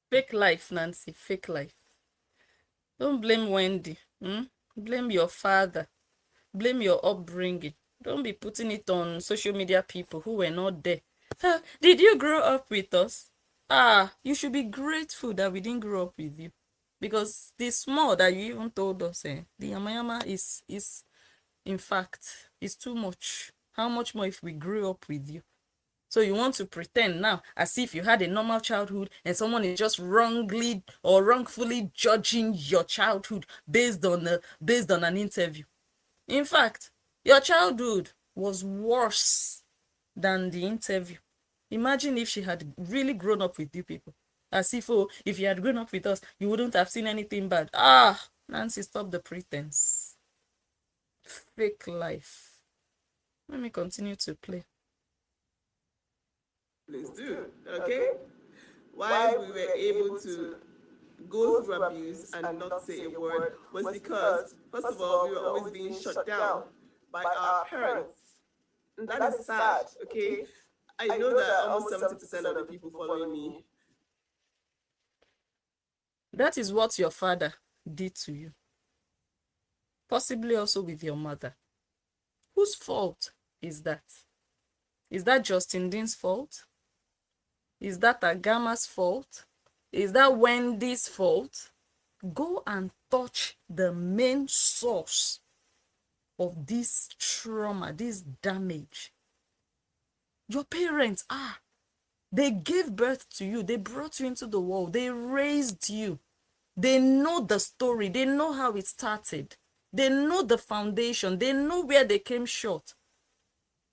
Fake life, Nancy. Fake life. Don't blame Wendy. Blame your father. Blame your upbringing. Don't be putting it on social media people who were not there. Did you grow up with us? You should be grateful that we didn't grow up with you. Because the small that you even told us, the yamayama is in fact, is too much. How much more if we grew up with you? So you want to pretend now as if you had a normal childhood and someone is just wrongly or wrongfully judging your childhood based on an interview. In fact, your childhood was worse than the interview. Imagine if she had really grown up with you people. As if, if you had grown up with us, you wouldn't have seen anything bad. Nancy, stop the pretense. Fake life. Let me continue to play. Please do, okay? Why we were able to go through abuse and not say a word was because, first of all, we were always being shut down by our parents. And that is sad, okay? I know that almost 70% of the people following me. That is what your father did to you. Possibly also with your mother. Whose fault is that? Is that Justin Dean's fault? Is that Agama's fault? Is that Wendy's fault? Go and touch the main source of this trauma, this damage. Your parents, they gave birth to you. They brought you into the world. They raised you. They know the story. They know how it started. They know the foundation. They know where they came short.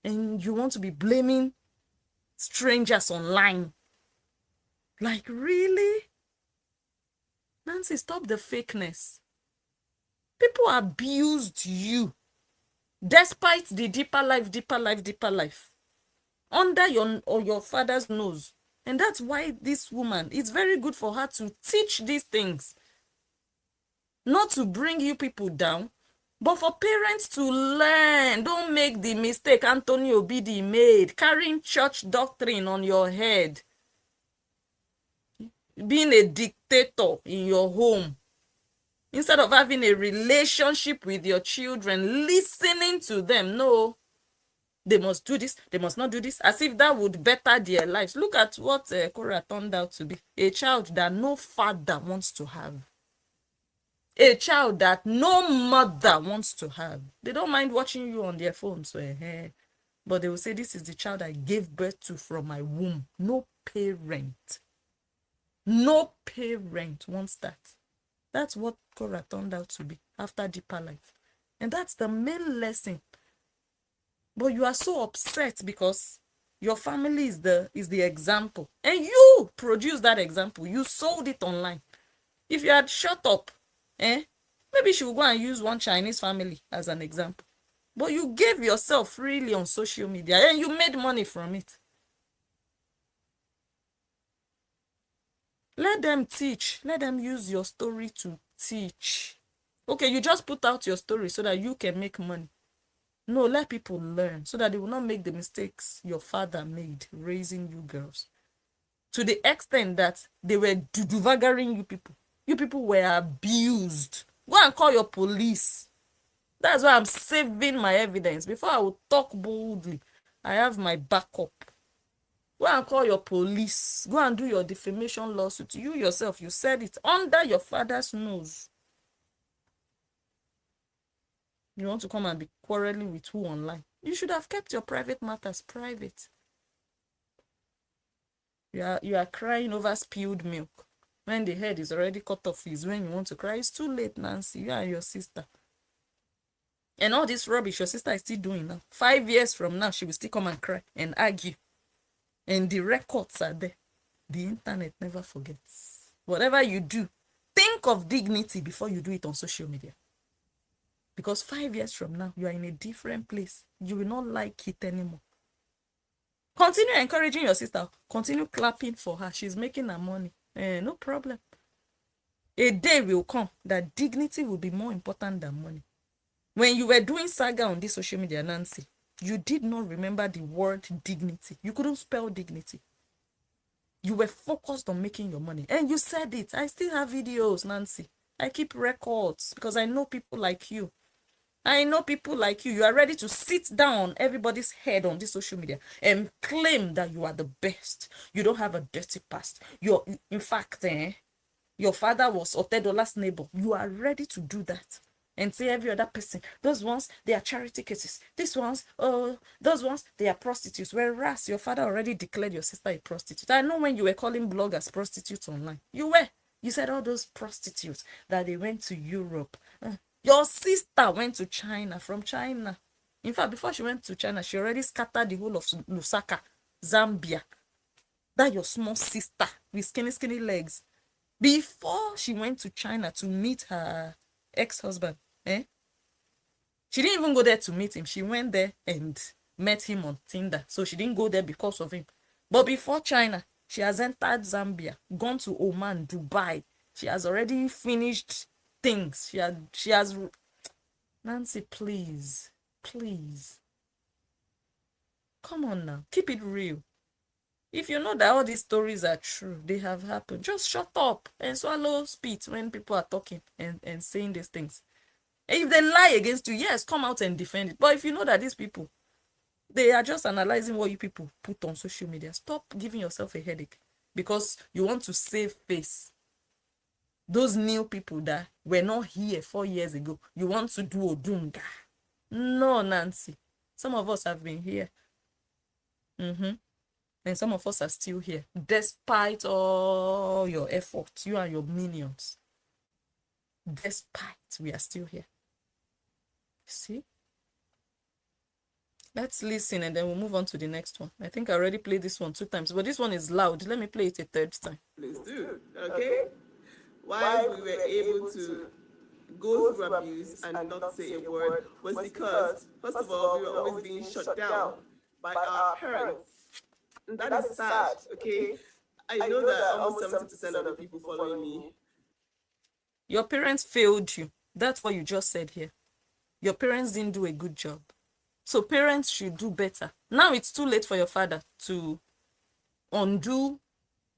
And you want to be blaming strangers online. Like, really? Nancy, stop the fakeness. People abused you. Despite the deeper life. Under your father's nose. And that's why this woman, it's very good for her to teach these things. Not to bring you people down, but for parents to learn. Don't make the mistake Anthony Obidi made, carrying church doctrine on your head. Being a dictator in your home. Instead of having a relationship with your children, listening to them. No, they must do this, they must not do this, as if that would better their lives. Look at what Korra turned out to be. A child that no father wants to have. A child that no mother wants to have. They don't mind watching you on their phones. But they will say, this is the child I gave birth to from my womb. No parent wants that. That's what Korra turned out to be after deeper life. And that's the main lesson. But you are so upset because your family is the example. And you produced that example. You sold it online. If you had shut up, maybe she would go and use one Chinese family as an example. But you gave yourself freely on social media and you made money from it. Let them teach. Let them use your story to teach. Okay, you just put out your story so that you can make money. No, let people learn so that they will not make the mistakes your father made raising you girls. To the extent that they were duvagaring you people. You people were abused. Go and call your police. That's why I'm saving my evidence. Before I will talk boldly, I have my backup. Go and call your police. Go and do your defamation lawsuit. You yourself, you said it under your father's nose. You want to come and be quarreling with who online? You should have kept your private matters private. You are crying over spilled milk. When the head is already cut off is when you want to cry. It's too late, Nancy. You and your sister. And all this rubbish your sister is still doing now. 5 years from now, she will still come and cry and argue. And the records are there. The internet never forgets. Whatever you do, think of dignity before you do it on social media. Because 5 years from now, you are in a different place. You will not like it anymore. Continue encouraging your sister. Continue clapping for her. She's making her money. No problem. A day will come that dignity will be more important than money. When you were doing saga on this social media, Nancy, you did not remember the word dignity. You couldn't spell dignity. You were focused on making your money. And you said it. I still have videos, Nancy. I keep records because I know people like you. I know people like you. You are ready to sit down on everybody's head on this social media and claim that you are the best. You don't have a dirty past. In fact, your father was Otedola's neighbor. You are ready to do that and say every other person, those ones, they are charity cases. These ones, those ones, they are prostitutes. Whereas your father already declared your sister a prostitute. I know when you were calling bloggers prostitutes online. You were. You said all those prostitutes that they went to Europe. Your sister went to China, from China. In fact, before she went to China, she already scattered the whole of Lusaka, Zambia. That your small sister with skinny legs. Before she went to China to meet her ex-husband, she didn't even go there to meet him. She went there and met him on Tinder. So she didn't go there because of him. But before China, she has entered Zambia, gone to Oman, Dubai. She has already finished things. She has Nancy, please. Come on now. Keep it real. If you know that all these stories are true, they have happened, just shut up and swallow spit when people are talking and saying these things. And if they lie against you, yes, come out and defend it. But if you know that these people, they are just analyzing what you people put on social media, stop giving yourself a headache because you want to save face. Those new people that were not here 4 years ago, you want to do Odunga. No, Nancy. Some of us have been here. And some of us are still here, despite all your efforts, you and your minions. Despite, we are still here. See? Let's listen and then we'll move on to the next one. I think I already played this one 2 times, but this one is loud. Let me play it a 3rd time. Please do. Okay? Why we were able to go through abuse and not say a word was because, first of all, we were always being shut down by our parents. And that is sad, okay? I know that almost 70% of the people following me. Your parents failed you. That's what you just said here. Your parents didn't do a good job. So parents should do better. Now it's too late for your father to undo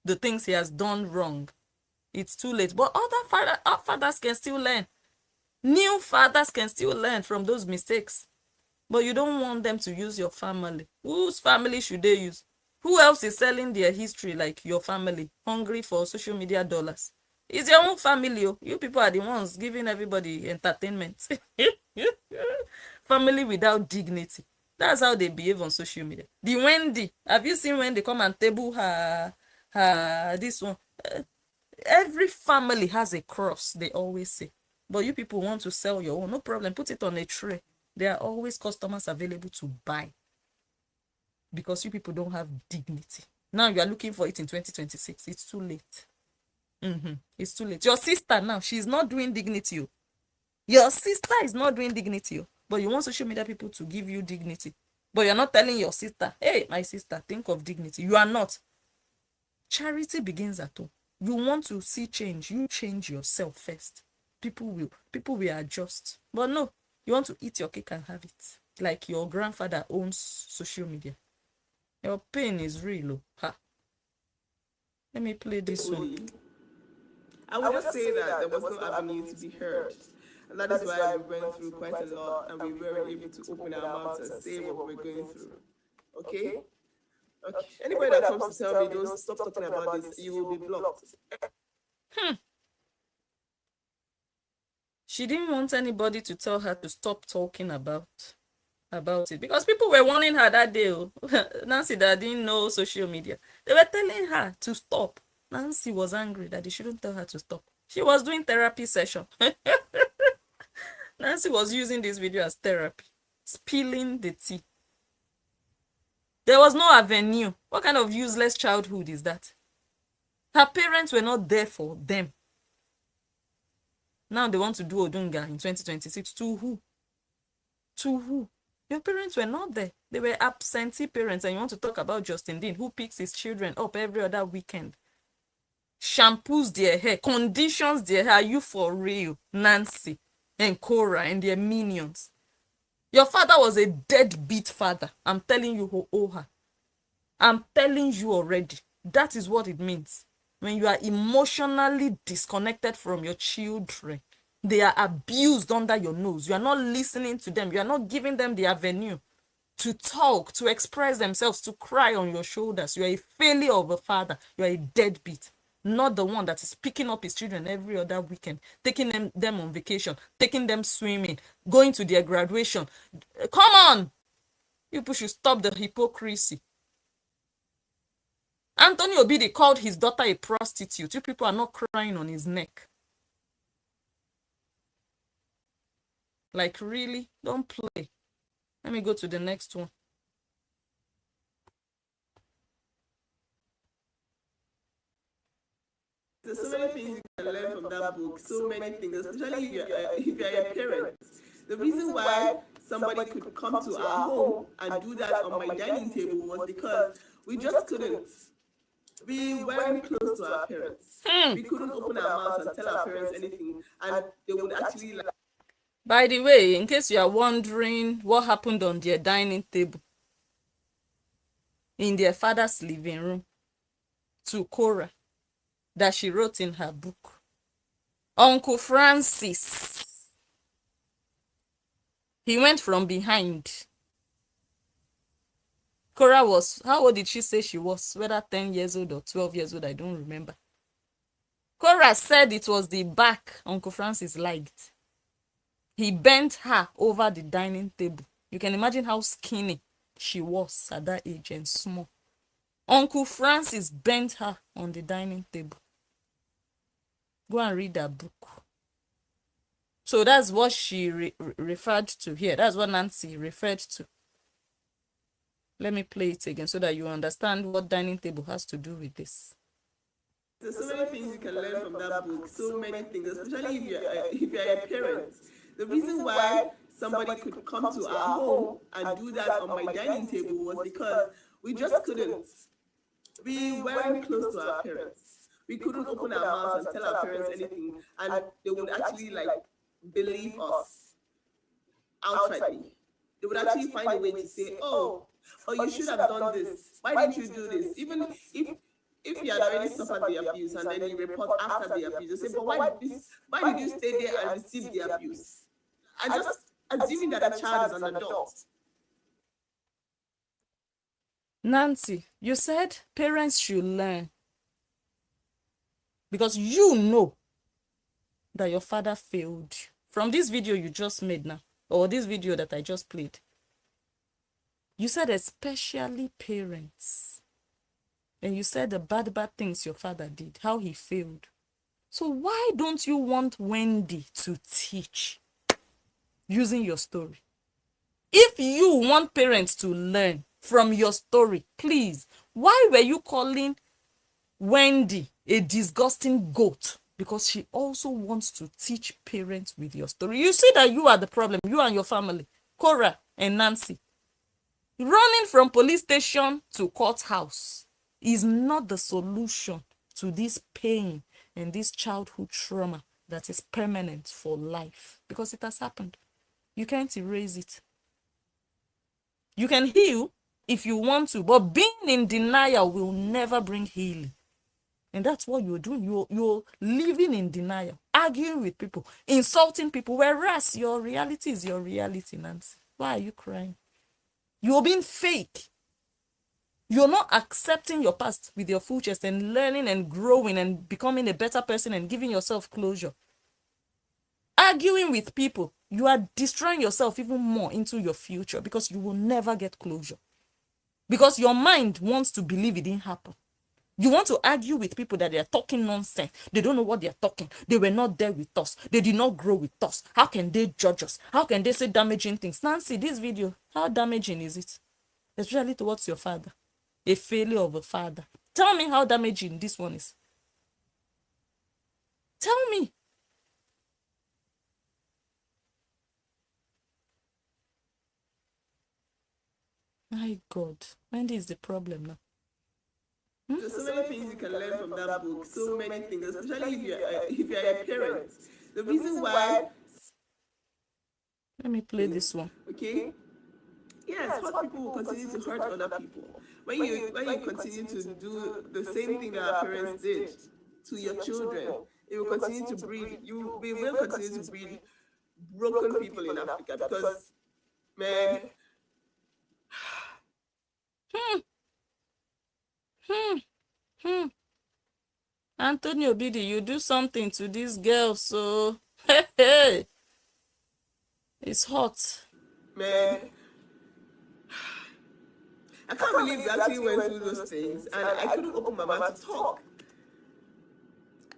the things he has done wrong. It's too late. But other fathers can still learn. New fathers can still learn from those mistakes. But you don't want them to use your family. Whose family should they use? Who else is selling their history like your family, hungry for social media dollars? It's your own family. You people are the ones giving everybody entertainment. Family without dignity. That's how they behave on social media. The Wendy, have you seen when they come and table her this one? Every family has a cross, they always say. But you people want to sell your own. No problem, put it on a tray. There are always customers available to buy. Because you people don't have dignity. Now you are looking for it in 2026. It's too late. It's too late. Your sister now, she's not doing dignity. Your sister is not doing dignity. But you want social media people to give you dignity. But you're not telling your sister, hey, my sister, think of dignity. You are not. Charity begins at home. You want to see change. You change yourself first. People will adjust. But no, you want to eat your cake and have it. Like your grandfather owns social media. Your pain is real. Let me play this one. I would just say that there was no avenue to be heard. And that is why we went through quite a lot and we weren't able to open our mouths and say what we're going through. Okay? Anybody that comes to tell me, don't stop talking about this, you will be blocked. She didn't want anybody to tell her to stop talking about it because people were warning her that day. Nancy that didn't know social media. They were telling her to stop. Nancy was angry that they shouldn't tell her to stop. She was doing therapy session. Nancy was using this video as therapy, spilling the tea. There was no avenue. What kind of useless childhood is that? Her parents were not there for them. Now they want to do Odunga in 2026. To who? To who? Your parents were not there. They were absentee parents, and you want to talk about Justin Dean, who picks his children up every other weekend, shampoos their hair, conditions their hair. Are you for real? Nancy and Korra and their minions. Your father was a deadbeat father. I'm telling you who owe her. I'm telling you already. That is what it means. when you are emotionally disconnected from your children, they are abused under your nose. You are not listening to them. You are not giving them the avenue to talk, to express themselves, to cry on your shoulders. You are a failure of a father. You are a deadbeat. Not the one that is picking up his children every other weekend, taking them on vacation, taking them swimming, going to their graduation. Come on! People should stop the hypocrisy. Anthony Obidi called his daughter a prostitute. You people are not crying on his neck. Like, really? Don't play. Let me go to the next one. There's so many things you can learn from that book. So many things, especially if you're a parent. The reason why somebody could come to our home and do that on my dining table was because we just couldn't. We weren't close to our parents. We couldn't open our mouths and tell our parents anything, and they would actually like. By the way, in case you are wondering what happened on their dining table in their father's living room to Korra, that she wrote in her book, Uncle Francis, he went from behind. Korra was, how old did she say she was? Whether 10 years old or 12 years old, I don't remember. Korra said it was the back Uncle Francis liked. He bent her over the dining table. You can imagine how skinny she was at that age and small. Uncle Francis bent her on the dining table. Go and read that book. So that's what she referred to here. That's what Nancy referred to. Let me play it again so that you understand what dining table has to do with this. There's so many things you can learn from that book. So many things, especially if you're a parent. The reason why somebody could come to our home and do that on my dining table was because we just couldn't. We weren't close to our parents. We couldn't open our mouths and tell our parents anything, and they would actually like believe us outrightly. They would actually find a way to say, "Oh, you should have done this. Why didn't you do this?" Even if you had already suffered the abuse and then you report after the abuse, you say, "But why did you stay there and receive the abuse?" And just assuming that a child is an adult. Nancy, you said parents should learn because you know that your father failed. From this video you just made now, or this video that I just played, you said especially parents. And you said the bad things your father did, how he failed. So why don't you want Wendy to teach using your story? If you want parents to learn from your story, please, why were you calling Wendy a disgusting goat? Because she also wants to teach parents with your story. You see that you are the problem, you and your family, Korra and Nancy. Running from police station to courthouse is not the solution to this pain and this childhood trauma that is permanent for life, because it has happened. You can't erase it. You can heal if you want to, but being in denial will never bring healing. And that's what you're doing. You're living in denial, arguing with people, insulting people, whereas your reality is your reality, Nancy. Why are you crying? You're being fake. You're not accepting your past with your full chest and learning and growing and becoming a better person and giving yourself closure. Arguing with people, you are destroying yourself even more into your future because you will never get closure. Because your mind wants to believe it didn't happen. You want to argue with people that they are talking nonsense. They don't know what they are talking. They were not there with us. They did not grow with us. How can they judge us? How can they say damaging things? Nancy, this video, how damaging is it? Especially towards your father. A failure of a father. Tell me how damaging this one is. Tell me. My God, Wendy is the problem now. There's so many things you can learn from that book. So many things, especially if you're a parent. The reason why. Let me play this one. Okay. Yes, hurt people will continue to hurt other people. when you continue to do the same thing that our parents did to your children, it will continue to breed. We will continue to breed broken people in Africa because, man, Anthony Obidi, you do something to this girl, so hey, it's hot. man, I can't believe you actually went through those things, and I couldn't open my mouth to talk.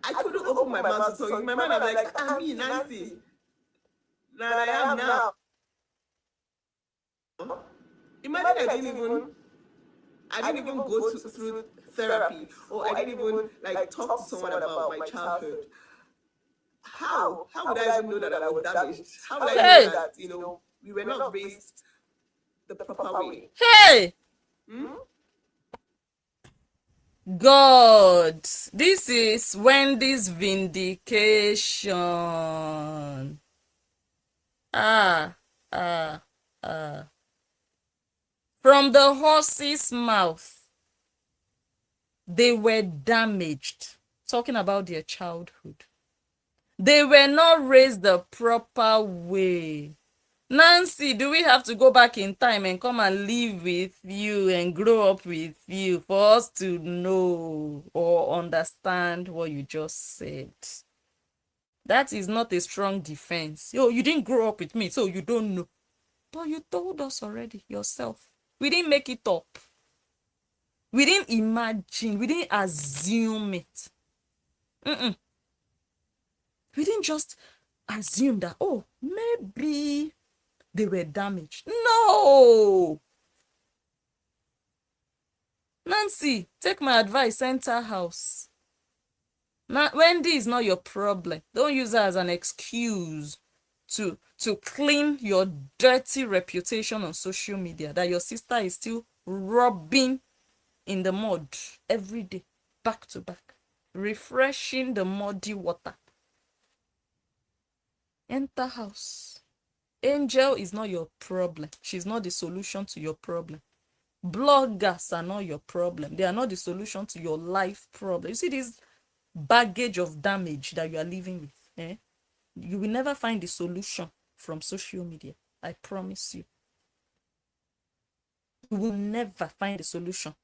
I couldn't open my mouth to talk. In my mind, I'm like, me, Nancy. Now I am now. Imagine I didn't even go through therapy, or I didn't even like talk to someone about my childhood. How would I even know that I was damaged? How would I know that we were not raised the proper way? Hey! God, this is Wendy's vindication. From the horse's mouth, they were damaged. Talking about their childhood. They were not raised the proper way. Nancy, do we have to go back in time and come and live with you and grow up with you for us to know or understand what you just said? That is not a strong defense. Yo, you didn't grow up with me, so you don't know. But you told us already yourself. We didn't make it up. We didn't imagine. We didn't assume it. We didn't just assume that, oh, maybe they were damaged. No! Nancy, take my advice, enter house. Now, Wendy is not your problem. Don't use her as an excuse to clean your dirty reputation on social media that your sister is still rubbing in the mud every day, back to back, refreshing the muddy water. Enter house. Angel is not your problem. She's not the solution to your problem. Bloggers are not your problem. They are not the solution to your life problem. You see this baggage of damage that you are living with? You will never find the solution from social media. I promise you. You will never find the solution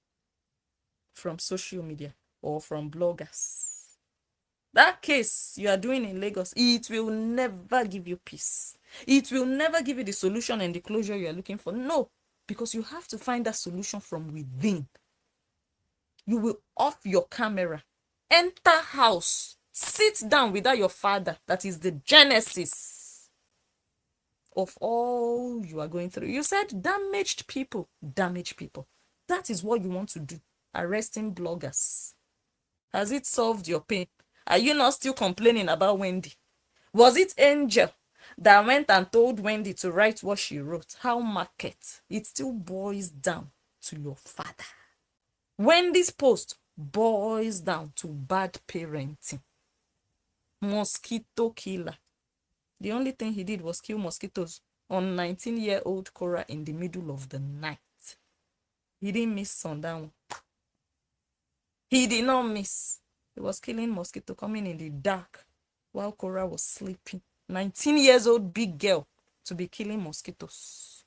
from social media or from bloggers. That case you are doing in Lagos, it will never give you peace. It will never give you the solution and the closure you are looking for. No, because you have to find that solution from within. You will off your camera, enter house, sit down without your father. That is the genesis of all you are going through. You said damaged people. That is what you want to do, arresting bloggers. Has it solved your pain? Are you not still complaining about Wendy? Was it Angel that went and told Wendy to write what she wrote? How market? It still boils down to your father. Wendy's post boils down to bad parenting. Mosquito killer. The only thing he did was kill mosquitoes on 19-year-old Korra in the middle of the night. He didn't miss on that one. He did not miss. He was killing mosquito coming in the dark while Korra was sleeping. 19 years old big girl to be killing mosquitoes.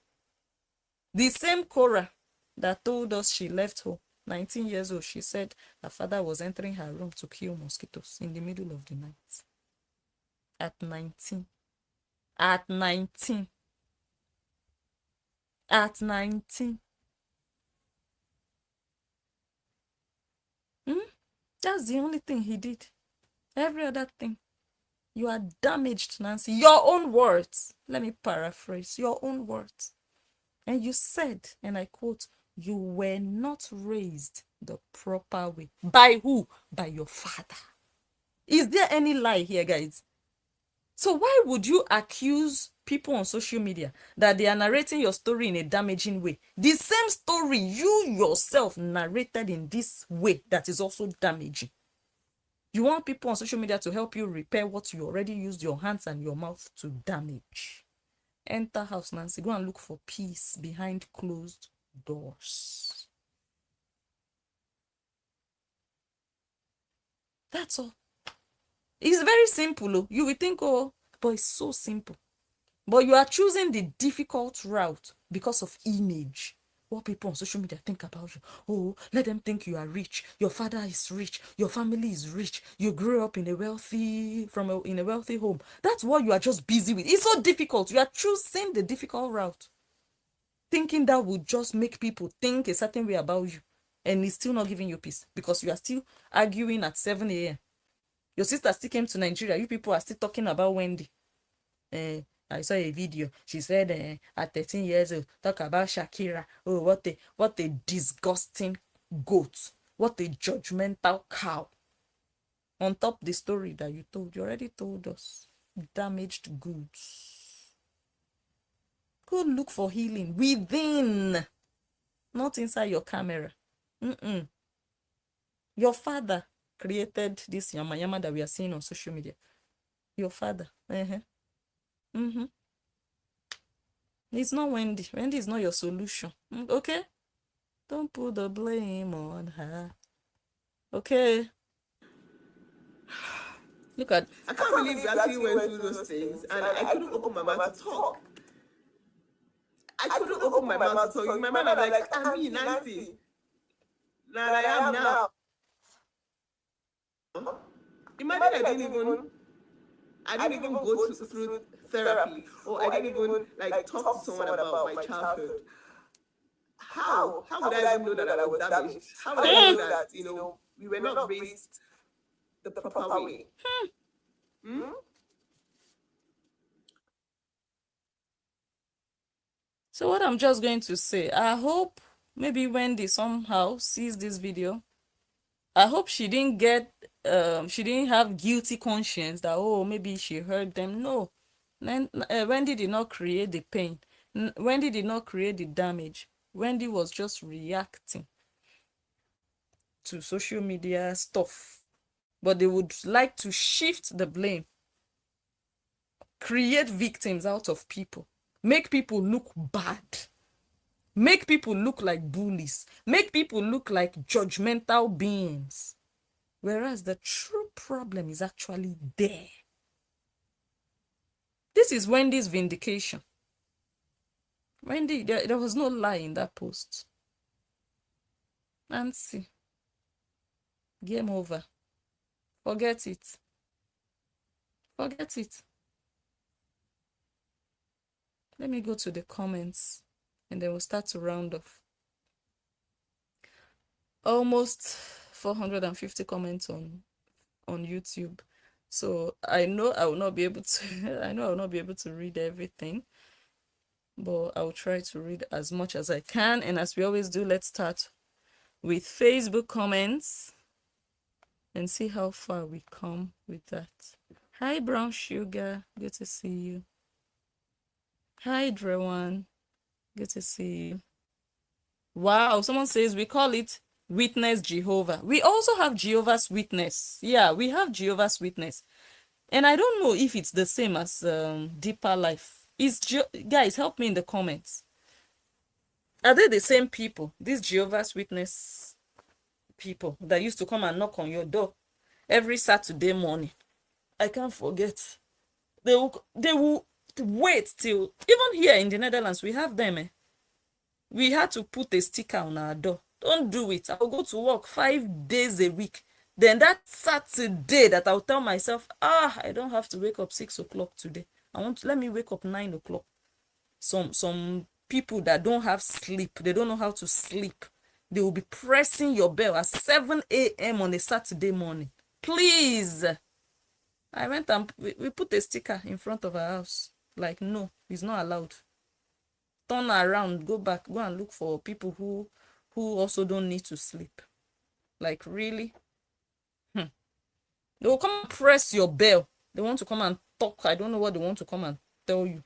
The same Korra that told us she left home, 19 years old, she said her father was entering her room to kill mosquitoes in the middle of the night. At 19. At 19. At 19. That's the only thing he did. Every other thing. You are damaged, Nancy. Your own words. Let me paraphrase. Your own words. And you said, and I quote, you were not raised the proper way. By who? By your father. Is there any lie here, guys? So why would you accuse people on social media that they are narrating your story in a damaging way? The same story you yourself narrated in this way that is also damaging. You want people on social media to help you repair what you already used your hands and your mouth to damage. Enter house, Nancy. Go and look for peace behind closed doors. That's all. It's very simple. Oh. You will think, oh, but it's so simple. But you are choosing the difficult route because of image. What people on social media think about you. Oh, let them think you are rich. Your father is rich. Your family is rich. You grew up in a wealthy home. That's what you are just busy with. It's so difficult. You are choosing the difficult route, thinking that would just make people think a certain way about you, and it's still not giving you peace because you are still arguing at 7 a.m. Your sister still came to Nigeria. You people are still talking about Wendy. I saw a video. She said at 13 years old, talk about Shakira. Oh, what a disgusting goat. What a judgmental cow. On top the story that you told, you already told us. Damaged goods. Go look for healing within, not inside your camera. Your father created this yama yama that we are seeing on social media. Your father. It's not Wendy. Wendy is not your solution. Okay? Don't put the blame on her. Okay? Look at... I can't believe we actually went through those things and I couldn't open my mouth to talk. I couldn't open my mouth to talk. In my mind, I'm like, me, Nancy. Now I am now. Imagine I didn't even go through therapy, or I didn't even like talk to someone about my childhood. How would I even know that I was damaged? How would I know that, we were not raised the proper way? So what I'm just going to say, I hope maybe Wendy somehow sees this video. I hope she didn't have guilty conscience that, oh, maybe she hurt them. No. Wendy did not create the pain. Wendy did not create the damage. Wendy was just reacting to social media stuff. But they would like to shift the blame, create victims out of people, make people look bad, make people look like bullies, make people look like judgmental beings. Whereas the true problem is actually there. This is Wendy's vindication. Wendy, there was no lie in that post. Nancy, game over. Forget it. Forget it. Let me go to the comments and then we'll start to round off. Almost 450 comments on YouTube. So I know I will not be able to read everything, but I'll try to read as much as I can. And as we always do, let's start with Facebook comments and see how far we come with that. Hi, Brown Sugar. Good to see you. Hi, Drewan. Good to see you. Wow, someone says we call it Witness Jehovah. We also have Jehovah's Witness. Yeah, we have Jehovah's Witness. And I don't know if it's the same as Deeper Life. Guys, help me in the comments. Are they the same people? These Jehovah's Witness people that used to come and knock on your door every Saturday morning. I can't forget. They will wait till, even here in the Netherlands, we have them. We had to put a sticker on our door. Don't do it. I'll go to work 5 days a week. Then that Saturday that I'll tell myself, I don't have to wake up 6 o'clock today. Let me wake up 9 o'clock. Some people that don't have sleep, they don't know how to sleep. They will be pressing your bell at 7 a.m. on a Saturday morning. Please. I went and we put a sticker in front of our house. Like, no, it's not allowed. Turn around, go back, go and look for people who also don't need to sleep. Like, really? They will come and press your bell. They want to come and talk. I don't know what they want to come and tell you.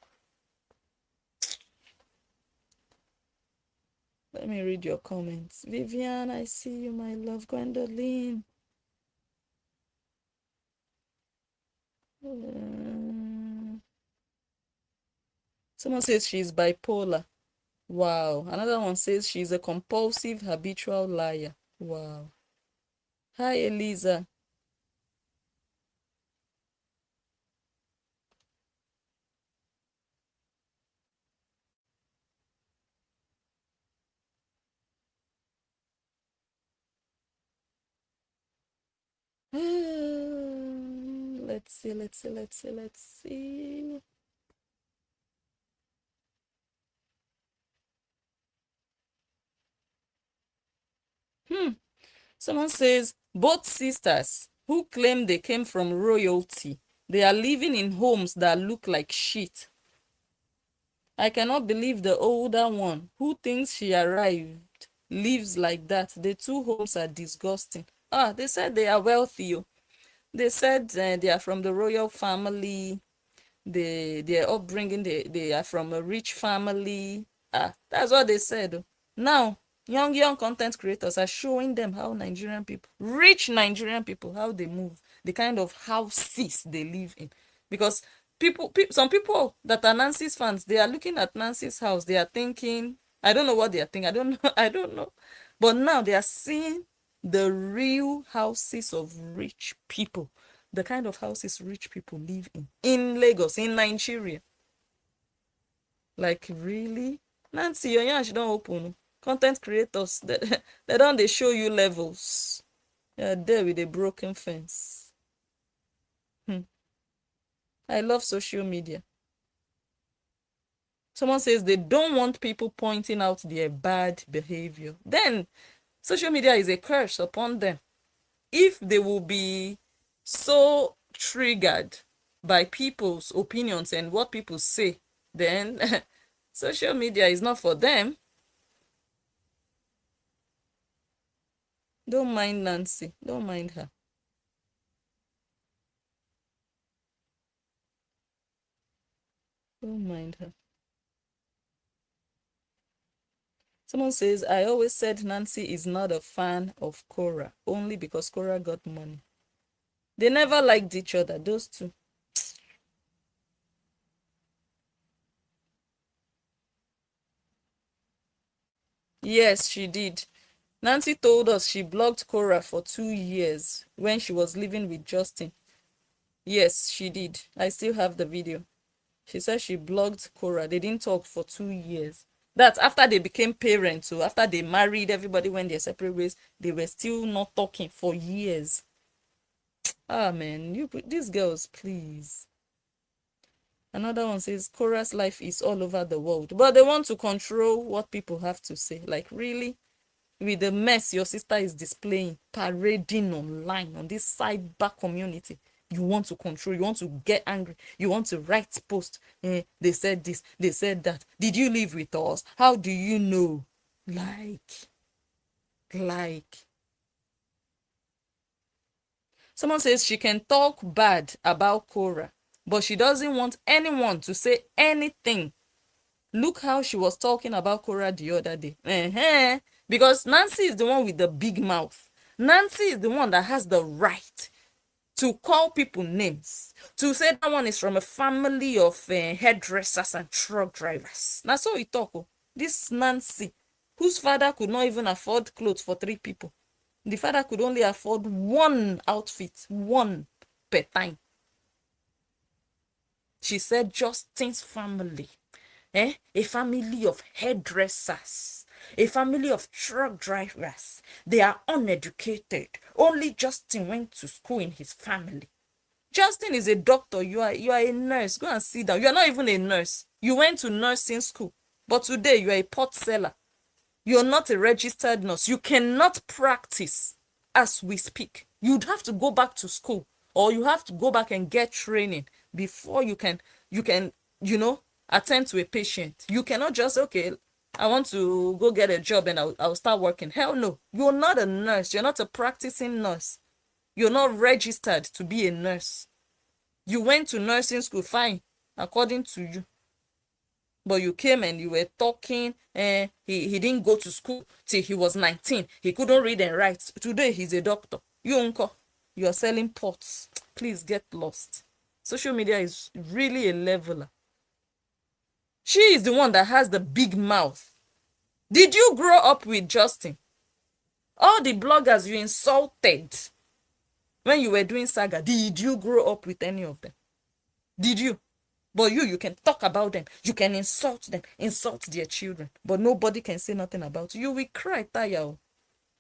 Let me read your comments. Vivian, I see you, my love. Gwendolyn. Someone says she's bipolar. Wow. Another one says she's a compulsive, habitual liar. Wow. Hi, Eliza. Let's see. Someone says both sisters who claim they came from royalty, they are living in homes that look like shit. I cannot believe the older one who thinks she arrived lives like that. The two homes are disgusting. They said they are wealthy. They said they are from the royal family. Their upbringing, they are from a rich family. That's what they said. Now, young content creators are showing them how Nigerian people, rich Nigerian people, how they move, the kind of houses they live in. Because some people that are Nancy's fans, they are looking at Nancy's house, they are thinking, I don't know what they are thinking, I don't know, I don't know. But now they are seeing the real houses of rich people, the kind of houses rich people live in Lagos, in Nigeria. Like, really? Nancy, your yarn she don't open. Content creators, they don't they show you levels. You're there with a broken fence. I love social media. Someone says they don't want people pointing out their bad behavior. Then social media is a curse upon them. If they will be so triggered by people's opinions and what people say, then social media is not for them. Don't mind Nancy. Don't mind her. Don't mind her. Someone says, I always said Nancy is not a fan of Korra, only because Korra got money. They never liked each other, those two. Yes, she did. Nancy told us she blocked Korra for 2 years when she was living with Justin. Yes, she did. I still have the video. She said she blocked Korra. They didn't talk for 2 years. That's after they became parents. So after they married, everybody went their separate ways. They were still not talking for years. Man, these girls, please. Another one says Korra's life is all over the world, but they want to control what people have to say. Like, really? With the mess your sister is displaying, parading online on this cyber community, you want to control, you want to get angry, you want to write post. They said this, they said that. Did you live with us? How do you know? Like. Someone says she can talk bad about Korra, but she doesn't want anyone to say anything. Look how she was talking about Korra the other day. Because Nancy is the one with the big mouth. Nancy is the one that has the right to call people names, to say that one is from a family of hairdressers and truck drivers. That's how we talk. This Nancy, whose father could not even afford clothes for 3 people. The father could only afford 1 outfit, 1 per time. She said Justin's family, a family of hairdressers, a family of truck drivers. They are uneducated. Only Justin went to school in his family. Justin is a doctor. You are a nurse. Go and sit down. You are not even a nurse. You went to nursing school, but today you are a pot seller. You're not a registered nurse. You cannot practice as we speak. You'd have to go back to school, or you have to go back and get training before you can attend to a patient. You cannot just, okay, I want to go get a job and I'll start working. Hell no. You're not a nurse. You're not a practicing nurse. You're not registered to be a nurse. You went to nursing school, fine, according to you. But you came and you were talking, he didn't go to school till he was 19. He couldn't read and write. Today he's a doctor. You uncle, you are selling pots. Please get lost. Social media is really a leveler. She is the one that has the big mouth. Did you grow up with Justin? All the bloggers you insulted when you were doing saga, did you grow up with any of them? Did you? But you can talk about them. You can insult them, insult their children. But nobody can say nothing about you. You will cry, Taya.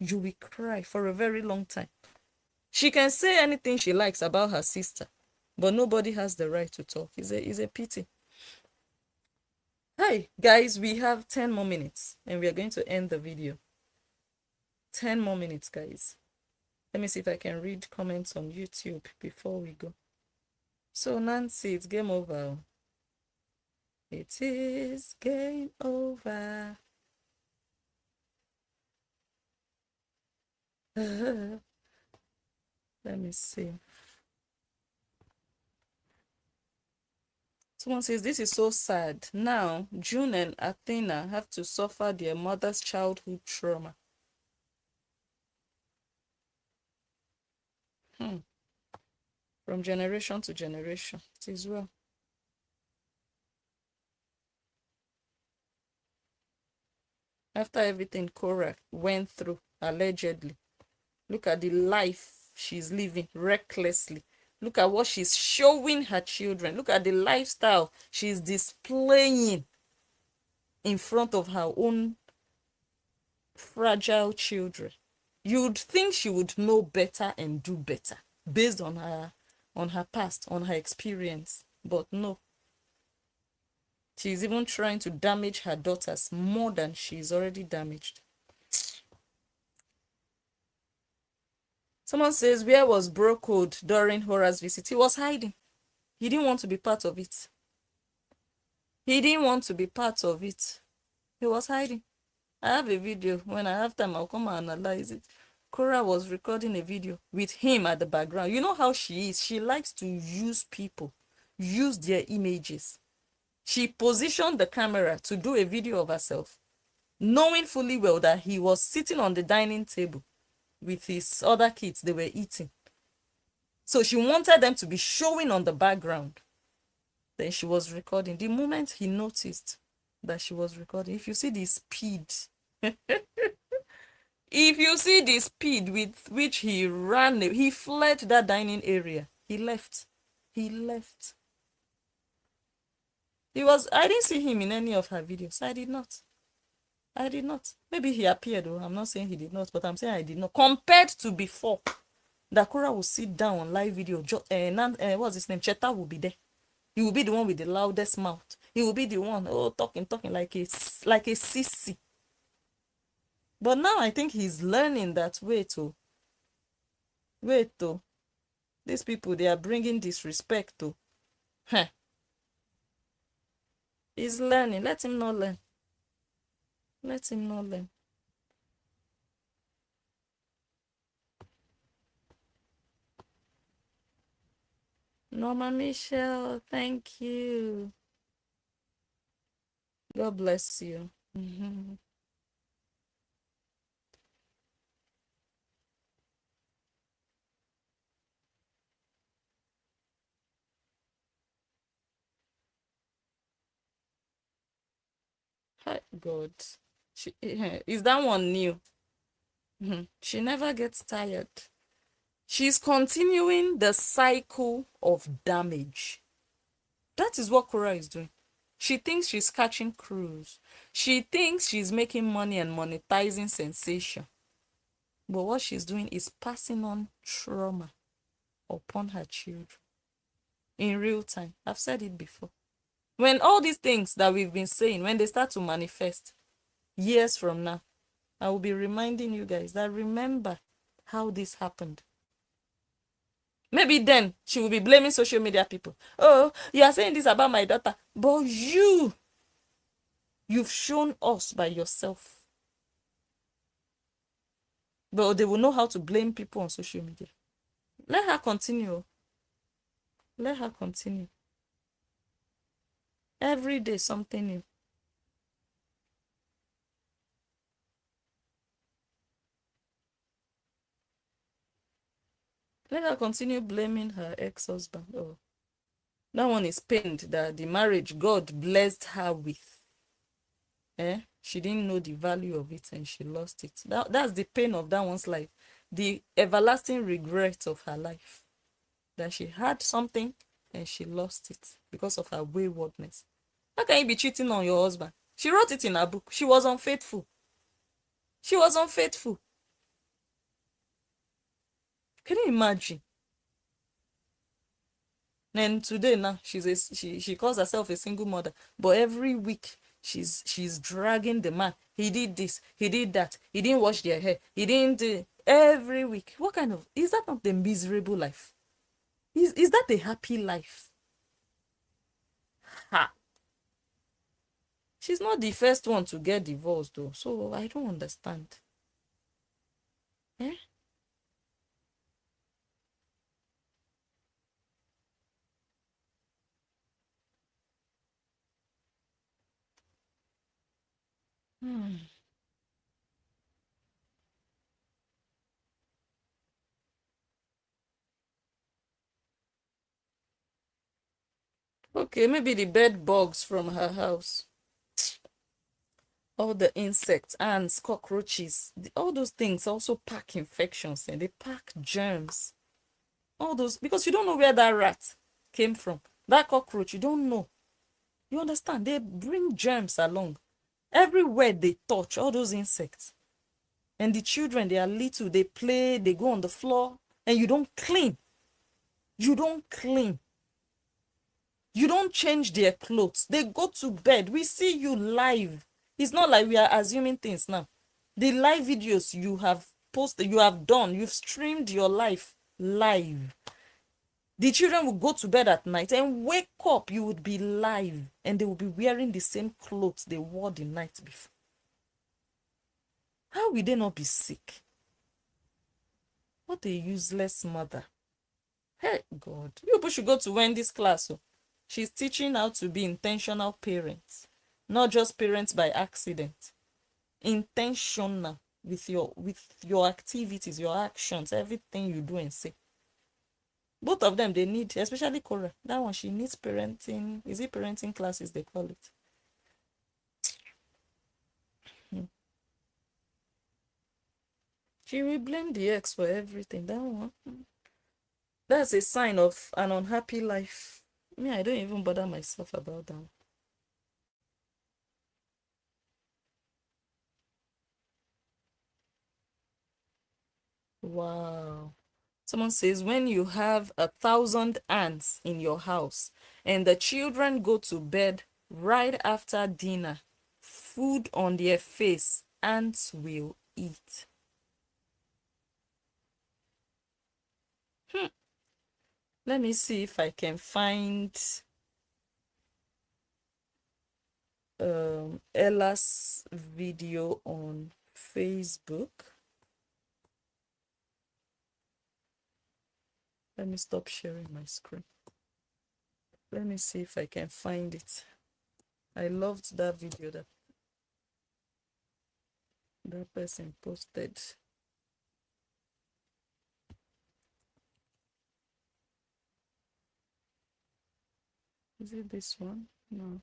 You will cry for a very long time. She can say anything she likes about her sister, but nobody has the right to talk. It's a pity. Hi, guys, we have 10 more minutes and we are going to end the video. 10 more minutes, guys. Let me see if I can read comments on YouTube before we go. So, Nancy, it's game over. It is game over. Let me see. Someone says, this is so sad. Now, June and Athena have to suffer their mother's childhood trauma. From generation to generation. It is well. After everything Korra went through, allegedly, look at the life she's living recklessly. Look at what she's showing her children. Look at the lifestyle she's displaying in front of her own fragile children. You'd think she would know better and do better based on her past, on her experience. But no. She's even trying to damage her daughters more than she's already damaged. Someone says, where was Bro Code during Hora's visit? He was hiding. He didn't want to be part of it. He didn't want to be part of it. He was hiding. I have a video. When I have time, I'll come and analyze it. Korra was recording a video with him at the background. You know how she is. She likes to use people, use their images. She positioned the camera to do a video of herself, knowing fully well that he was sitting on the dining table with his other kids. They were eating. So she wanted them to be showing on the background. Then she was recording. The moment he noticed that she was recording, if you see the speed, if you see the speed with which he ran, he fled that dining area. He left. He left. I didn't see him in any of her videos. I did not. Maybe he appeared, though. I'm not saying he did not, but I'm saying I did not. Compared to before, Korra will sit down on live video. What's his name? Cheta will be there. He will be the one with the loudest mouth. He will be the one, talking like a sissy. But now I think he's learning that, wait, these people, they are bringing disrespect, to. He's learning. Let him not learn. Let him not learn. Norma Michelle, thank you. God bless you. Hi, God. Is that one new? She never gets tired. She's continuing the cycle of damage. That is what Korra is doing. She thinks she's catching cruise. She thinks she's making money and monetizing sensation. But what she's doing is passing on trauma upon her children in real time. I've said it before. When all these things that we've been saying, when they start to manifest years from now, I will be reminding you guys that remember how this happened. Maybe then she will be blaming social media people. Oh, you are saying this about my daughter. But you've shown us by yourself. But they will know how to blame people on social media. Let her continue. Let her continue. Every day something new. Let her continue blaming her ex-husband. Oh, that one is pained that the marriage God blessed her with. She didn't know the value of it and she lost it. That's the pain of that one's life. The everlasting regret of her life. That she had something and she lost it because of her waywardness. How can you be cheating on your husband? She wrote it in her book. She was unfaithful. She was unfaithful. Can you imagine? And today now she calls herself a single mother, but every week she's dragging the man. He did this, he did that, he didn't wash their hair, he didn't do every week. What kind of, is that not the miserable life? Is that a happy life? Ha! She's not the first one to get divorced though, so I don't understand. Eh? Okay, maybe the bed bugs from her house. All the insects, ants, cockroaches, all those things also pack infections and they pack germs. All those, because you don't know where that rat came from. That cockroach, you don't know. You understand? They bring germs along. Everywhere they touch, all those insects. And the children, they are little, they play, they go on the floor, and you don't clean. You don't clean. You don't change their clothes. They go to bed. We see you live. It's not like we are assuming things now. The live videos you have posted, you have done, you've streamed your life live. The children will go to bed at night and wake up, you would be live, and they will be wearing the same clothes they wore the night before. How will they not be sick? What a useless mother. Hey, God. You people should go to Wendy's class. Oh. She's teaching how to be intentional parents, not just parents by accident. Intentional with your activities, your actions, everything you do and say. Both of them, they need, especially Korra. That one, she needs parenting. Is it parenting classes they call it? She will blame the ex for everything. That one. That's a sign of an unhappy life. Me, I don't even bother myself about that. Wow. Someone says, when you have 1,000 ants in your house and the children go to bed right after dinner, food on their face, ants will eat. Let me see if I can find Ella's video on Facebook. Let me stop sharing my screen. Let me see if I can find it. I loved that video that person posted. Is it this one? No.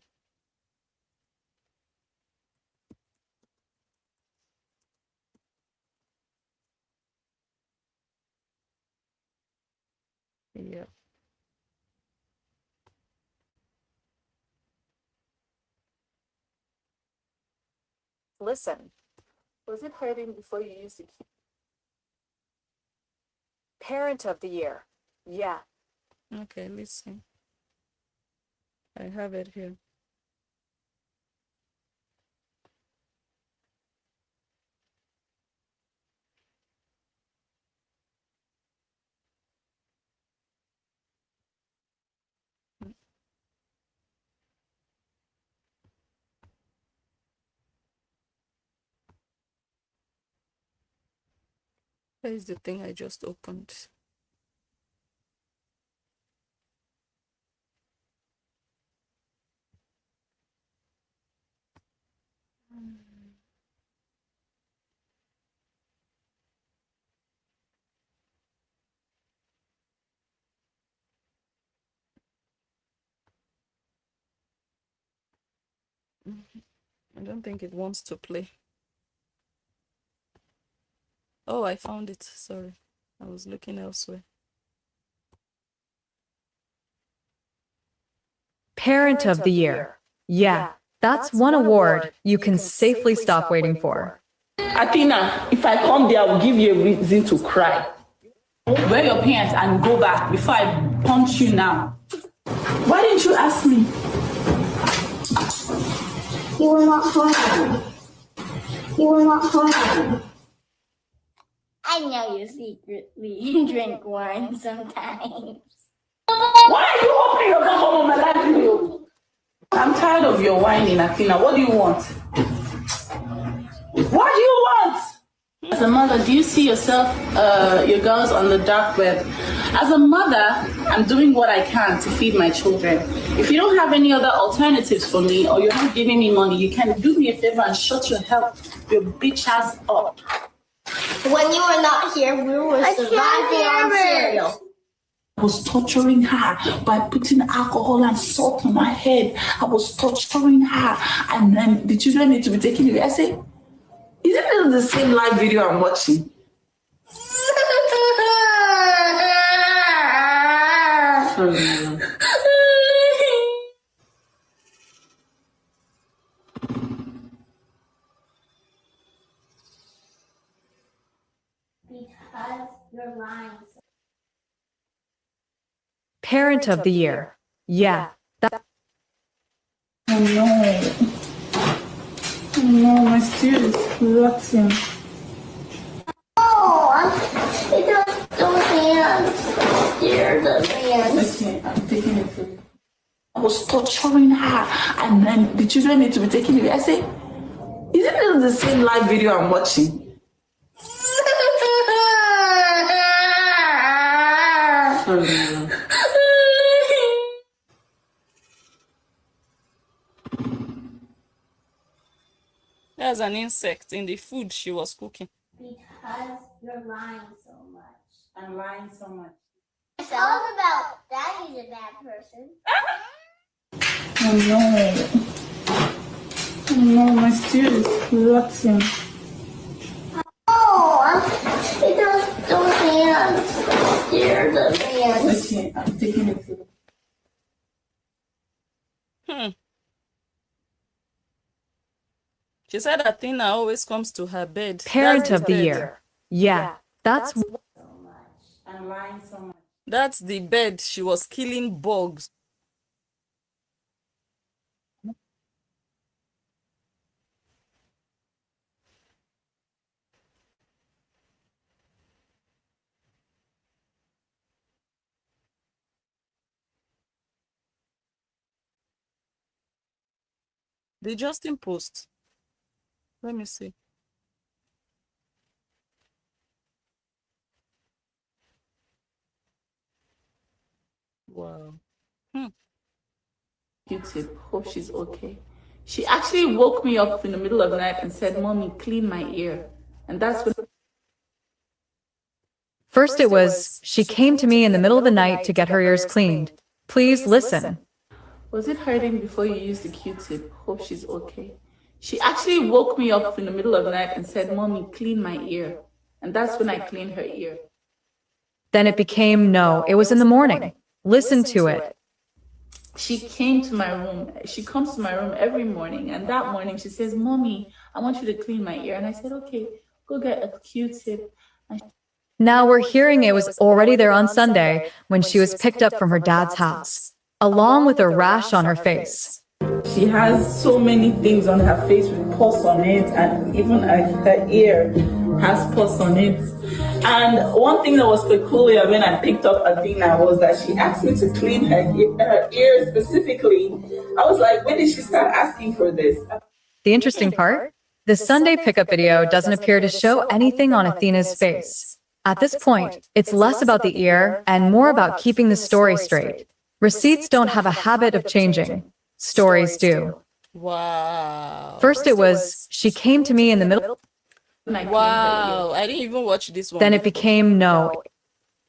Yeah. Listen. Was it hurting before you used it? Parent of the year. Yeah. Okay, listen. I have it here. Where is the thing I just opened? I don't think it wants to play. Oh, I found it. Sorry. I was looking elsewhere. Parent of the year. Yeah. That's one award you can safely stop waiting for. Athena, if I come there, I will give you a reason to cry. Wear your pants and go back before I punch you now. Why didn't you ask me? You were not hungry. You were not hungry. I know you secretly drink wine sometimes. Why are you opening your mouth on my life? I'm tired of your whining, Athena. What do you want? What do you want? As a mother, do you see yourself, your girls on the dark web? As a mother, I'm doing what I can to feed my children. If you don't have any other alternatives for me, or you're not giving me money, you can do me a favor and shut your bitch ass up. When you were not here, we were surviving on cereal. I was torturing her by putting alcohol and salt on her head. I was torturing her, and then the children need to be taken away. I said, isn't it the same live video I'm watching? Because you're lying. Parent of the Year. Yeah. Oh no. Oh no, my steer is rotting. Oh, it does the hands. Dear, the hands. Okay, I'm taking it for you. I was torturing her, and then the children need to be taken away. I said, isn't it the same live video I'm watching? There's an insect in the food she was cooking. Because you're lying so much. I'm lying so much. It's all about Daddy's a bad person. Oh no. Oh no, my steer is rotting. Oh, it does the hands. Dear, the hands. Okay, I'm taking it for you. She said Athena always comes to her bed. Parent of the Year. Yeah. That's I'm lying so much. That's the bed she was killing bugs. The Justin Post. Let me see. Wow. Q-tip. Hope she's okay. She actually woke me up in the middle of the night and said, Mommy, clean my ear. And that's when First it was, she came to me in the middle of the night to get her ears cleaned. Please listen. Was it hurting before you used the Q-tip? Hope she's okay. She actually woke me up in the middle of the night and said, Mommy, clean my ear. And that's when I cleaned her ear. Then it became no, it was in the morning. Listen to it. She came to my room. She comes to my room every morning. And that morning she says, Mommy, I want you to clean my ear. And I said, okay, go get a Q-tip. Now we're hearing it was already there on Sunday when she was picked up from her dad's house, along with a rash on her face. She has so many things on her face with pus on it, and even her ear has pus on it. And one thing that was peculiar when I picked up Athena was that she asked me to clean her ear specifically. I was like, when did she start asking for this? The interesting part? The Sunday pickup video doesn't appear to show anything on Athena's face. At this point, it's less about the ear and more about keeping the story straight. Receipts don't have a habit of changing. Stories do. Wow. First it was, she came to me in the middle. Wow. I didn't even watch this one. Then it became no.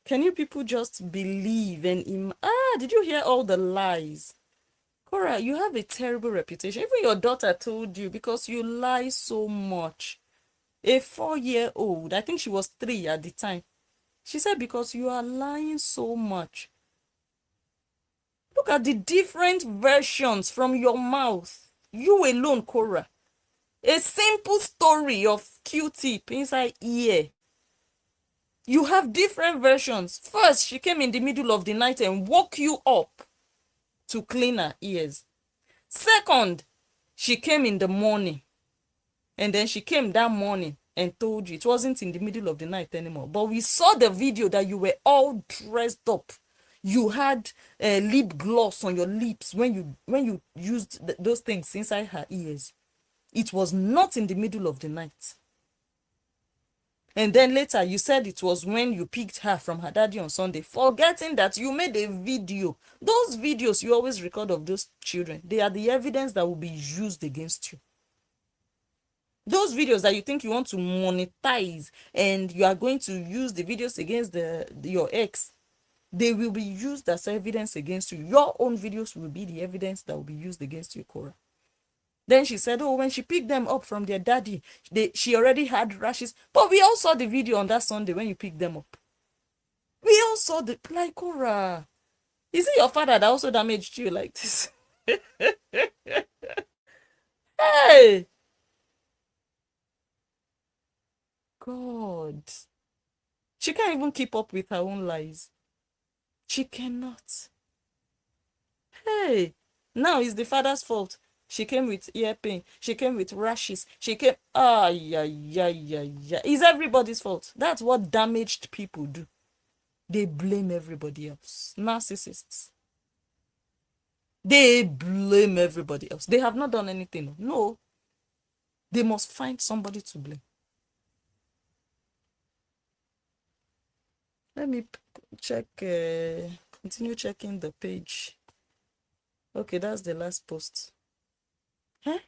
Can you people just believe and did you hear all the lies? Korra, you have a terrible reputation. Even your daughter told you because you lie so much. A 4-year-old, I think she was 3 at the time. She said because you are lying so much. Look at the different versions from your mouth. You alone, Korra. A simple story of Q-tip inside ear. You have different versions. First, she came in the middle of the night and woke you up to clean her ears. Second, she came in the morning, and then she came that morning and told you it wasn't in the middle of the night anymore. But we saw the video that you were all dressed up. You had lip gloss on your lips when you used those things inside her ears. It was not in the middle of the night. And then later you said it was when you picked her from her daddy on Sunday, forgetting that you made a video. Those videos you always record of those children, they are the evidence that will be used against you. Those videos that you think you want to monetize and you are going to use the videos against your ex, they will be used as evidence against you. Your own videos will be the evidence that will be used against you, Korra. Then she said, oh, when she picked them up from their daddy, she already had rashes. But we all saw the video on that Sunday when you picked them up. We all saw the, like, Korra. Is it your father that also damaged you like this? Hey! God. She can't even keep up with her own lies. She cannot. Hey! Now it's the father's fault. She came with ear pain. She came with rashes. She came... yeah. It's everybody's fault. That's what damaged people do. They blame everybody else. Narcissists. They blame everybody else. They have not done anything. No. They must find somebody to blame. Let me check, continue checking the page. Okay, that's the last post. Huh?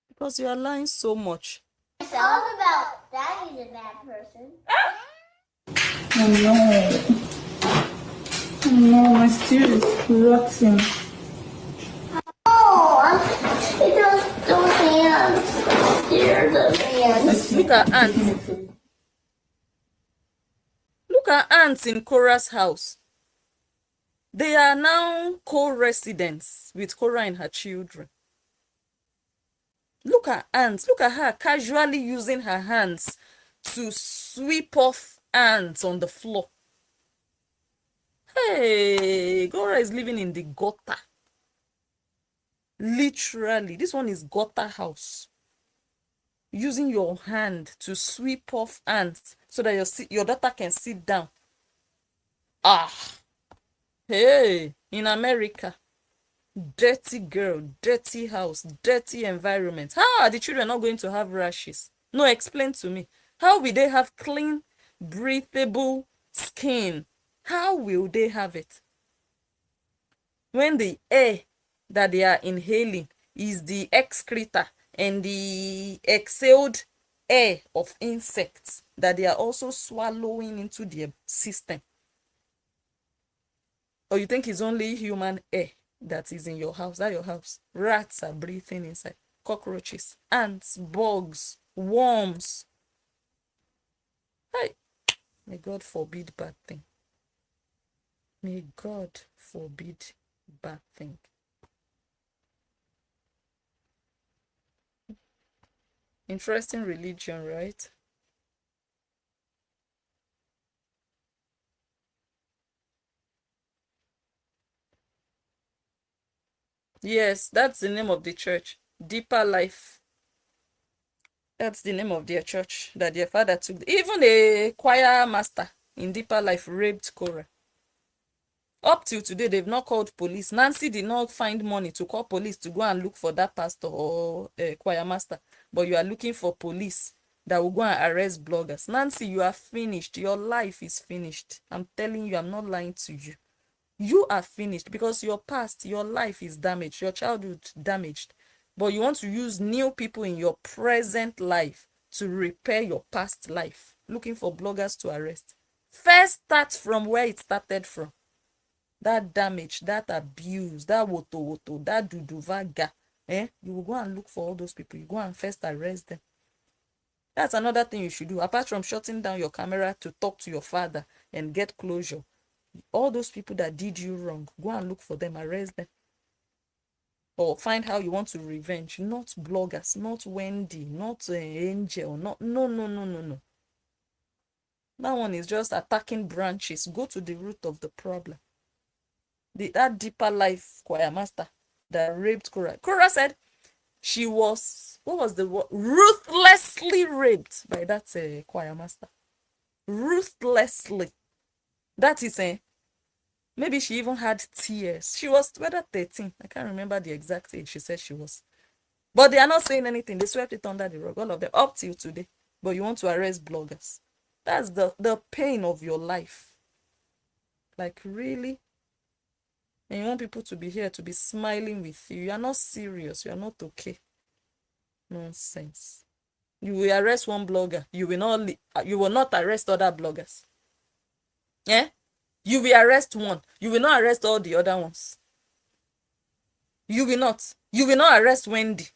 Because you are lying so much. It's all about Daddy's a bad person. Oh no. Oh no, my steer is rotting. Oh, it those hands. Dear the hands. Look at ants. Look at ants in Korra's house. They are now co-residents with Korra and her children. Look at ants. Look at her casually using her hands to sweep off ants on the floor. Hey, Korra is living in the gutter. Literally, this one is gutter house. Using your hand to sweep off ants so that your daughter can sit down. Hey, in America, dirty girl, dirty house, dirty environment. How are the children not going to have rashes? No, explain to me. How will they have clean, breathable skin? How will they have it? When the air that they are inhaling is the excreta and the exhaled air of insects that they are also swallowing into their system. Or you think it's only human air that is in your house? That your house? Rats are breathing inside. Cockroaches, ants, bugs, worms. Hey, may God forbid bad thing. May God forbid bad thing. Interesting religion, right? Yes, that's the name of the church. Deeper Life. That's the name of their church that their father took. Even a choir master in Deeper Life raped Korra. Up till today, they've not called police. Nancy did not find money to call police to go and look for that pastor or choir master. But you are looking for police that will go and arrest bloggers. Nancy, you are finished. Your life is finished. I'm telling you, I'm not lying to you. You are finished because your past, your life is damaged. Your childhood damaged. But you want to use new people in your present life to repair your past life. Looking for bloggers to arrest. First, start from where it started from. That damage, that abuse, that woto, that duduvaga. You will go and look for all those people. You go and first arrest them. That's another thing you should do. Apart from shutting down your camera to talk to your father and get closure. All those people that did you wrong, go and look for them, arrest them. or find how you want to revenge. Not bloggers, not Wendy, not Angel, not no. That one is just attacking branches. Go to the root of the problem. That deeper life choir master that raped Korra. Korra said she was, what was the word? Ruthlessly raped by that choir master. Ruthlessly. That is maybe she even had tears. She was whether 13. I can't remember the exact age she said she was. But they are not saying anything. They swept it under the rug, all of them, up till today. But you want to arrest bloggers. That's the pain of your life. Like, really? And you want people to be here, to be smiling with you. You are not serious. You are not okay. Nonsense. You will arrest one blogger. You will not arrest other bloggers. Yeah? You will arrest one. You will not arrest all the other ones. You will not. You will not arrest Wendy.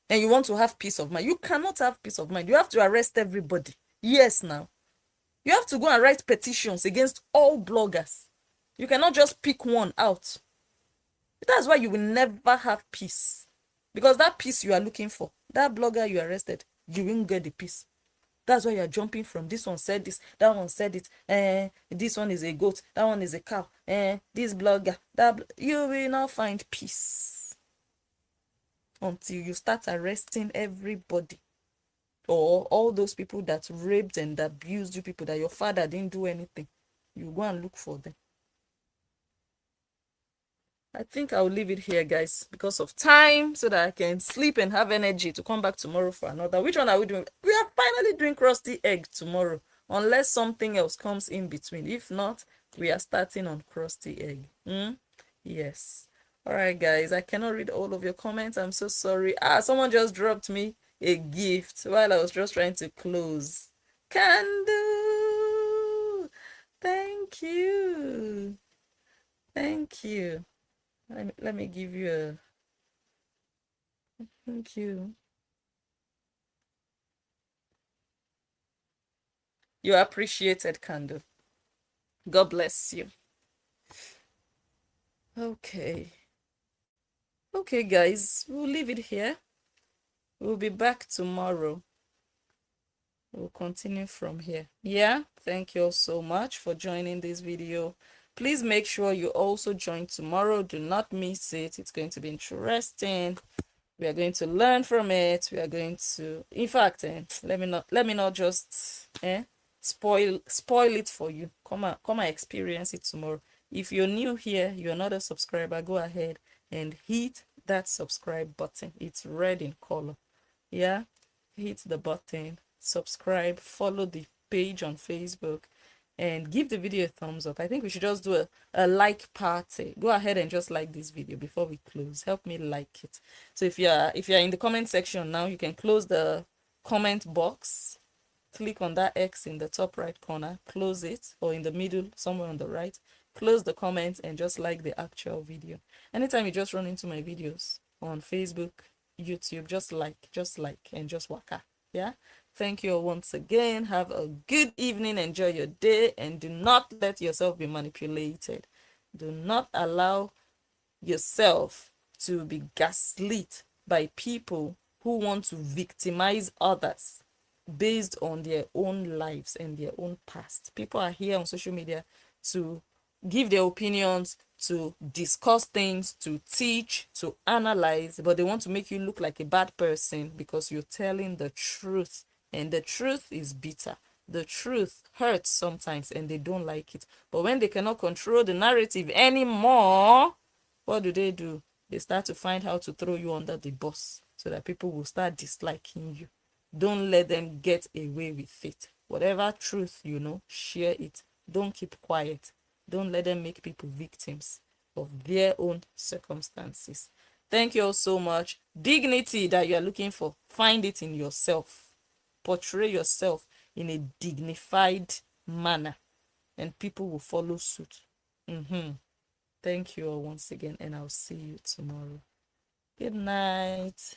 And you want to have peace of mind. You cannot have peace of mind. You have to arrest everybody. Yes, now. You have to go and write petitions against all bloggers. You cannot just pick one out. That's why you will never have peace. Because that peace you are looking for, that blogger you arrested, you won't get the peace. That's why you are jumping from this one said this, that one said it, this one is a goat, that one is a cow, this blogger, you will not find peace until you start arresting everybody. Or all those people that raped and abused you, people that your father didn't do anything. You go and look for them. I think I'll leave it here, guys, because of time, so that I can sleep and have energy to come back tomorrow for another. Which one are we doing? We are finally doing crusty egg tomorrow, unless something else comes in between. If not, we are starting on crusty egg. Yes. All right, guys, I cannot read all of your comments. I'm so sorry. Someone just dropped me a gift while I was just trying to close. Candle. Thank you. Thank you. Let me give you a thank you. You're appreciated, Candle. God bless you. Okay. Okay, guys, we'll leave it here. We'll be back tomorrow. We'll continue from here. Yeah, thank you all so much for joining this video. Please make sure you also join tomorrow. Do not miss it. It's going to be interesting. We are going to learn from it. We are going to, in fact, let me not just spoil it for you. Come and experience it tomorrow. If you're new here, you're not a subscriber, go ahead and hit that subscribe button. It's red in color. Yeah, hit the button, subscribe, follow the page on Facebook, and give the video a thumbs up. I think we should just do a like party. Go ahead and just like this video before we close. Help me like it. So if you're in the comment section now, you can close the comment box, click on that X in the top right corner, close it, or in the middle, somewhere on the right, close the comment and just like the actual video. Anytime you just run into my videos on Facebook, YouTube, just like and just waka. Yeah, thank you all once again. Have a good evening, enjoy your day, and do not let yourself be manipulated. Do not allow yourself to be gaslit by people who want to victimize others based on their own lives and their own past. People are here on social media to give their opinions, to discuss things, to teach, to analyze, but they want to make you look like a bad person because you're telling the truth, and the truth is bitter. The truth hurts sometimes and they don't like it. But when they cannot control the narrative anymore, what do? They start to find how to throw you under the bus so that people will start disliking you. Don't let them get away with it. Whatever truth you know, share it. Don't keep quiet. Don't let them make people victims of their own circumstances. Thank you all so much. Dignity that you are looking for, find it in yourself. Portray yourself in a dignified manner, and people will follow suit. Thank you all once again, and I'll see you tomorrow. Good night.